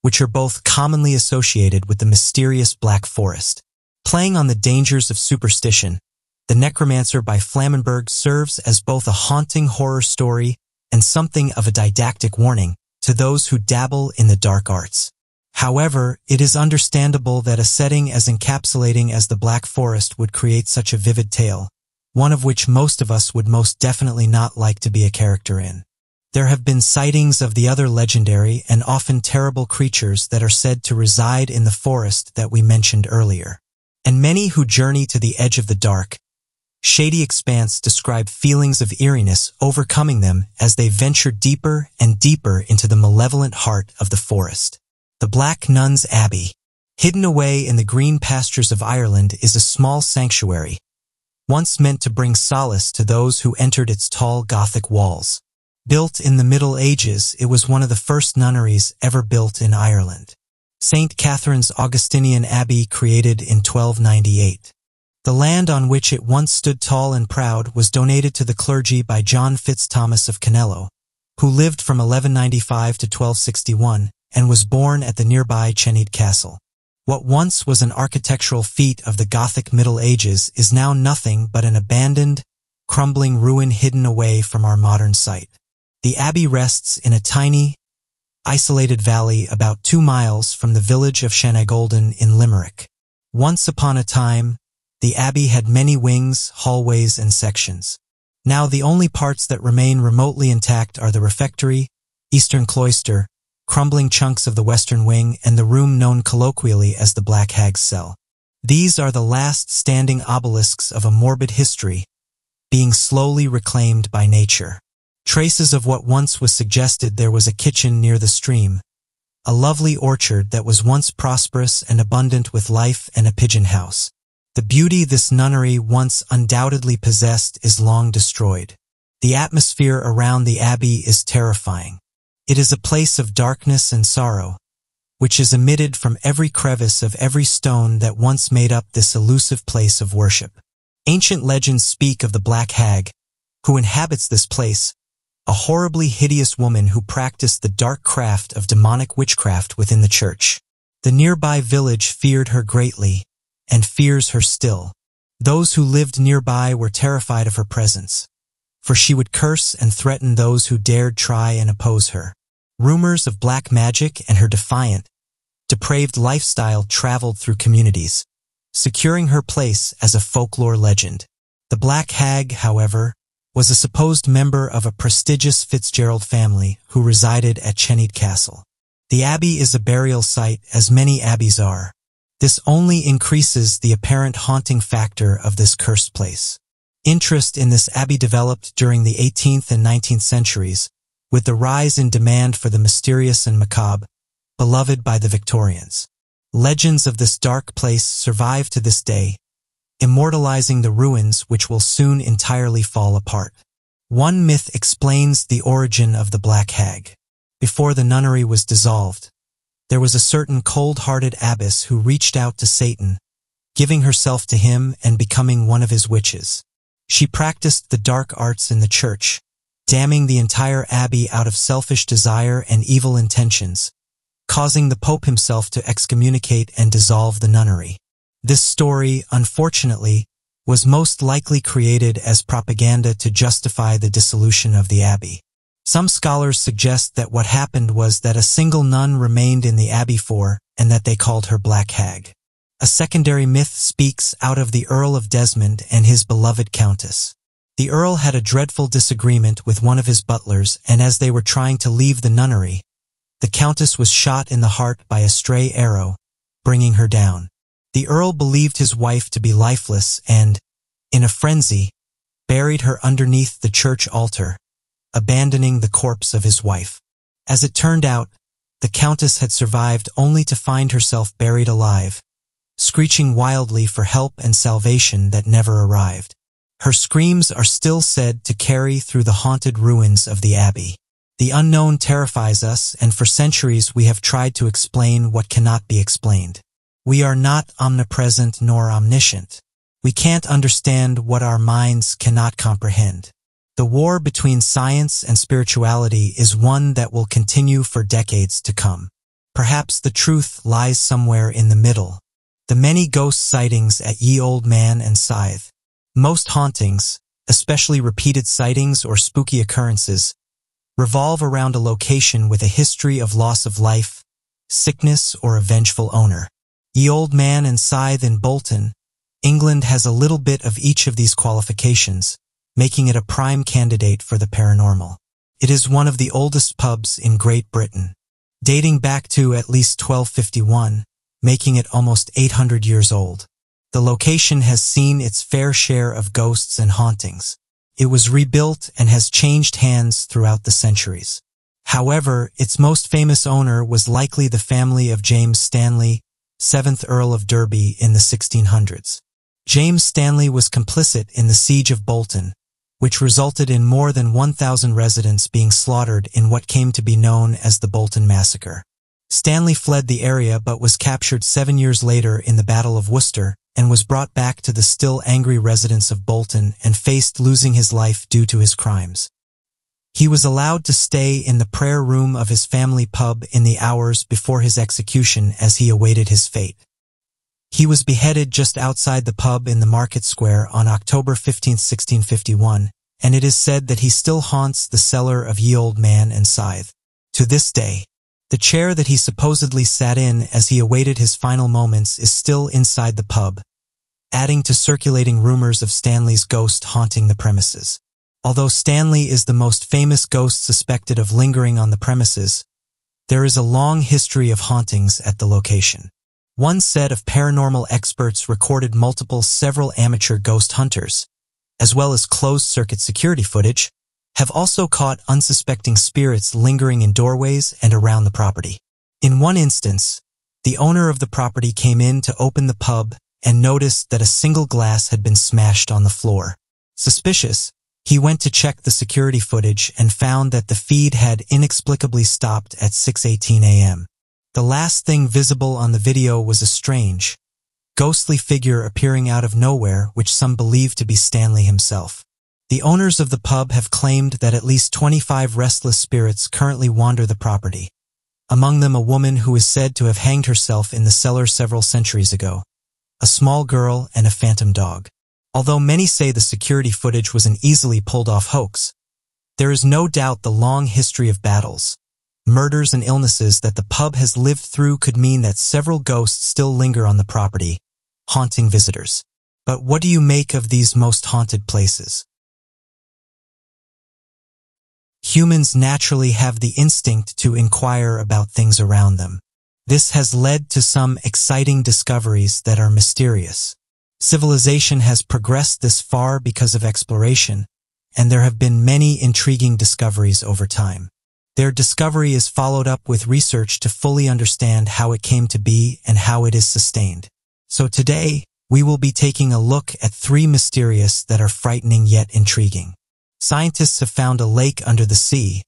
which are both commonly associated with the mysterious Black Forest. Playing on the dangers of superstition, The Necromancer by Flammenberg serves as both a haunting horror story and something of a didactic warning to those who dabble in the dark arts. However, it is understandable that a setting as encapsulating as the Black Forest would create such a vivid tale, one of which most of us would most definitely not like to be a character in. There have been sightings of the other legendary and often terrible creatures that are said to reside in the forest that we mentioned earlier. And many who journey to the edge of the dark, shady expanse describe feelings of eeriness overcoming them as they venture deeper and deeper into the malevolent heart of the forest. The Black Nuns' Abbey, hidden away in the green pastures of Ireland, is a small sanctuary, once meant to bring solace to those who entered its tall Gothic walls. Built in the Middle Ages, it was one of the first nunneries ever built in Ireland. St. Catherine's Augustinian Abbey, created in 1298. The land on which it once stood tall and proud was donated to the clergy by John Fitzthomas of Canello, who lived from 1195 to 1261 and was born at the nearby Chenid Castle. What once was an architectural feat of the Gothic Middle Ages is now nothing but an abandoned, crumbling ruin hidden away from our modern sight. The abbey rests in a tiny, isolated valley about 2 miles from the village of Shanagolden in Limerick. Once upon a time, the abbey had many wings, hallways, and sections. Now the only parts that remain remotely intact are the refectory, eastern cloister, crumbling chunks of the western wing, and the room known colloquially as the Black Hag's Cell. These are the last standing obelisks of a morbid history, being slowly reclaimed by nature. Traces of what once was suggested there was a kitchen near the stream, a lovely orchard that was once prosperous and abundant with life, and a pigeon house. The beauty this nunnery once undoubtedly possessed is long destroyed. The atmosphere around the abbey is terrifying. It is a place of darkness and sorrow, which is emitted from every crevice of every stone that once made up this elusive place of worship. Ancient legends speak of the Black Hag, who inhabits this place, a horribly hideous woman who practiced the dark craft of demonic witchcraft within the church. The nearby village feared her greatly, and fears her still. Those who lived nearby were terrified of her presence, for she would curse and threaten those who dared try and oppose her. Rumors of black magic and her defiant, depraved lifestyle traveled through communities, securing her place as a folklore legend. The Black Hag, however, was a supposed member of a prestigious Fitzgerald family who resided at Chenid Castle. The abbey is a burial site, as many abbeys are. This only increases the apparent haunting factor of this cursed place. Interest in this abbey developed during the 18th and 19th centuries, with the rise in demand for the mysterious and macabre, beloved by the Victorians. Legends of this dark place survive to this day, immortalizing the ruins which will soon entirely fall apart. One myth explains the origin of the Black Hag. Before the nunnery was dissolved, there was a certain cold-hearted abbess who reached out to Satan, giving herself to him and becoming one of his witches. She practiced the dark arts in the church, damning the entire abbey out of selfish desire and evil intentions, causing the Pope himself to excommunicate and dissolve the nunnery. This story, unfortunately, was most likely created as propaganda to justify the dissolution of the abbey. Some scholars suggest that what happened was that a single nun remained in the abbey and that they called her Black Hag. A secondary myth speaks out of the Earl of Desmond and his beloved Countess. The Earl had a dreadful disagreement with one of his butlers, and as they were trying to leave the nunnery, the Countess was shot in the heart by a stray arrow, bringing her down. The Earl believed his wife to be lifeless and, in a frenzy, buried her underneath the church altar, abandoning the corpse of his wife. As it turned out, the Countess had survived only to find herself buried alive, screeching wildly for help and salvation that never arrived. Her screams are still said to carry through the haunted ruins of the abbey. The unknown terrifies us, and for centuries we have tried to explain what cannot be explained. We are not omnipresent nor omniscient. We can't understand what our minds cannot comprehend. The war between science and spirituality is one that will continue for decades to come. Perhaps the truth lies somewhere in the middle. The many ghost sightings at Ye Old Man and Scythe. Most hauntings, especially repeated sightings or spooky occurrences, revolve around a location with a history of loss of life, sickness, or a vengeful owner. Ye Old Man and Scythe in Bolton, England has a little bit of each of these qualifications, making it a prime candidate for the paranormal. It is one of the oldest pubs in Great Britain, dating back to at least 1251, making it almost 800 years old. The location has seen its fair share of ghosts and hauntings. It was rebuilt and has changed hands throughout the centuries. However, its most famous owner was likely the family of James Stanley, 7th Earl of Derby in the 1600s. James Stanley was complicit in the Siege of Bolton, which resulted in more than 1,000 residents being slaughtered in what came to be known as the Bolton Massacre. Stanley fled the area but was captured 7 years later in the Battle of Worcester and was brought back to the still angry residents of Bolton and faced losing his life due to his crimes. He was allowed to stay in the prayer room of his family pub in the hours before his execution as he awaited his fate. He was beheaded just outside the pub in the market square on October 15, 1651, and it is said that he still haunts the cellar of Ye Old Man and Scythe. To this day, the chair that he supposedly sat in as he awaited his final moments is still inside the pub, adding to circulating rumors of Stanley's ghost haunting the premises. Although Stanley is the most famous ghost suspected of lingering on the premises, there is a long history of hauntings at the location. One set of paranormal experts recorded several amateur ghost hunters, as well as closed-circuit security footage, have also caught unsuspecting spirits lingering in doorways and around the property. In one instance, the owner of the property came in to open the pub and noticed that a single glass had been smashed on the floor. Suspicious, he went to check the security footage and found that the feed had inexplicably stopped at 6:18 a.m. The last thing visible on the video was a strange, ghostly figure appearing out of nowhere, which some believe to be Stanley himself. The owners of the pub have claimed that at least 25 restless spirits currently wander the property, among them a woman who is said to have hanged herself in the cellar several centuries ago, a small girl, and a phantom dog. Although many say the security footage was an easily pulled-off hoax, there is no doubt the long history of battles, murders, and illnesses that the pub has lived through could mean that several ghosts still linger on the property, haunting visitors. But what do you make of these most haunted places? Humans naturally have the instinct to inquire about things around them. This has led to some exciting discoveries that are mysterious. Civilization has progressed this far because of exploration, and there have been many intriguing discoveries over time. Their discovery is followed up with research to fully understand how it came to be and how it is sustained. So today, we will be taking a look at 3 mysterious that are frightening yet intriguing. Scientists have found a lake under the sea.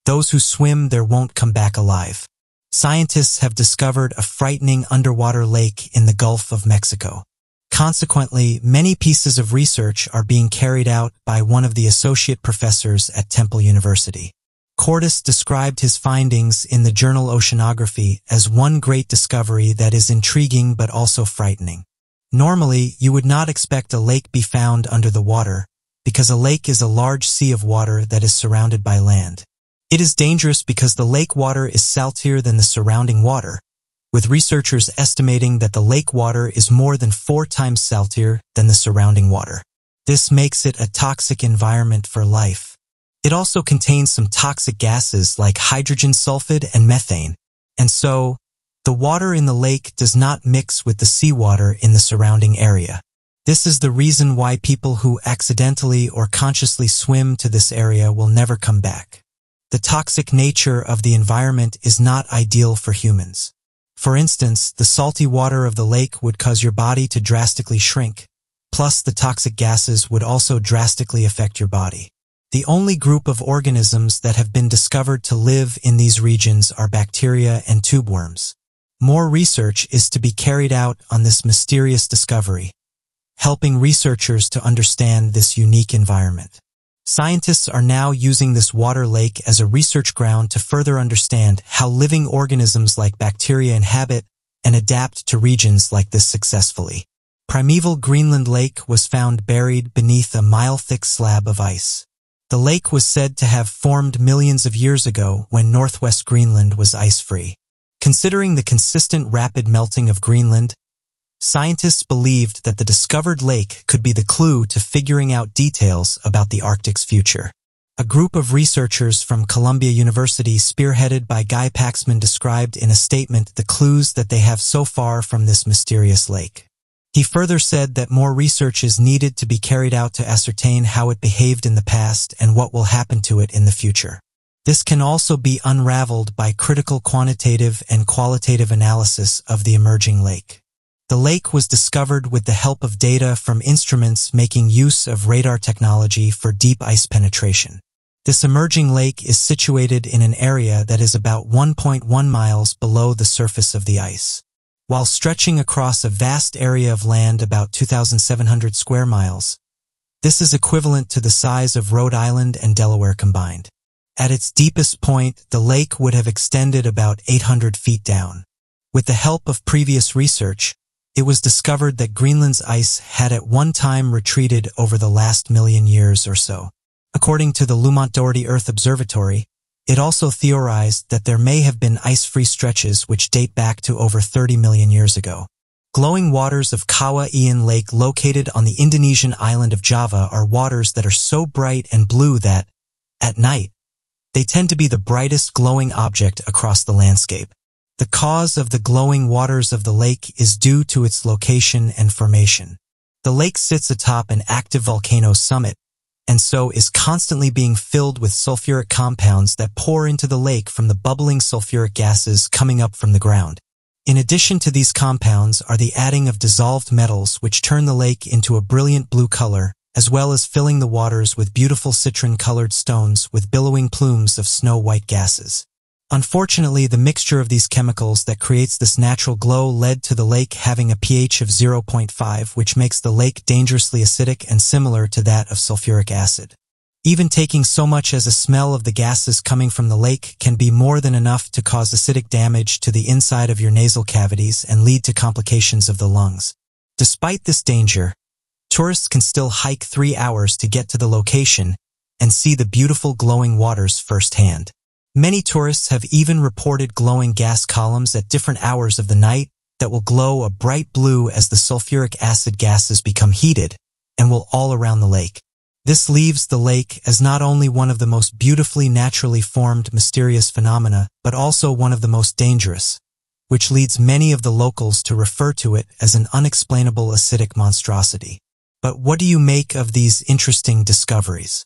Those who swim there won't come back alive. Scientists have discovered a frightening underwater lake in the Gulf of Mexico. Consequently, many pieces of research are being carried out by one of the associate professors at Temple University. Cordes described his findings in the journal Oceanography as one great discovery that is intriguing but also frightening. Normally, you would not expect a lake be found under the water, because a lake is a large sea of water that is surrounded by land. It is dangerous because the lake water is saltier than the surrounding water, with researchers estimating that the lake water is more than 4 times saltier than the surrounding water. This makes it a toxic environment for life. It also contains some toxic gases like hydrogen sulfide and methane, and so, the water in the lake does not mix with the seawater in the surrounding area. This is the reason why people who accidentally or consciously swim to this area will never come back. The toxic nature of the environment is not ideal for humans. For instance, the salty water of the lake would cause your body to drastically shrink, plus the toxic gases would also drastically affect your body. The only group of organisms that have been discovered to live in these regions are bacteria and tubeworms. More research is to be carried out on this mysterious discovery, helping researchers to understand this unique environment. Scientists are now using this water lake as a research ground to further understand how living organisms like bacteria inhabit and adapt to regions like this successfully. Primeval Greenland Lake was found buried beneath a mile-thick slab of ice. The lake was said to have formed millions of years ago when northwest Greenland was ice-free. Considering the consistent rapid melting of Greenland, scientists believed that the discovered lake could be the clue to figuring out details about the Arctic's future. A group of researchers from Columbia University spearheaded by Guy Paxman described in a statement the clues that they have so far from this mysterious lake. He further said that more research is needed to be carried out to ascertain how it behaved in the past and what will happen to it in the future. This can also be unraveled by critical quantitative and qualitative analysis of the emerging lake. The lake was discovered with the help of data from instruments making use of radar technology for deep ice penetration. This emerging lake is situated in an area that is about 1.1 miles below the surface of the ice. While stretching across a vast area of land about 2,700 square miles, this is equivalent to the size of Rhode Island and Delaware combined. At its deepest point, the lake would have extended about 800 feet down. With the help of previous research, it was discovered that Greenland's ice had at one time retreated over the last million years or so. According to the Lumont Doherty Earth Observatory, it also theorized that there may have been ice-free stretches which date back to over 30 million years ago. Glowing waters of Kawa Ian Lake located on the Indonesian island of Java are waters that are so bright and blue that, at night, they tend to be the brightest glowing object across the landscape. The cause of the glowing waters of the lake is due to its location and formation. The lake sits atop an active volcano summit, and so is constantly being filled with sulfuric compounds that pour into the lake from the bubbling sulfuric gases coming up from the ground. In addition to these compounds are the adding of dissolved metals which turn the lake into a brilliant blue color, as well as filling the waters with beautiful citron-colored stones with billowing plumes of snow-white gases. Unfortunately, the mixture of these chemicals that creates this natural glow led to the lake having a pH of 0.5, which makes the lake dangerously acidic and similar to that of sulfuric acid. Even taking so much as a smell of the gases coming from the lake can be more than enough to cause acidic damage to the inside of your nasal cavities and lead to complications of the lungs. Despite this danger, tourists can still hike 3 hours to get to the location and see the beautiful glowing waters firsthand. Many tourists have even reported glowing gas columns at different hours of the night that will glow a bright blue as the sulfuric acid gases become heated and will all around the lake. This leaves the lake as not only one of the most beautifully naturally formed mysterious phenomena, but also one of the most dangerous, which leads many of the locals to refer to it as an unexplainable acidic monstrosity. But what do you make of these interesting discoveries?